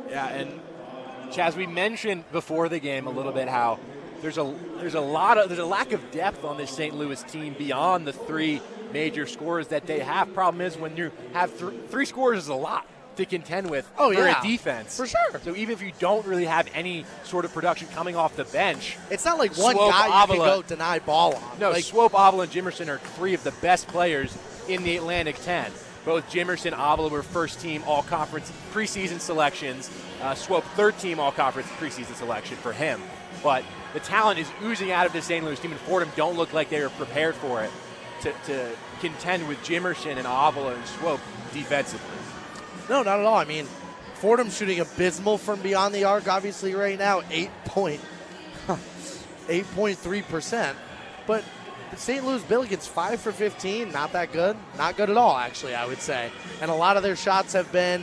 Yeah, and Chaz, we mentioned before the game a little bit how there's a lack of depth on this St. Louis team beyond the 3 major scorers that they have. Problem is when you have 3 scorers is a lot to contend with for a defense. For sure. So even if you don't really have any sort of production coming off the bench, it's not like one guy you can go deny ball on. No, Swope, Avila, and Jimerson are 3 of the best players in the Atlantic 10. Both Jimerson and Avila were first-team all-conference preseason selections. Swope, third-team all-conference preseason selection for him. But the talent is oozing out of the St. Louis team, and Fordham don't look like they were prepared for it to contend with Jimerson and Avila and Swope defensively. No, not at all. I mean, Fordham shooting abysmal from beyond the arc, obviously, right now, 8.3%. But the St. Louis Billikens, 5 for 15, not that good. Not good at all, actually, I would say. And a lot of the shots they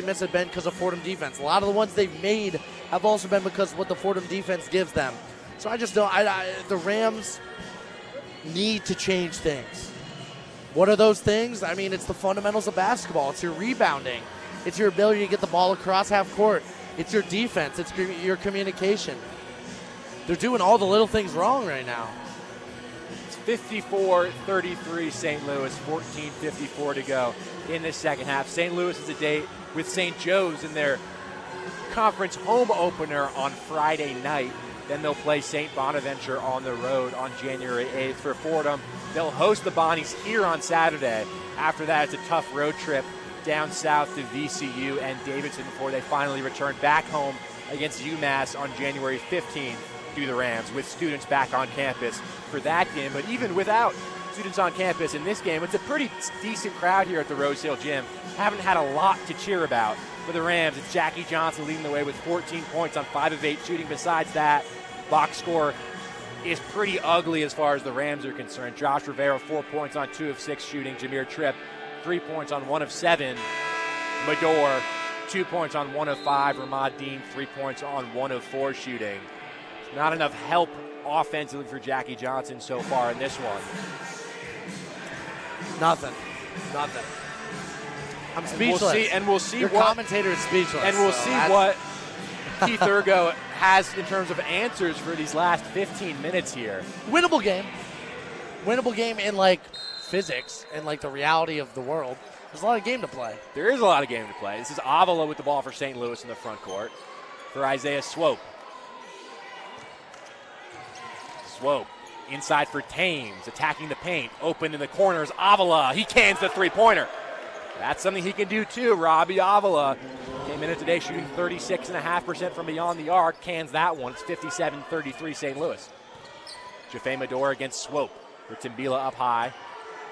missed have been because of Fordham defense. A lot of the ones they've made have also been because of what the Fordham defense gives them. So I just don't, the Rams need to change things. What are those things? I mean, it's the fundamentals of basketball. It's your rebounding. It's your ability to get the ball across half court. It's your defense. It's your communication. They're doing all the little things wrong right now. It's 54-33 St. Louis, 14:54 to go in the second half. St. Louis is a date with St. Joe's in their conference home opener on Friday night. Then they'll play St. Bonaventure on the road on January 8th. For Fordham, they'll host the Bonnies here on Saturday. After that, it's a tough road trip down south to VCU and Davidson before they finally return back home against UMass on January 15th to the Rams, with students back on campus for that game. But even without students on campus in this game, it's a pretty decent crowd here at the Rose Hill Gym. Haven't had a lot to cheer about. For the Rams, it's Jackie Johnson leading the way with 14 points on 5 of 8 shooting. Besides that, box score is pretty ugly as far as the Rams are concerned. Josh Rivera, 4 points on 2 of 6 shooting. Jameer Tripp, 3 points on 1 of 7. Medor, 2 points on 1 of 5. Ramad Dean, 3 points on 1 of 4 shooting. Not enough help offensively for Jackie Johnson so far in this one. Nothing. I'm speechless. We'll see Your what commentator is speechless. And we'll see what Keith Urgo has in terms of answers for these last 15 minutes here. Winnable game in like physics and like the reality of the world. There's a lot of game to play. There is a lot of game to play. This is Avila with the ball for St. Louis in the front court for Isaiah Swope. Swope inside for Thames, attacking the paint, open in the corners. Avila, he cans the three-pointer. That's something he can do too. Robbie Avila came in today shooting 36.5% from beyond the arc. Cans that one. It's 57-33 St. Louis. Jaffe Medor against Swope for Timbila up high.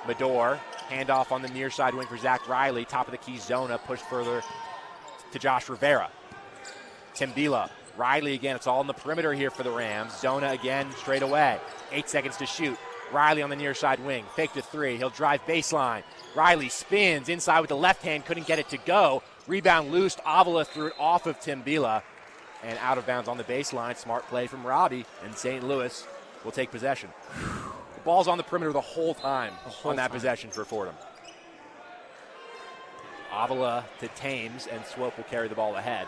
Medor, handoff on the near side wing for Zach Riley. Top of the key, Zona pushed further to Josh Rivera. Timbila, Riley again. It's all in the perimeter here for the Rams. Zona again straight away. 8 seconds to shoot. Riley on the near side wing. Fake to three. He'll drive baseline. Riley spins inside with the left hand. Couldn't get it to go. Rebound loose. Avila threw it off of Timbila. And out of bounds on the baseline. Smart play from Robbie. And St. Louis will take possession. The ball's on the perimeter the whole time on that possession for Fordham. Avila to Thames, and Swope will carry the ball ahead.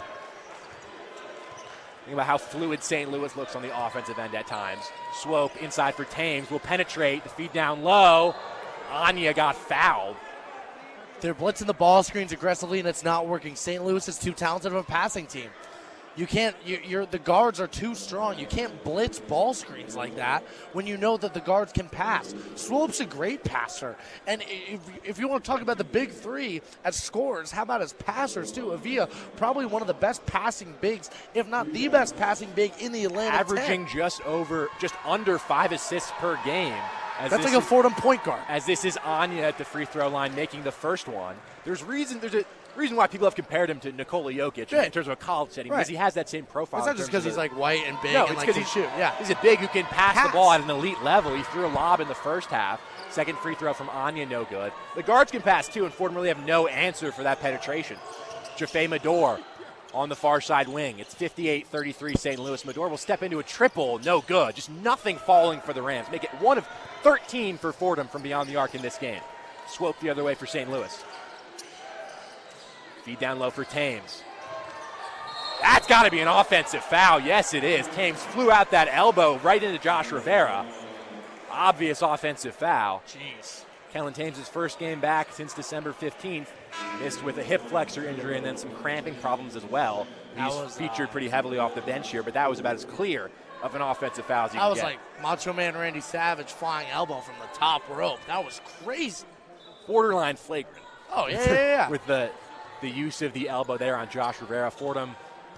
Think about how fluid St. Louis looks on the offensive end at times. Swope inside for Thames, will penetrate, the feed down low. Anya got fouled. They're blitzing the ball screens aggressively, and it's not working. St. Louis is too talented of a passing team. You can't, the guards are too strong. You can't blitz ball screens like that when you know that the guards can pass. Swope's a great passer. And if you want to talk about the big three as scorers, how about as passers too? Avila, probably one of the best passing bigs, if not the best passing big in the Atlantic 10. Averaging just under 5 assists per game. That's like a Fordham point guard. As this is Anya at the free throw line making the first one. There's a reason why people have compared him to Nikola Jokic in terms of a college setting, because he has that same profile. It's not just because he's like white and big. No, and it's because he's a big who can pass the ball at an elite level. He threw a lob in the first half. Second free throw from Anya, no good. The guards can pass too, and Fordham really have no answer for that penetration. Jaffe Medor on the far side wing. It's 58-33 St. Louis. Medor will step into a triple, no good. Just nothing falling for the Rams. Make it 1 of 13 for Fordham from beyond the arc in this game. Swope the other way for St. Louis. Feed down low for Thames. That's got to be an offensive foul. Yes, it is. Thames flew out that elbow right into Josh Rivera. Obvious offensive foul. Jeez. Kellen Thames' first game back since December 15th. Missed with a hip flexor injury and then some cramping problems as well. He's featured pretty heavily off the bench here, but that was about as clear of an offensive foul as you can get. That was like Macho Man Randy Savage flying elbow from the top rope. That was crazy. Borderline flagrant. Oh, yeah. With the use of the elbow there on Josh Rivera. Fordham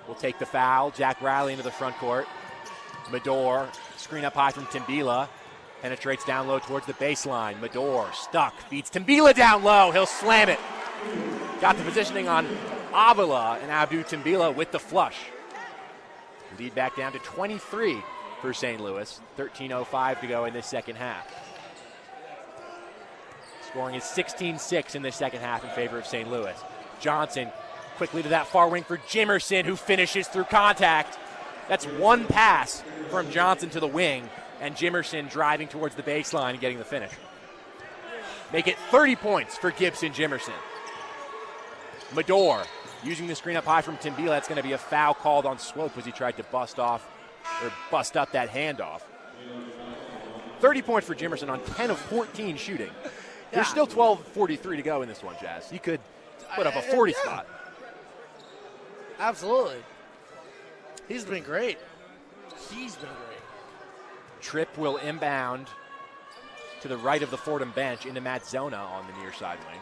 will take the foul. Jack Riley into the front court. Medor, screen up high from Timbila. Penetrates down low towards the baseline. Medor stuck, feeds Timbila down low. He'll slam it. Got the positioning on Avila, and Abdou Timbila with the flush. Lead back down to 23 for St. Louis. 13:05 to go in this second half. Scoring is 16-6 in the second half in favor of St. Louis. Johnson quickly to that far wing for Jimerson, who finishes through contact. That's one pass from Johnson to the wing, and Jimerson driving towards the baseline and getting the finish. Make it 30 points for Gibson Jimerson. Medor using the screen up high from Timbila. That's going to be a foul called on Swope as he tried to bust up that handoff. 30 points for Jimerson on 10 of 14 shooting. There's still 12:43 to go in this one, Jazz. You could put up a 40 spot. Absolutely. He's been great. Tripp will inbound to the right of the Fordham bench into Matt Zona on the near side wing.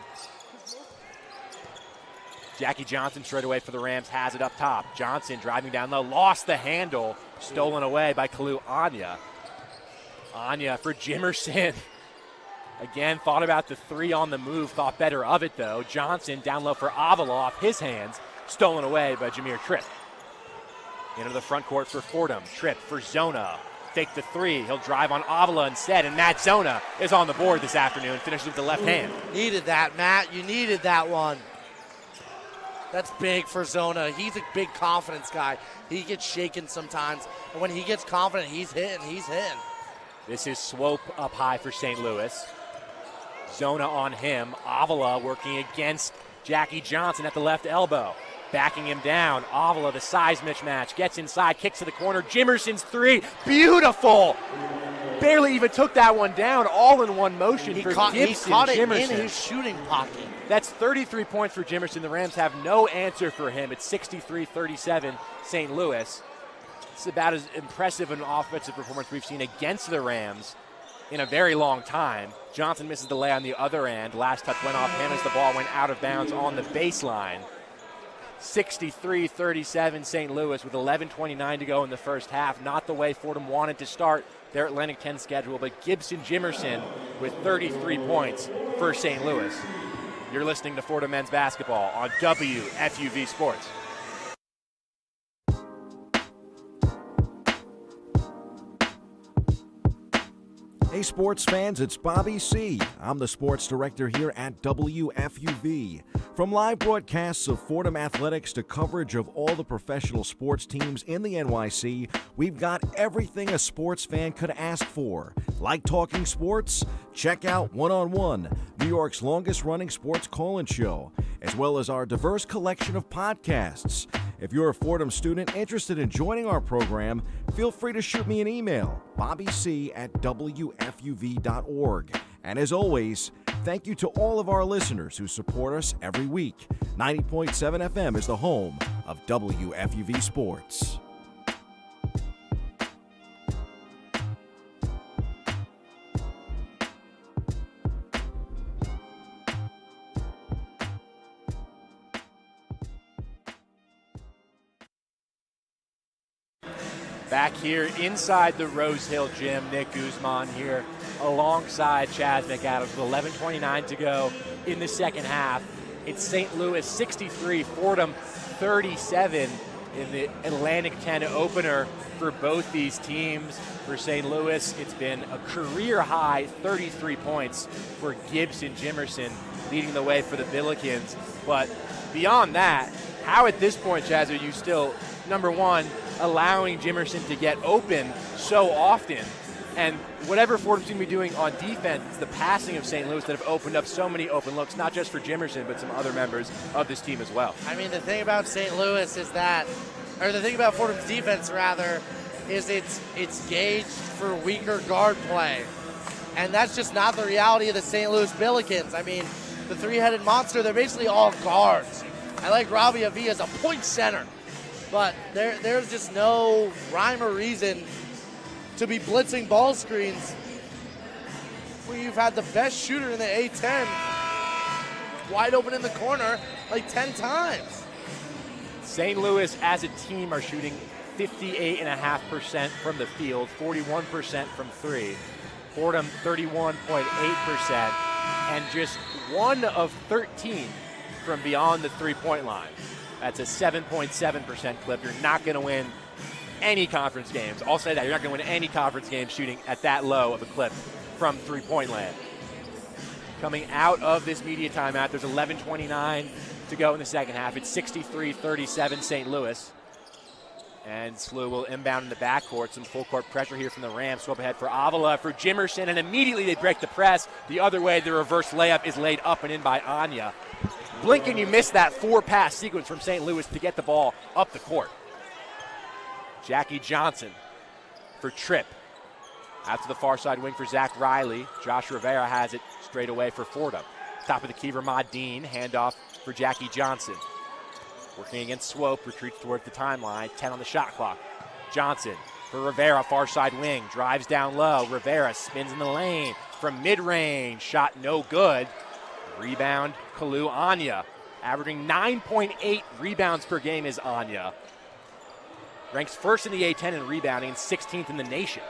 Jackie Johnson straight away for the Rams, has it up top. Johnson driving down low, lost the handle, stolen away by Kalu Anya. Anya for Jimerson. Again, thought about the three on the move, thought better of it though. Johnson down low for Avila off his hands, stolen away by Jameer Tripp. Into the front court for Fordham. Tripp for Zona. Fake the three. He'll drive on Avila instead, and Matt Zona is on the board this afternoon. Finishes with the left hand. Needed that, Matt. You needed that one. That's big for Zona. He's a big confidence guy. He gets shaken sometimes, and when he gets confident, he's hitting. This is Swope up high for St. Louis. Zona on him. Avila working against Jackie Johnson at the left elbow. Backing him down. Avila, the size mismatch. Gets inside, kicks to the corner. Jimerson's three. Beautiful. Barely even took that one down. All in one motion for Gibson. He caught it Jimerson in his shooting pocket. That's 33 points for Jimerson. The Rams have no answer for him. It's 63-37 St. Louis. It's about as impressive an offensive performance we've seen against the Rams in a very long time. Johnson misses the lay on the other end. Last touch went off him as the ball went out of bounds on the baseline. 63-37 St. Louis with 11:29 to go in the first half. Not the way Fordham wanted to start their Atlantic 10 schedule, but Gibson Jimerson with 33 points for St. Louis. You're listening to Fordham men's basketball on WFUV Sports. Hey sports fans, it's Bobby C. I'm the sports director here at WFUV. From live broadcasts of Fordham athletics to coverage of all the professional sports teams in the NYC, we've got everything a sports fan could ask for. Like talking sports? Check out One-on-One, New York's longest-running sports call-in show, as well as our diverse collection of podcasts. If you're a Fordham student interested in joining our program, feel free to shoot me an email, bobbyc@wfuv.org. And as always, thank you to all of our listeners who support us every week. 90.7 FM is the home of WFUV Sports. Back here inside the Rose Hill Gym, Nick Guzman here alongside Chaz McAdams with 11:29 to go in the second half. It's St. Louis 63, Fordham 37 in the Atlantic 10 opener for both these teams. For St. Louis, it's been a career-high 33 points for Gibson Jimerson, leading the way for the Billikens. But beyond that, how at this point, Chaz, are you still, number one, allowing Jimerson to get open so often? And whatever Fordham's going to be doing on defense, it's the passing of St. Louis that have opened up so many open looks, not just for Jimerson, but some other members of this team as well. I mean, the thing about St. Louis is that, or the thing about Fordham's defense, rather, is it's gauged for weaker guard play. And that's just not the reality of the St. Louis Billikens. I mean, the three-headed monster, they're basically all guards. I like Robbie Avila as a point center. But there's just no rhyme or reason to be blitzing ball screens where you've had the best shooter in the A10 wide open in the corner like 10 times. St. Louis as a team are shooting 58.5% from the field, 41% from three. Fordham 31.8%, and just 1 of 13 from beyond the three-point line. That's a 7.7% clip. You're not going to win any conference games. I'll say that. You're not going to win any conference games shooting at that low of a clip from three-point land. Coming out of this media timeout, there's 11:29 to go in the second half. It's 63-37 St. Louis. And SLU will inbound in the backcourt. Some full-court pressure here from the Rams. Swope ahead for Avila, for Jimerson, and immediately they break the press. The other way, the reverse layup is laid up and in by Anya. Blink and you miss that 4-pass sequence from St. Louis to get the ball up the court. Jackie Johnson for Tripp. Out to the far side wing for Zach Riley. Josh Rivera has it straight away for Fordham. Top of the key, Ramad Dean. Handoff for Jackie Johnson. Working against Swope, retreats towards the timeline. 10 on the shot clock. Johnson for Rivera, far side wing. Drives down low. Rivera spins in the lane from mid-range. Shot no good. Rebound, Kalu Anya. Averaging 9.8 rebounds per game is Anya. Ranks first in the A10 in rebounding and 16th in the nation.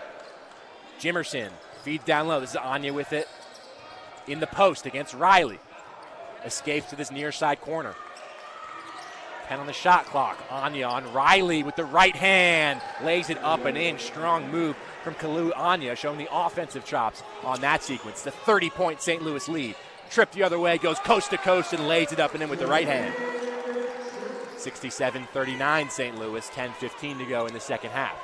Jimerson feeds down low. This is Anya with it in the post against Riley. Escapes to this near side corner. 10 on the shot clock. Anya on Riley with the right hand. Lays it up and in. Strong move from Kalu Anya, showing the offensive chops on that sequence. The 30-point St. Louis lead. Tripp the other way, goes coast to coast and lays it up and in with the right hand. 67-39 St. Louis, 10:15 to go in the second half.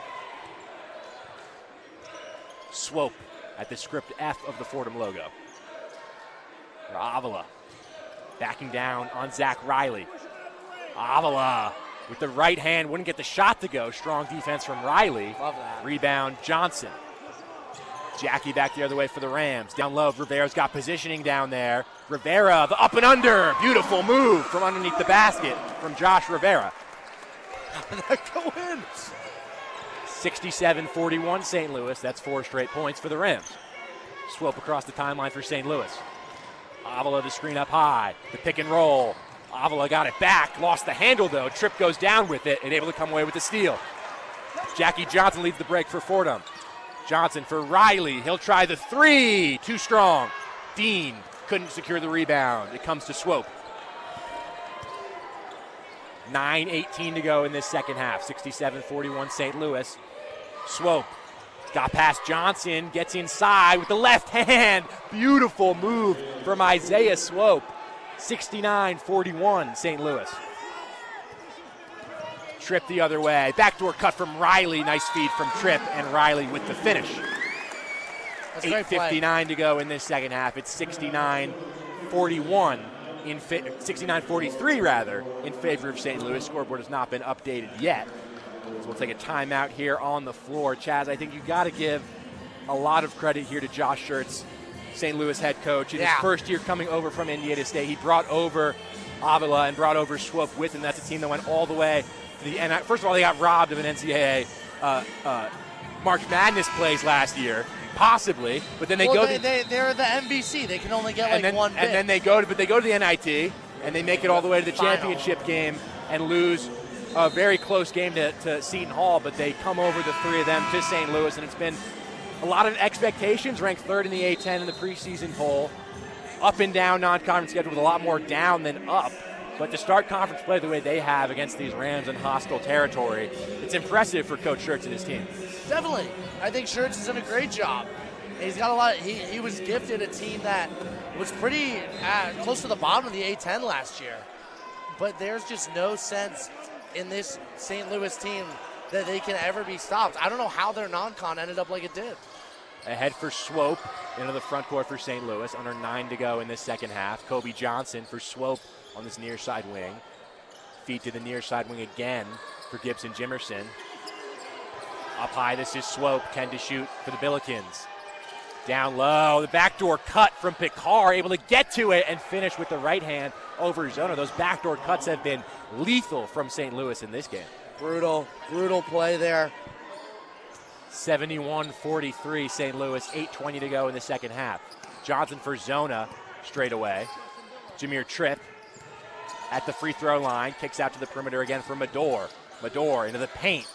Swope at the script F of the Fordham logo. Avila backing down on Zach Riley. Avila with the right hand, wouldn't get the shot to go. Strong defense from Riley. Love that. Rebound, Johnson. Jackie back the other way for the Rams. Down low, Rivera's got positioning down there. Rivera, the up and under. Beautiful move from underneath the basket from Josh Rivera. That go in. 67-41 St. Louis. That's 4 straight points for the Rams. Swope across the timeline for St. Louis. Avila the screen up high. The pick and roll. Avila got it back. Lost the handle, though. Tripp goes down with it and able to come away with the steal. Jackie Johnson leads the break for Fordham. Johnson for Riley. He'll try the 3. Too strong. Dean couldn't secure the rebound. It comes to Swope. 9:18 to go in this second half. 67-41 St. Louis. Swope got past Johnson, gets inside with the left hand. Beautiful move from Isaiah Swope. 69-41 St. Louis. Tripp the other way. Backdoor cut from Riley. Nice feed from Tripp, and Riley with the finish. 8:59 to go in this second half. It's 69-41. 69-43 rather, in favor of St. Louis. Scoreboard has not been updated yet. So we'll take a timeout here on the floor. Chaz, I think you got to give a lot of credit here to Josh Schertz, St. Louis head coach. In his first year coming over from Indiana State, he brought over Avila and brought over Swope with him. That's a team that went all the way to the end. First of all, they got robbed of an NCAA March Madness plays last year. Possibly, but then they're the MVC. They can only get one bid. And then they go to the NIT, and they make it all the way to the championship game and lose a very close game to Seton Hall, but they come over, the 3 of them, to St. Louis, and it's been a lot of expectations, ranked 3rd in the A10 in the preseason poll, up and down non-conference schedule with a lot more down than up, but to start conference play the way they have against these Rams in hostile territory, it's impressive for Coach Schertz and his team. Definitely. I think Schertz has done a great job. He's got a lot. He was gifted a team that was pretty close to the bottom of the A10 last year. But there's just no sense in this St. Louis team that they can ever be stopped. I don't know how their non-con ended up like it did. Ahead for Swope into the front court for St. Louis. Under 9 to go in this second half. Kobe Johnson for Swope on this near side wing. Feed to the near side wing again for Gibson Jimerson. Up high, this is Swope, 10 to shoot for the Billikens. Down low, the backdoor cut from Picard, able to get to it and finish with the right hand over Zona. Those backdoor cuts have been lethal from St. Louis in this game. Brutal play there. 71-43 St. Louis, 8:20 to go in the second half. Johnson for Zona, straight away. Jameer Tripp at the free throw line, kicks out to the perimeter again for Mador. Mador into the paint.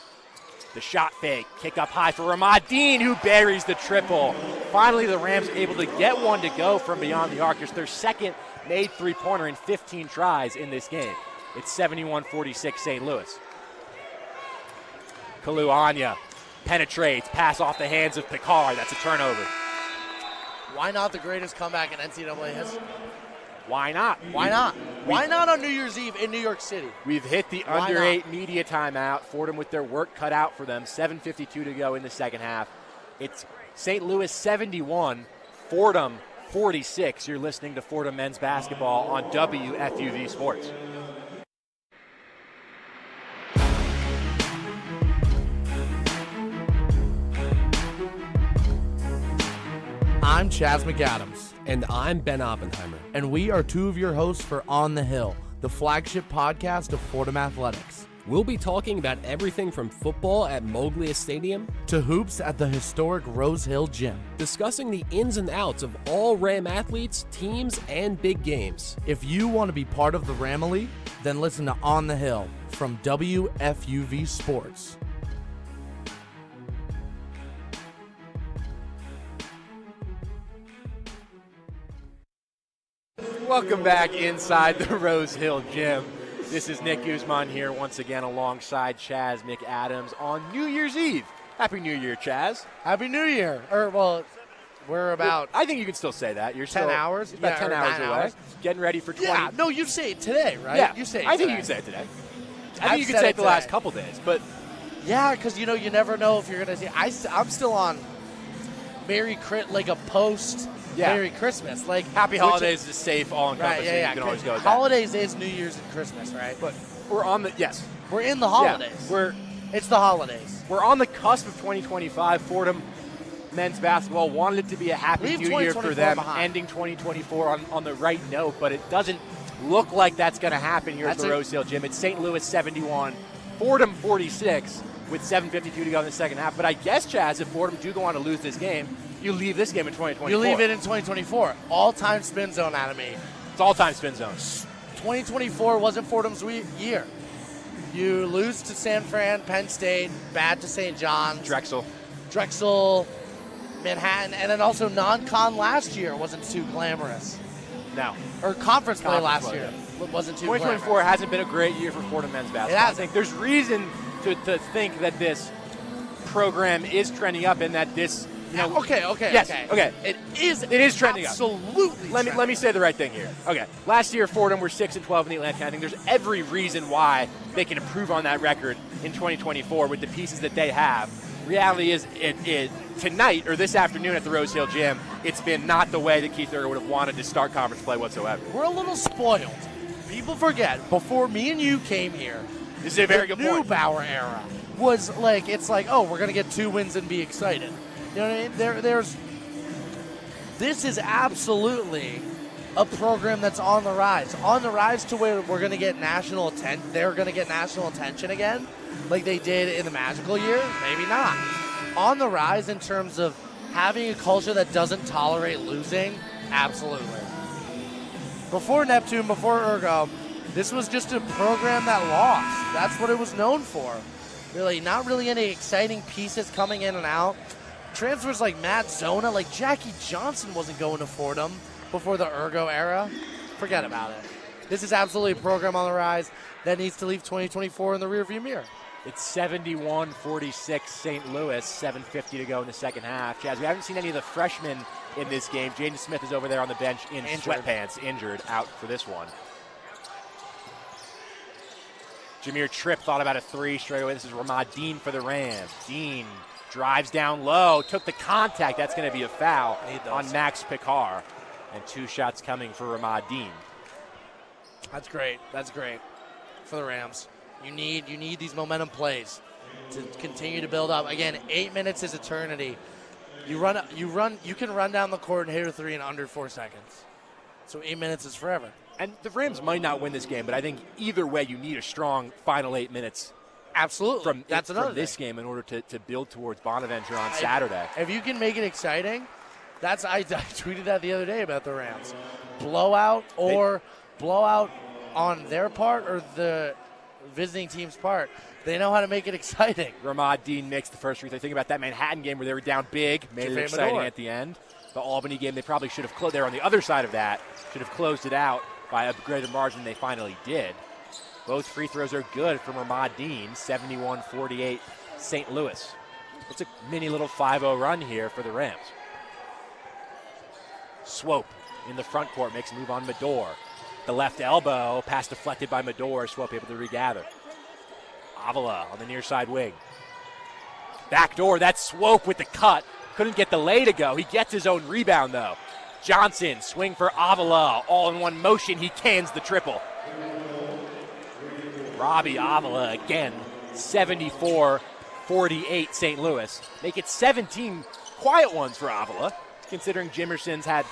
The shot fake, kick up high for Ramad Dean, who buries the triple. Finally, the Rams able to get one to go from beyond the arc. It's their second made three-pointer in 15 tries in this game. It's 71-46 St. Louis. Kalu Anya penetrates, pass off the hands of Picard. That's a turnover. Why not the greatest comeback in NCAA history? Why not? Why not? Why not on New Year's Eve in New York City? We've hit the under 8 media timeout. Fordham with their work cut out for them. 7:52 to go in the second half. It's St. Louis 71, Fordham 46. You're listening to Fordham men's basketball on WFUV Sports. I'm Chaz McAdams. And I'm Ben Oppenheimer. And we are 2 of your hosts for On the Hill, the flagship podcast of Fordham Athletics. We'll be talking about everything from football at Moglia Stadium to hoops at the historic Rose Hill Gym, discussing the ins and outs of all Ram athletes, teams, and big games. If you want to be part of the Ramily, then listen to On the Hill from WFUV Sports. Welcome back inside the Rose Hill Gym. This is Nick Guzman here once again alongside Chaz McAdams on New Year's Eve. Happy New Year, Chaz. Happy New Year. We're about... I think you can still say that. You're 10 hours? You're about 10 hours away. Getting ready for 20. Yeah, no, you say it today, right? Yeah, you say it I think today. you can say it today. I think you can say it the last couple days, but... Yeah, because, you never know if you're going to see... I'm still on Merry Christmas. Like Happy Holidays is safe, all-encompassing. Right, yeah. You can always go with that. Holidays is New Year's and Christmas, right? But we're on the... Yes. We're in the holidays. Yeah, it's the holidays. We're on the cusp of 2025. Fordham men's basketball wanted it to be a happy New Year for them, ending 2024 on the right note, but it doesn't look like that's going to happen here at the Rose Hill Gym. It's St. Louis 71, Fordham 46. with 7:52 to go in the second half. But I guess, Chaz, if Fordham do go on to lose this game, you leave this game in 2024. You leave it in 2024. All-time spin zone out of me. It's all-time spin zone. 2024 wasn't Fordham's year. You lose to San Fran, Penn State, bad to St. John's. Drexel, Manhattan, and then also non-con last year wasn't too glamorous. No. Or conference play last year wasn't too 2024 glamorous. hasn't been a great year for Fordham men's basketball. I think there's reason to think that this program is trending up and that this, Okay. It is trending absolutely up. Let me say the right thing here. Okay. Last year, Fordham were 6-12 in the Atlantic 10. I think there's every reason why they can improve on that record in 2024 with the pieces that they have. Reality is, it tonight or this afternoon at the Rose Hill Gym, it's been not the way that Keith Urger would have wanted to start conference play whatsoever. We're a little spoiled. People forget, before me and you came here, this is a very good point. Neubauer era was like, it's like, oh, we're going to get 2 wins and be excited. You know what I mean? This is absolutely a program that's on the rise to where we're going to get national attention. They're going to get national attention again, like they did in the magical year. Maybe not. On the rise in terms of having a culture that doesn't tolerate losing, absolutely. Before Neptune, before Urgo, this was just a program that lost. That's what it was known for. Really, not really any exciting pieces coming in and out. Transfers like Matt Zona, like Jackie Johnson wasn't going to Fordham before the Urgo era. Forget about it. This is absolutely a program on the rise that needs to leave 2024 in the rearview mirror. It's 71-46 St. Louis, 7:50 to go in the second half. Chaz, we haven't seen any of the freshmen in this game. Jaden Smith is over there on the bench in sweatpants, injured, out for this one. Jameer Tripp thought about a three straight away. This is Ramad Dean for the Rams. Dean drives down low, took the contact. That's going to be a foul on Max Picard. And 2 shots coming for Ramad Dean. That's great. That's great for the Rams. You need these momentum plays to continue to build up. Again, 8 minutes is eternity. You can run down the court and hit a three in under 4 seconds. So 8 minutes is forever. And the Rams might not win this game, but I think either way you need a strong final 8 minutes. Absolutely. From this game in order to build towards Bonaventure on Saturday. If you can make it exciting, I tweeted that the other day about the Rams. Blowout on their part or the visiting team's part. They know how to make it exciting. Ramad Dean makes the first free throw. Think about that Manhattan game where they were down big, made it exciting at the end. The Albany game, they probably should have closed. They're on the other side of that. Should have closed it out by a greater margin than they finally did. Both free throws are good from Ramad Dean, 71-48 St. Louis. It's a mini little 5-0 run here for the Rams. Swope in the front court makes a move on Medor. The left elbow, pass deflected by Medor. Swope able to regather. Avila on the near side wing. Backdoor, that's Swope with the cut. Couldn't get the lay to go. He gets his own rebound, though. Johnson, swing for Avila. All in one motion, he cans the triple. Robbie, Avila again, 74-48 St. Louis. Make it 17 quiet ones for Avila, considering Jimerson's had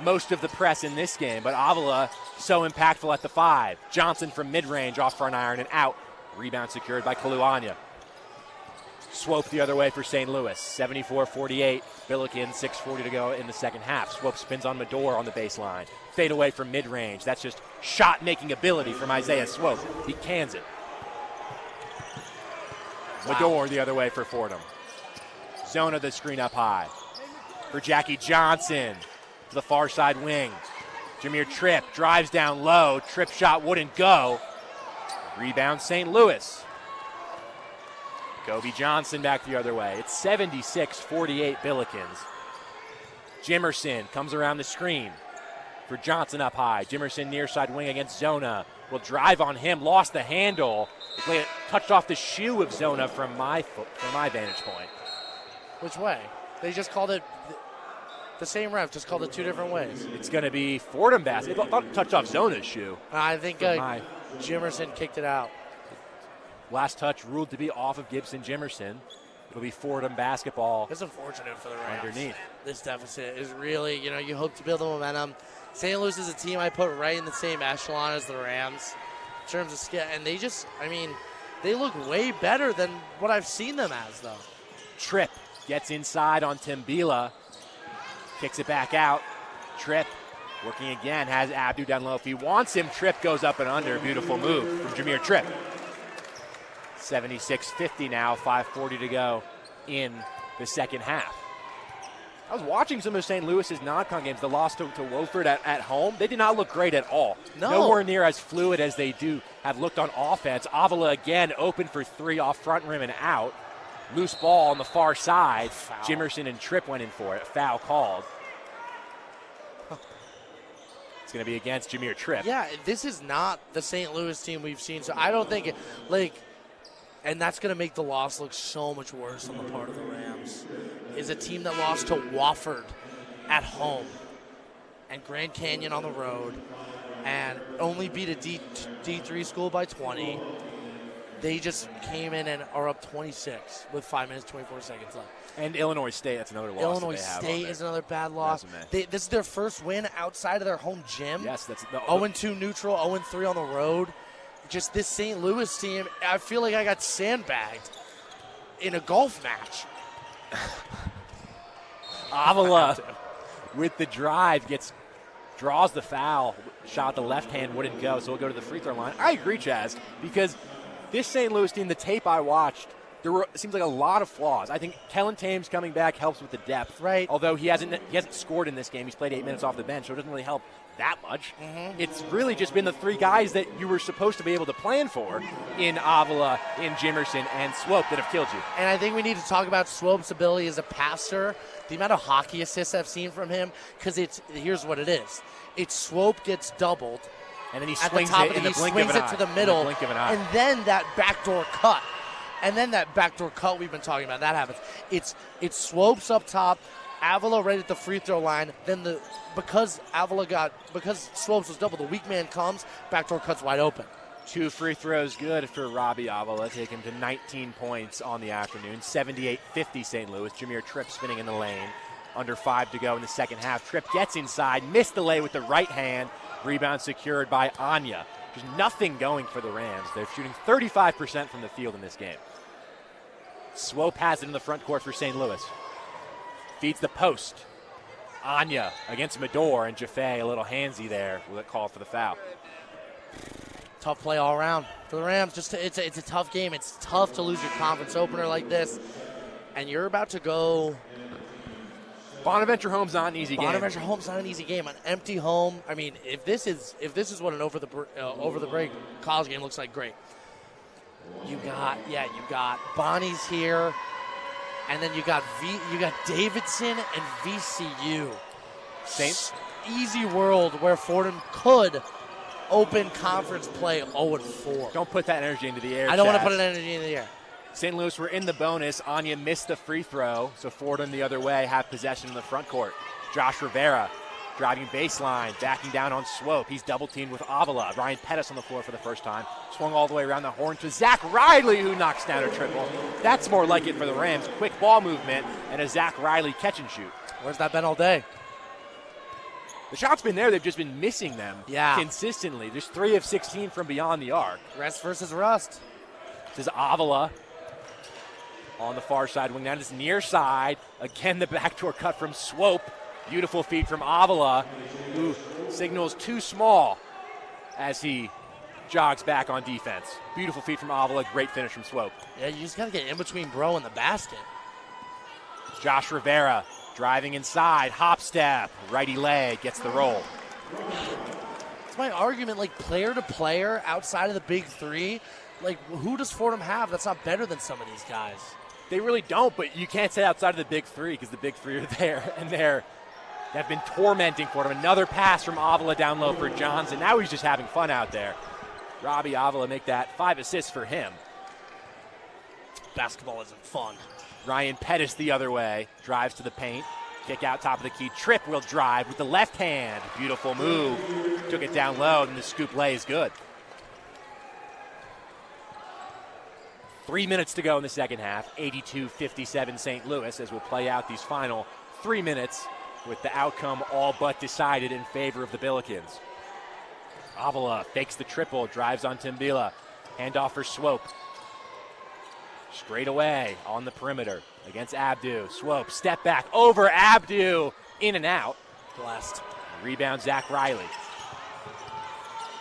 most of the press in this game. But Avila so impactful at the 5. Johnson from mid-range off front iron and out. Rebound secured by Kaluanya. Swope the other way for St. Louis, 74-48. Billikens, 6:40 to go in the second half. Swope spins on Medor on the baseline. Fade away from mid-range. That's just shot-making ability from Isaiah Swope. He cans it. Medor the other way for Fordham. Zona the screen up high. For Jackie Johnson to the far side wing. Jameer Tripp drives down low. Tripp shot wouldn't go. Rebound St. Louis. Kobe Johnson back the other way. It's 76-48 Billikens. Jimerson comes around the screen for Johnson up high. Jimerson near side wing against Zona. Will drive on him, lost the handle. It touched off the shoe of Zona from my vantage point. Which way? They just called it the same ref, just called it 2 different ways. It's going to be Fordham basket. It thought it touched off Zona's shoe. I think Jimerson kicked it out. Last touch ruled to be off of Gibson Jimerson. It'll be Fordham basketball. It's unfortunate for the Rams. Underneath. This deficit is really, you hope to build the momentum. St. Louis is a team I put right in the same echelon as the Rams in terms of skill. And they just, They look way better than what I've seen them as, though. Tripp gets inside on Timbila, kicks it back out. Tripp working again, has Abdu down low. If he wants him, Tripp goes up and under. Beautiful move from Jameer Tripp. 76-50 now, 5:40 to go in the second half. I was watching some of St. Louis's non-con games. The loss to Wofford at home, they did not look great at all. No. Nowhere near as fluid as they do have looked on offense. Avila again open for three off front rim and out. Loose ball on the far side. Foul. Jimerson and Tripp went in for it. Foul called. It's going to be against Jameer Tripp. Yeah, this is not the St. Louis team we've seen. So I don't think and that's going to make the loss look so much worse on the part of the Rams, is a team that lost to Wofford at home and Grand Canyon on the road and only beat a D3 school by 20. They just came in and are up 26 with 5 minutes, 24 seconds left. And Illinois State, that's another loss. Illinois State is another bad loss. This is their first win outside of their home gym. Yes, that's the 0-2 neutral, 0-3 on the road. Just this St. Louis team, I feel like I got sandbagged in a golf match. Avila with the drive draws the foul. Shot the left hand wouldn't go, so we'll go to the free throw line. I agree, Chaz, because this St. Louis team, the tape I watched, it seems like a lot of flaws. I think Kellen Thames coming back helps with the depth. Right. Although he hasn't scored in this game. He's played 8 minutes off the bench, so it doesn't really help that much. Mm-hmm. It's really just been the three guys that you were supposed to be able to plan for in Avila, in Jimerson, and Swope that have killed you. And I think we need to talk about Swope's ability as a passer, the amount of hockey assists I've seen from him, because here's what it is. It's Swope gets doubled, and then he at swings the top it, of in the he blink swings of an it eye. to the middle, In the blink of an eye. and then that backdoor cut. And then that backdoor cut we've been talking about, that happens. It's Swopes up top, Avila right at the free throw line. Then because Swopes was double, the weak man comes, backdoor cut's wide open. 2 free throws good for Robbie Avila, take him to 19 points on the afternoon. 78-50 St. Louis. Jameer Tripp spinning in the lane. Under 5 to go in the second half. Tripp gets inside, missed the lay with the right hand. Rebound secured by Anya. There's nothing going for the Rams. They're shooting 35% from the field in this game. Swope has it in the front court for St. Louis. Feeds the post. Anya against Medor, and Jaffe a little handsy there with a call for the foul. Tough play all around for the Rams. It's a tough game. It's tough to lose your conference opener like this. And you're about to go. Bonaventure home's not an easy game. Bonaventure home's not an easy game. An empty home. I mean, if this is what an over the break college game looks like, great. You got Bonnie's here, and then you got Davidson and VCU. Saints. Easy world where Fordham could open conference play 0-4. Don't put that energy into the air. I don't want to Chaz. put an energy in the air. St. Louis were in the bonus. Anya missed the free throw, so Fordham the other way have possession in the front court. Josh Rivera driving baseline, backing down on Swope. He's double-teamed with Avila. Ryan Pettis on the floor for the first time. Swung all the way around the horn to Zach Riley, who knocks down a triple. That's more like it for the Rams. Quick ball movement and a Zach Riley catch and shoot. Where's that been all day? The shot's been there. They've just been missing them consistently. There's 3 of 16 from beyond the arc. Rest versus rust. This is Avila on the far side, wing down his near side. Again, the backdoor cut from Swope. Beautiful feed from Avila, who signals too small as he jogs back on defense. Beautiful feed from Avila, great finish from Swope. Yeah, you just got to get in between bro and the basket. Josh Rivera driving inside, hop step, righty leg, gets the roll. It's my argument, like player to player, outside of the big three, like who does Fordham have that's not better than some of these guys? They really don't, but you can't say outside of the big three because the big three are there, and they've been tormenting Fordham. Another pass from Avila down low for Johnson. Now he's just having fun out there. Robbie Avila make that 5 assists for him. Basketball isn't fun. Ryan Pettis the other way, drives to the paint. Kick out top of the key. Tripp will drive with the left hand. Beautiful move. Took it down low, and the scoop lay is good. 3 minutes to go in the second half. 82-57 St. Louis as we'll play out these final 3 minutes with the outcome all but decided in favor of the Billikens. Avila fakes the triple, drives on Timbila. Handoff for Swope. Straight away on the perimeter against Abdu. Swope, step back over Abdu, in and out. Blessed. Rebound, Zach Riley.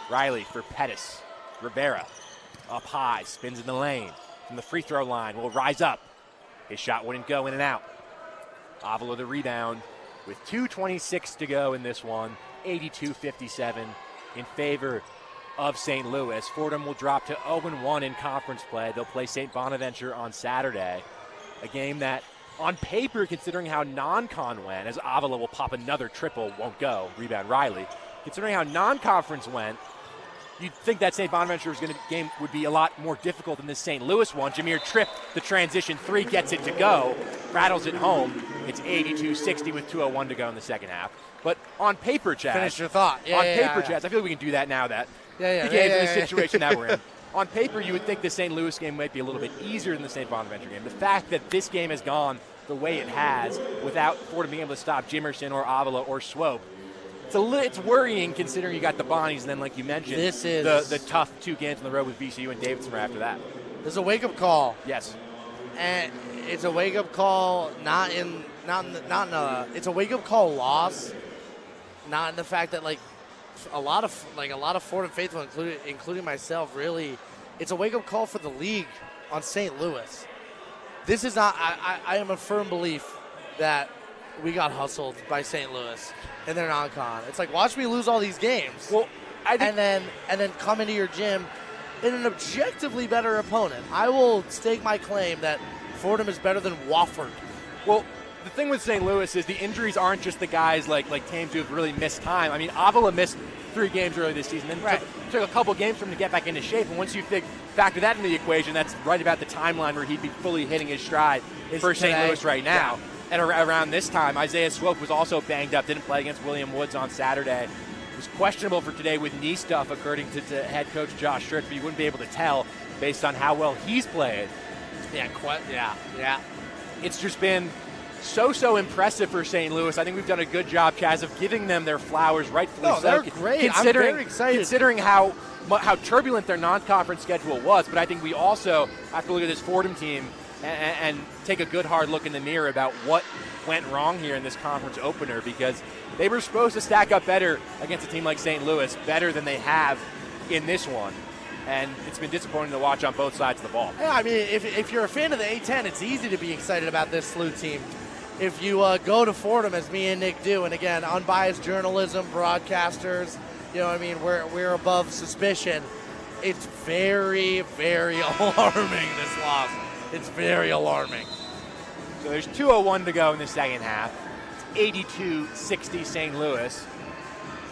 Riley for Pettis. Rivera up high, spins in the lane. From the free throw line, will rise up. His shot wouldn't go, in and out. Avila the rebound with 2:26 to go in this one. 82-57 in favor of St. Louis. Fordham will drop to 0-1 in conference play. They'll play St. Bonaventure on Saturday. A game that, on paper, considering how non-con went, as Avila will pop another triple, won't go. Rebound Riley. Considering how non-conference went, you'd think that St. Bonaventure's game would be a lot more difficult than this St. Louis one. Jameer tripped the transition three, gets it to go, rattles it home. It's 82-60 with 2:01 to go in the second half. But on paper, Chaz. Finish your thought. Chaz, I feel like we can do that now that the game's in the situation that we're in. On paper, you would think the St. Louis game might be a little bit easier than the St. Bonaventure game. The fact that this game has gone the way it has without Fordham being able to stop Jimerson or Avila or Swope, it's worrying considering you got the Bonnies and then, like you mentioned, this is the tough 2 games on the road with VCU and Davidson right after that. This is a wake-up call. Yes. And it's a wake-up call it's a wake-up call loss, not in the fact that a lot of Fordham faithful, including myself, really, it's a wake-up call for the league on St. Louis. This is not. I am a firm belief that we got hustled by St. Louis in their non-con. It's like, watch me lose all these games. Well, and then come into your gym in an objectively better opponent. I will stake my claim that Fordham is better than Wofford. Well, the thing with St. Louis is the injuries aren't just the guys like Thames who have really missed time. I mean, Avila missed 3 games earlier this season, then took a couple games for him to get back into shape. And once you factor that into the equation, that's right about the timeline where he'd be fully hitting his stride for St. Louis right now. And around this time, Isaiah Swope was also banged up, didn't play against William Woods on Saturday. Was questionable for today with knee stuff, according to head coach Josh Stritz, but you wouldn't be able to tell based on how well he's played. Yeah. It's just been so impressive for St. Louis. I think we've done a good job, Chaz, of giving them their flowers, rightfully so. They're great. I'm very excited. Considering how turbulent their non-conference schedule was, but I think we also have to look at this Fordham team and take a good hard look in the mirror about what went wrong here in this conference opener, because they were supposed to stack up better against a team like St. Louis, better than they have in this one. And it's been disappointing to watch on both sides of the ball. Yeah, I mean, if you're a fan of the A10, it's easy to be excited about this SLU team. If you go to Fordham, as me and Nick do, and again, unbiased journalism, broadcasters, you know what I mean, we're above suspicion. It's very, very alarming, this loss. It's very alarming. So there's 2:01 to go in the second half. It's 82-60 St. Louis.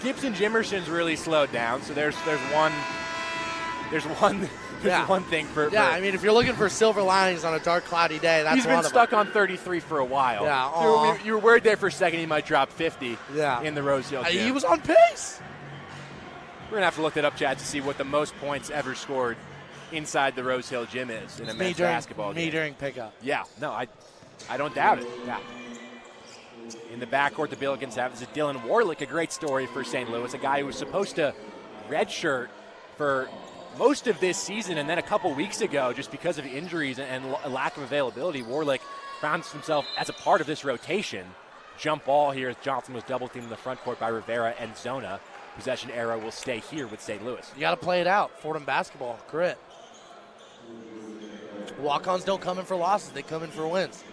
Gibson Jimerson's really slowed down, so there's one thing for. Yeah, I mean, if you're looking for silver linings on a dark, cloudy day, that's he's one been of stuck them. on 33 for a while. Yeah, you were worried there for a second he might drop 50 in the Rose Hill Gym. He was on pace. We're going to have to look that up, Chad, to see what the most points ever scored inside the Rose Hill Gym is in a men's basketball game. Me during pickup. Yeah, no, I don't doubt it. Yeah. In the backcourt, the Billikens have is Dylan Warlick, a great story for St. Louis, a guy who was supposed to redshirt for most of this season, and then a couple weeks ago, just because of injuries and lack of availability, Warlick found himself as a part of this rotation. Jump ball here as Johnson was double-teamed in the front court by Rivera and Zona. Possession arrow will stay here with St. Louis. You got to play it out. Fordham basketball, grit. Walk-ons don't come in for losses. They come in for wins.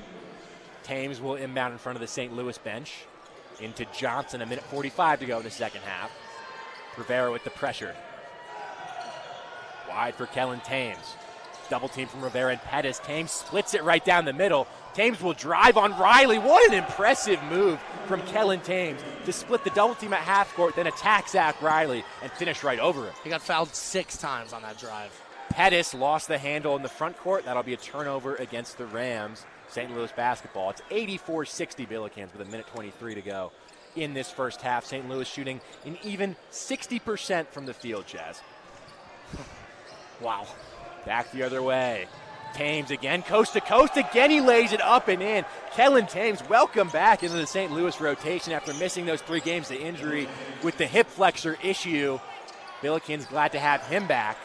Thames will inbound in front of the St. Louis bench. Into Johnson, 1:45 to go in the second half. Rivera with the pressure. Wide for Kellen Thames. Double team from Rivera and Pettis. Thames splits it right down the middle. Thames will drive on Riley. What an impressive move from Kellen Thames to split the double team at half court, then attack Zach Riley and finish right over him. He got fouled 6 times on that drive. Pettis lost the handle in the front court. That'll be a turnover against the Rams. St. Louis basketball. It's 84-60 Billikens with 1:23 to go in this first half. St. Louis shooting an even 60% from the field, Chaz. Wow. Back the other way. Thames again, coast to coast. Again, he lays it up and in. Kellen Thames, welcome back into the St. Louis rotation after missing those 3 games to injury with the hip flexor issue. Billikens glad to have him back.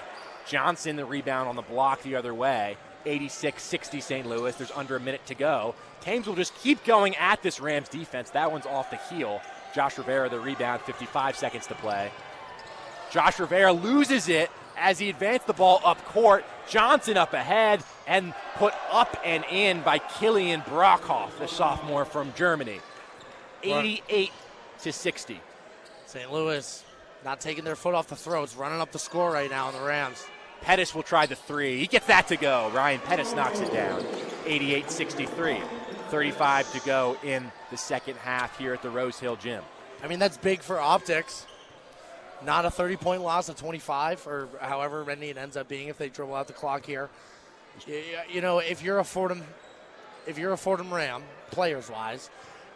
Johnson, the rebound on the block the other way. 86-60 St. Louis. There's under a minute to go. Thames will just keep going at this Rams defense. That one's off the heel. Josh Rivera, the rebound, 55 seconds to play. Josh Rivera loses it as he advanced the ball up court. Johnson up ahead and put up and in by Kilian Brockhoff, the sophomore from Germany. 88-60. St. Louis not taking their foot off the throats, running up the score right now on the Rams. Pettis will try the three. He gets that to go. Ryan Pettis knocks it down. 88-63. 35 to go in the second half here at the Rose Hill Gym. I mean, that's big for optics. Not a 30-point loss of 25, or however many it ends up being if they dribble out the clock here. You know, if you're a Fordham Ram, players-wise,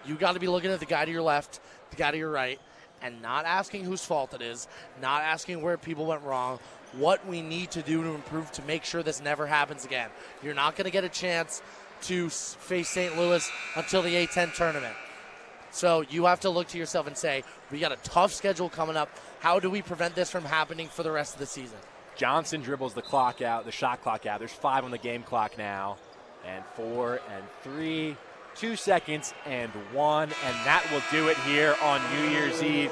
you got to be looking at the guy to your left, the guy to your right, and not asking whose fault it is, not asking where people went wrong, what we need to do to improve to make sure this never happens again. You're not going to get a chance to face St. Louis until the A10 tournament. So you have to look to yourself and say, we got a tough schedule coming up. How do we prevent this from happening for the rest of the season? Johnson dribbles the clock out, the shot clock out. There's 5 on the game clock now. And 4 and 3, 2 seconds and 1. And that will do it here on New Year's Eve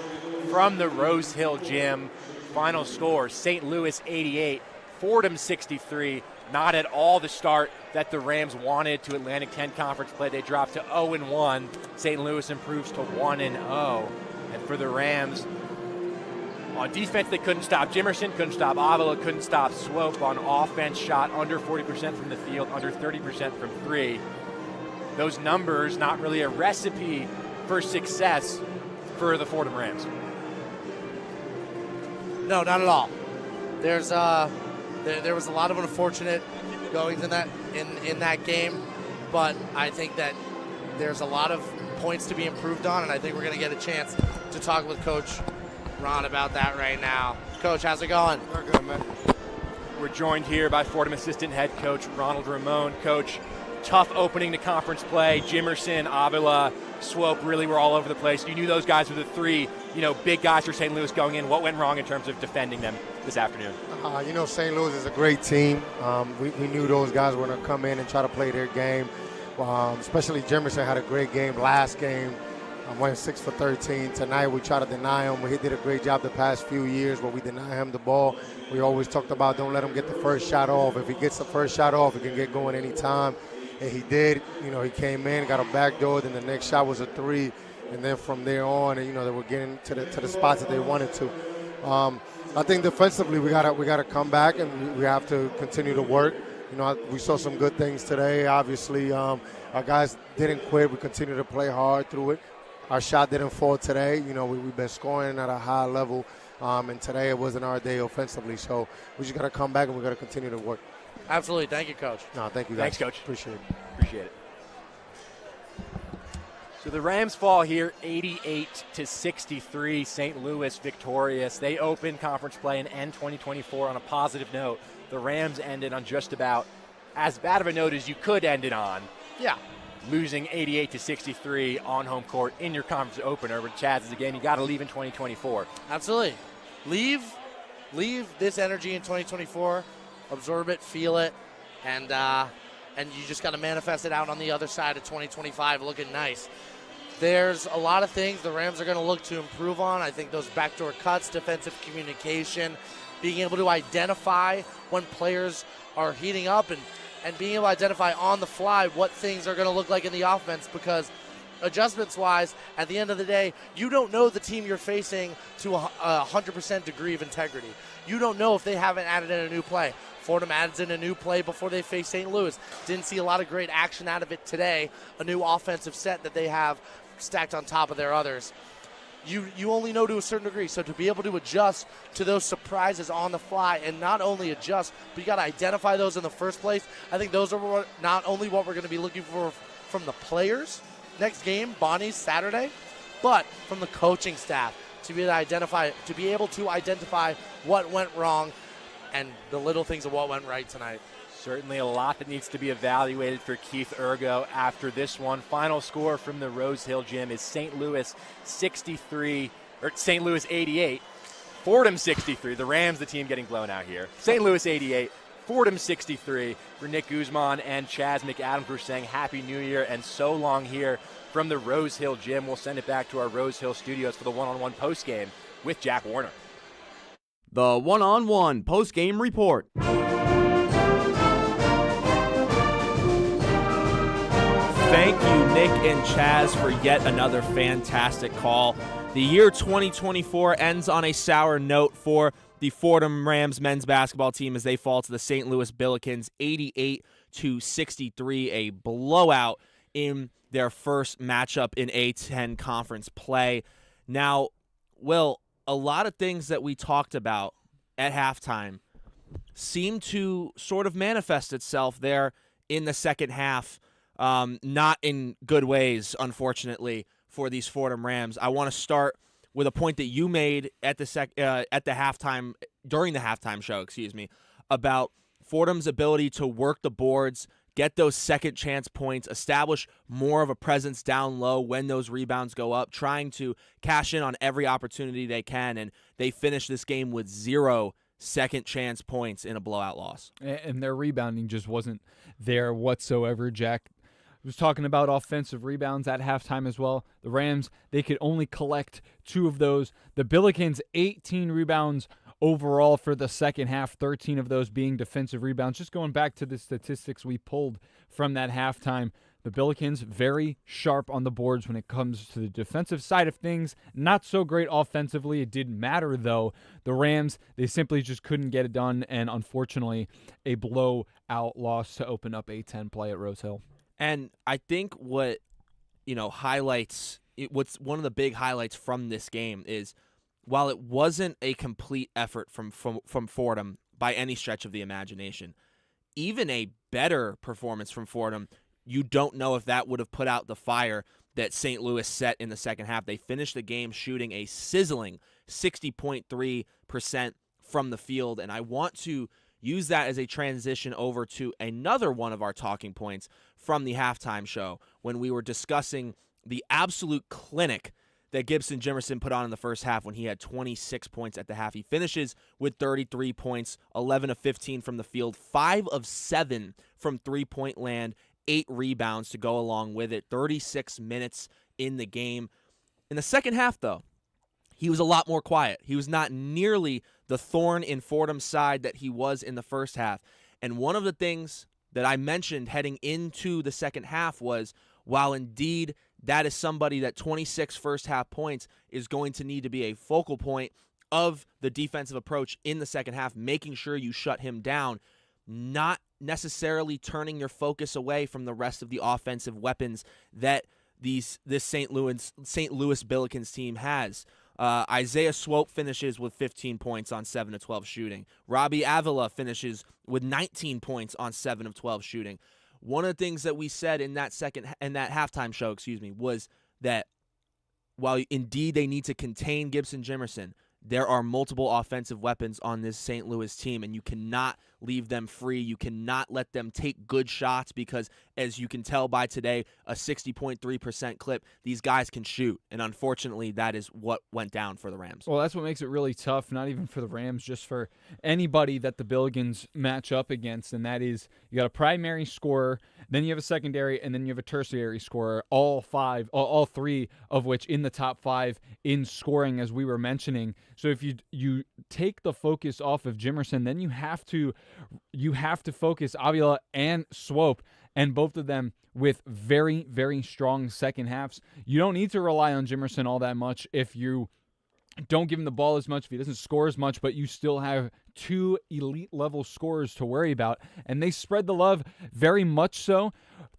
from the Rose Hill Gym. Final score, St. Louis 88, Fordham 63. Not at all the start that the Rams wanted to Atlantic 10 conference play. They dropped to 0-1. St. Louis improves to 1-0. And for the Rams, on defense, they couldn't stop Jimerson, couldn't stop Avila, couldn't stop Swope. On offense, shot under 40% from the field, under 30% from 3. Those numbers, not really a recipe for success for the Fordham Rams. No, not at all. There was a lot of unfortunate goings in that game, but I think that there's a lot of points to be improved on, and I think we're going to get a chance to talk with Coach Ron about that right now. Coach, how's it going? We're good, man. We're joined here by Fordham assistant head coach Ronald Ramon. Coach, tough opening to conference play. Jimerson, Avila, Swope really were all over the place. You knew those guys were the 3, big guys for St. Louis going in. What went wrong in terms of defending them this afternoon? St. Louis is a great team. We knew those guys were going to come in and try to play their game. Especially Jimerson had a great game last game. Went 6 for 13. Tonight we try to deny him. He did a great job the past few years, but we deny him the ball. We always talked about don't let him get the first shot off. If he gets the first shot off, he can get going anytime. And he did. He came in, got a back door, then the next shot was a 3. And then from there on, they were getting to the spots that they wanted to. I think defensively we gotta come back and we have to continue to work. We saw some good things today. Obviously, our guys didn't quit. We continue to play hard through it. Our shot didn't fall today. We've been scoring at a high level, and today it wasn't our day offensively. So we just got to come back and we got to continue to work. Absolutely. Thank you, Coach. No, thank you, guys. Thanks, Coach. Appreciate it. Appreciate it. So the Rams fall here 88-63. St. Louis victorious. They open conference play and end 2024 on a positive note. The Rams ended on just about as bad of a note as you could end it on. Yeah. Losing 88-63 on home court in your conference opener. With Chaz is a game you got to leave in 2024. Absolutely. Leave this energy in 2024. Absorb it, feel it, and you just got to manifest it out on the other side of 2025 looking nice. There's a lot of things the Rams are going to look to improve on. I think those backdoor cuts, defensive communication, being able to identify when players are heating up and being able to identify on the fly what things are going to look like in the offense, because adjustments-wise, at the end of the day, you don't know the team you're facing to a 100% degree of integrity. You don't know if they haven't added in a new play. Fordham adds in a new play before they face St. Louis. Didn't see a lot of great action out of it today, a new offensive set that they have stacked on top of their others. You only know to a certain degree, so to be able to adjust to those surprises on the fly, and not only adjust, but you got to identify those in the first place. I think those are not only what we're going to be looking for from the players next game, Bonnie's Saturday, but from the coaching staff to be able to identify what went wrong and the little things of what went right tonight. Certainly a lot that needs to be evaluated for Keith Ergo after this one. Final score from the Rose Hill Gym is St. Louis 88, Fordham 63. The Rams, the team getting blown out here. St. Louis 88, Fordham 63. For Nick Guzman and Chaz McAdams, we're saying Happy New Year and so long here from the Rose Hill Gym. We'll send it back to our Rose Hill studios for the one-on-one postgame with Jack Warner. The one-on-one post-game report. Thank you, Nick and Chaz, for yet another fantastic call. The year 2024 ends on a sour note for the Fordham Rams men's basketball team as they fall to the St. Louis Billikens 88-63, a blowout in their first matchup in A10 conference play. Now, Will, a lot of things that we talked about at halftime seem to sort of manifest itself there in the second half, not in good ways, unfortunately, for these Fordham Rams. I want to start with a point that you made at the halftime, during the halftime show, about Fordham's ability to work the boards, get those second chance points, establish more of a presence down low when those rebounds go up, trying to cash in on every opportunity they can, and they finish this game with 0 second chance points in a blowout loss. And their rebounding just wasn't there whatsoever, Jack. Was talking about offensive rebounds at halftime as well. The Rams, they could only collect 2 of those. The Billikens, 18 rebounds overall for the second half, 13 of those being defensive rebounds. Just going back to the statistics we pulled from that halftime, the Billikens very sharp on the boards when it comes to the defensive side of things. Not so great offensively. It didn't matter, though. The Rams, they simply just couldn't get it done, and unfortunately, a blowout loss to open up A10 play at Rose Hill. And I think what, highlights, what's one of the big highlights from this game is, while it wasn't a complete effort from Fordham by any stretch of the imagination, even a better performance from Fordham, you don't know if that would have put out the fire that St. Louis set in the second half. They finished the game shooting a sizzling 60.3% from the field, and I want to use that as a transition over to another one of our talking points from the halftime show when we were discussing the absolute clinic that Gibson Jimerson put on in the first half when he had 26 points at the half. He finishes with 33 points, 11 of 15 from the field, 5 of 7 from three-point land, 8 rebounds to go along with it, 36 minutes in the game. In the second half, though, he was a lot more quiet. He was not nearly the thorn in Fordham's side that he was in the first half. And one of the things that I mentioned heading into the second half was, while indeed that is somebody that 26 first half points is going to need to be a focal point of the defensive approach in the second half, making sure you shut him down, not necessarily turning your focus away from the rest of the offensive weapons that this St. Louis Billikens team has. Isaiah Swope finishes with 15 points on 7 of 12 shooting. Robbie Avila finishes with 19 points on 7 of 12 shooting. One of the things that we said in that halftime show, was that while indeed they need to contain Gibson Jimerson, there are multiple offensive weapons on this St. Louis team, and you cannot leave them free. You cannot let them take good shots because, as you can tell by today, a 60.3% clip, these guys can shoot. And unfortunately, that is what went down for the Rams. Well, that's what makes it really tough, not even for the Rams, just for anybody that the Billikens match up against, and that is you got a primary scorer, then you have a secondary, and then you have a tertiary scorer, all 3 of which in the top 5 in scoring, as we were mentioning. So if you take the focus off of Jimerson, then you have to focus Avila and Swope, and both of them with very, very strong second halves. You don't need to rely on Jimerson all that much if you don't give him the ball as much, if he doesn't score as much, but you still have 2 elite-level scorers to worry about, and they spread the love very much so.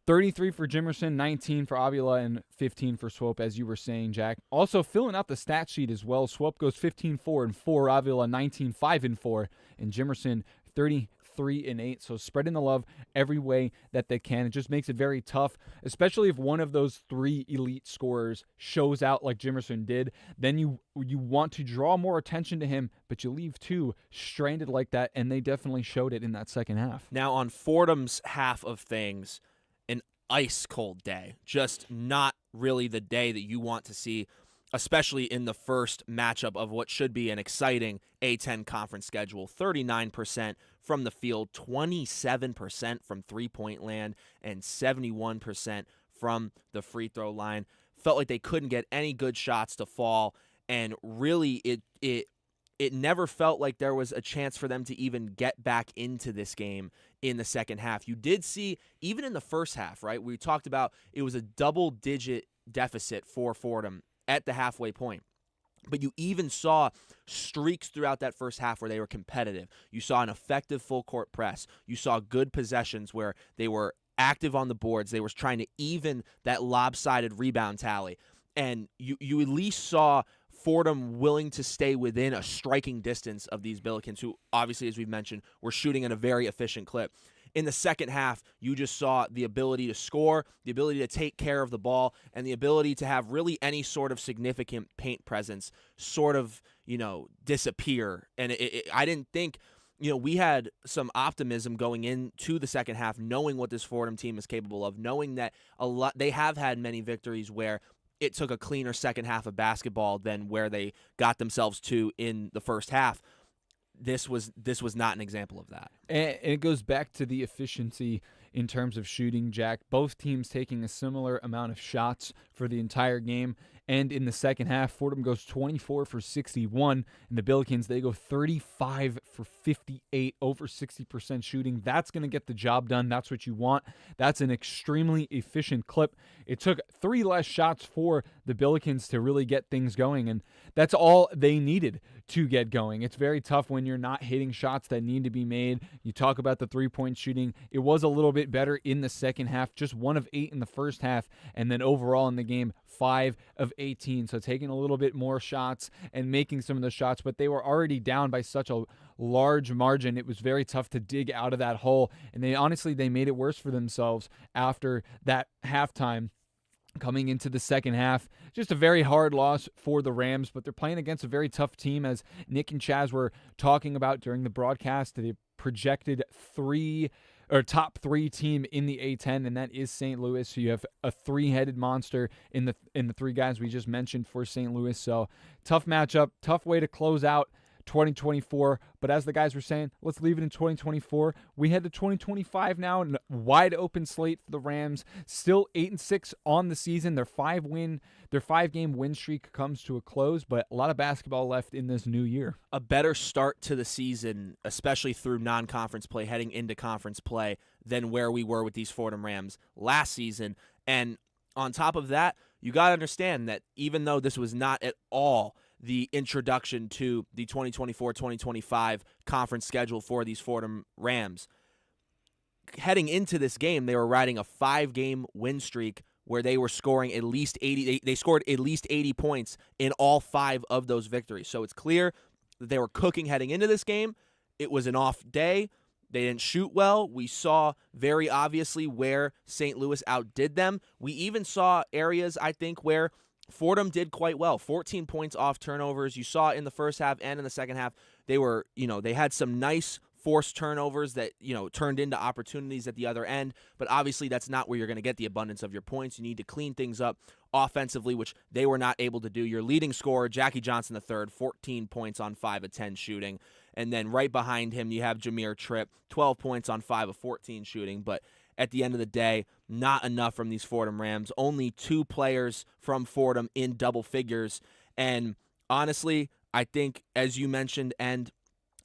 33 for Jimerson, 19 for Avila, and 15 for Swope, as you were saying, Jack. Also, filling out the stat sheet as well, Swope goes 15-4-4, Avila 19-5-4, and Jimerson 33-8. So spreading the love every way that they can. It just makes it very tough, especially if one of those 3 elite scorers shows out like Jimerson did. Then you want to draw more attention to him, but you leave 2 stranded like that, and they definitely showed it in that second half. Now, on Fordham's half of things, an ice-cold day. Just not really the day that you want to see especially in the first matchup of what should be an exciting A10 conference schedule. 39% from the field, 27% from three-point land, and 71% from the free throw line. Felt like they couldn't get any good shots to fall, and really it never felt like there was a chance for them to even get back into this game in the second half. You did see, even in the first half, right? We talked about it was a double-digit deficit for Fordham at the halfway point. But you even saw streaks throughout that first half where they were competitive. You saw an effective full-court press. You saw good possessions where they were active on the boards. They were trying to even that lopsided rebound tally. And you at least saw Fordham willing to stay within a striking distance of these Billikens, who obviously, as we've mentioned, were shooting at a very efficient clip. In the second half, you just saw the ability to score, the ability to take care of the ball, and the ability to have really any sort of significant paint presence sort of, disappear. And I didn't think, we had some optimism going into the second half, knowing what this Fordham team is capable of, knowing that they have had many victories where it took a cleaner second half of basketball than where they got themselves to in the first half. This was not an example of that. And it goes back to the efficiency in terms of shooting, Jack. Both teams taking a similar amount of shots for the entire game. And in the second half, Fordham goes 24 for 61, and the Billikens, they go 35 for 58, over 60% shooting. That's going to get the job done. That's what you want. That's an extremely efficient clip. It took 3 less shots for the Billikens to really get things going, and that's all they needed to get going. It's very tough when you're not hitting shots that need to be made. You talk about the three-point shooting. It was a little bit better in the second half, just 1 of 8 in the first half, and then overall in the game, 5 of 18. So taking a little bit more shots and making some of the shots, but they were already down by such a large margin. It was very tough to dig out of that hole, and they made it worse for themselves after that halftime. Coming into the second half, just a very hard loss for the Rams, but they're playing against a very tough team, as Nick and Chaz were talking about during the broadcast. They projected top 3 team in the A10, and that is St. Louis. So you have a 3-headed monster in the 3 guys we just mentioned for St. Louis. So tough matchup, tough way to close out 2024, but as the guys were saying, let's leave it in 2024. We head to 2025 now, and wide open slate for the Rams. Still 8-6 on the season. Their 5-game win streak comes to a close, but a lot of basketball left in this new year. A better start to the season, especially through non-conference play, heading into conference play, than where we were with these Fordham Rams last season. And on top of that, you got to understand that even though this was not at all the introduction to the 2024-2025 conference schedule for these Fordham Rams, heading into this game, they were riding a 5-game win streak where they were scoring at least 80. They scored at least 80 points in all 5 of those victories. So it's clear that they were cooking heading into this game. It was an off day. They didn't shoot well. We saw very obviously where St. Louis outdid them. We even saw areas, I think, where Fordham did quite well. 14 points off turnovers. You saw in the first half and in the second half, they had some nice forced turnovers that, turned into opportunities at the other end. But obviously that's not where you're going to get the abundance of your points. You need to clean things up offensively, which they were not able to do. Your leading scorer, Jackie Johnson III, 14 points on 5 of 10 shooting. And then right behind him, you have Jameer Tripp, 12 points on 5 of 14 shooting. But at the end of the day, not enough from these Fordham Rams. Only 2 players from Fordham in double figures. And honestly, I think, as you mentioned, and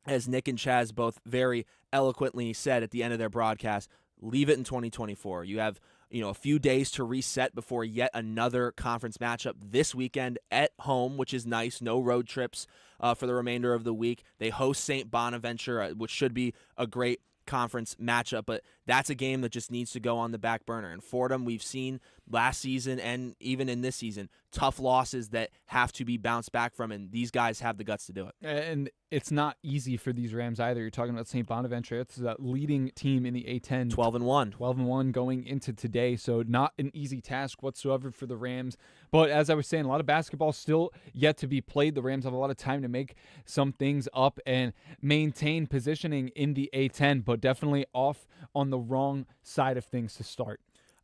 as Nick and Chaz both very eloquently said at the end of their broadcast, leave it in 2024. You have, a few days to reset before yet another conference matchup this weekend at home, which is nice. No road trips for the remainder of the week. They host St. Bonaventure, which should be a great conference matchup, but that's a game that just needs to go on the back burner. And Fordham, we've seen last season and even in this season, tough losses that have to be bounced back from, and these guys have the guts to do it. And it's not easy for these Rams either. You're talking about St. Bonaventure. It's the leading team in the A10. 12-1. 12-1 going into today, so not an easy task whatsoever for the Rams. But as I was saying, a lot of basketball still yet to be played. The Rams have a lot of time to make some things up and maintain positioning in the A10, but definitely off on the wrong side of things to start.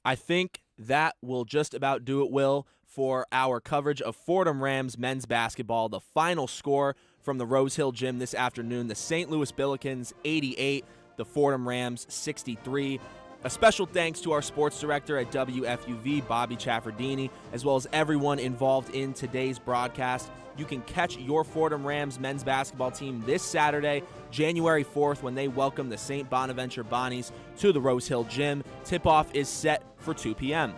I think that will just about do it, Will, for our coverage of Fordham Rams men's basketball. The final score from the Rose Hill Gym this afternoon, the St. Louis Billikens 88, the Fordham Rams 63. A special thanks to our sports director at WFUV, Bobby Chaffardini, as well as everyone involved in today's broadcast. You can catch your Fordham Rams men's basketball team this Saturday, January 4th, when they welcome the St. Bonaventure Bonnies to the Rose Hill Gym. Tip-off is set for 2 p.m.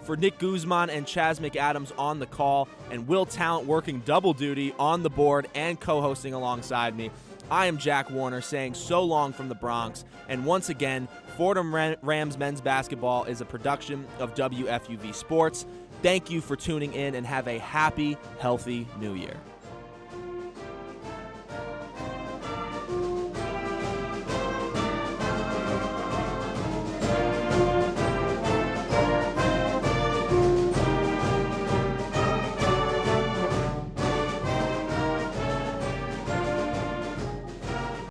For Nick Guzman and Chaz McAdams on the call, and Will Talent working double duty on the board and co-hosting alongside me, I am Jack Warner saying so long from the Bronx. And once again, Fordham Rams men's basketball is a production of WFUV Sports. Thank you for tuning in and have a happy, healthy new year.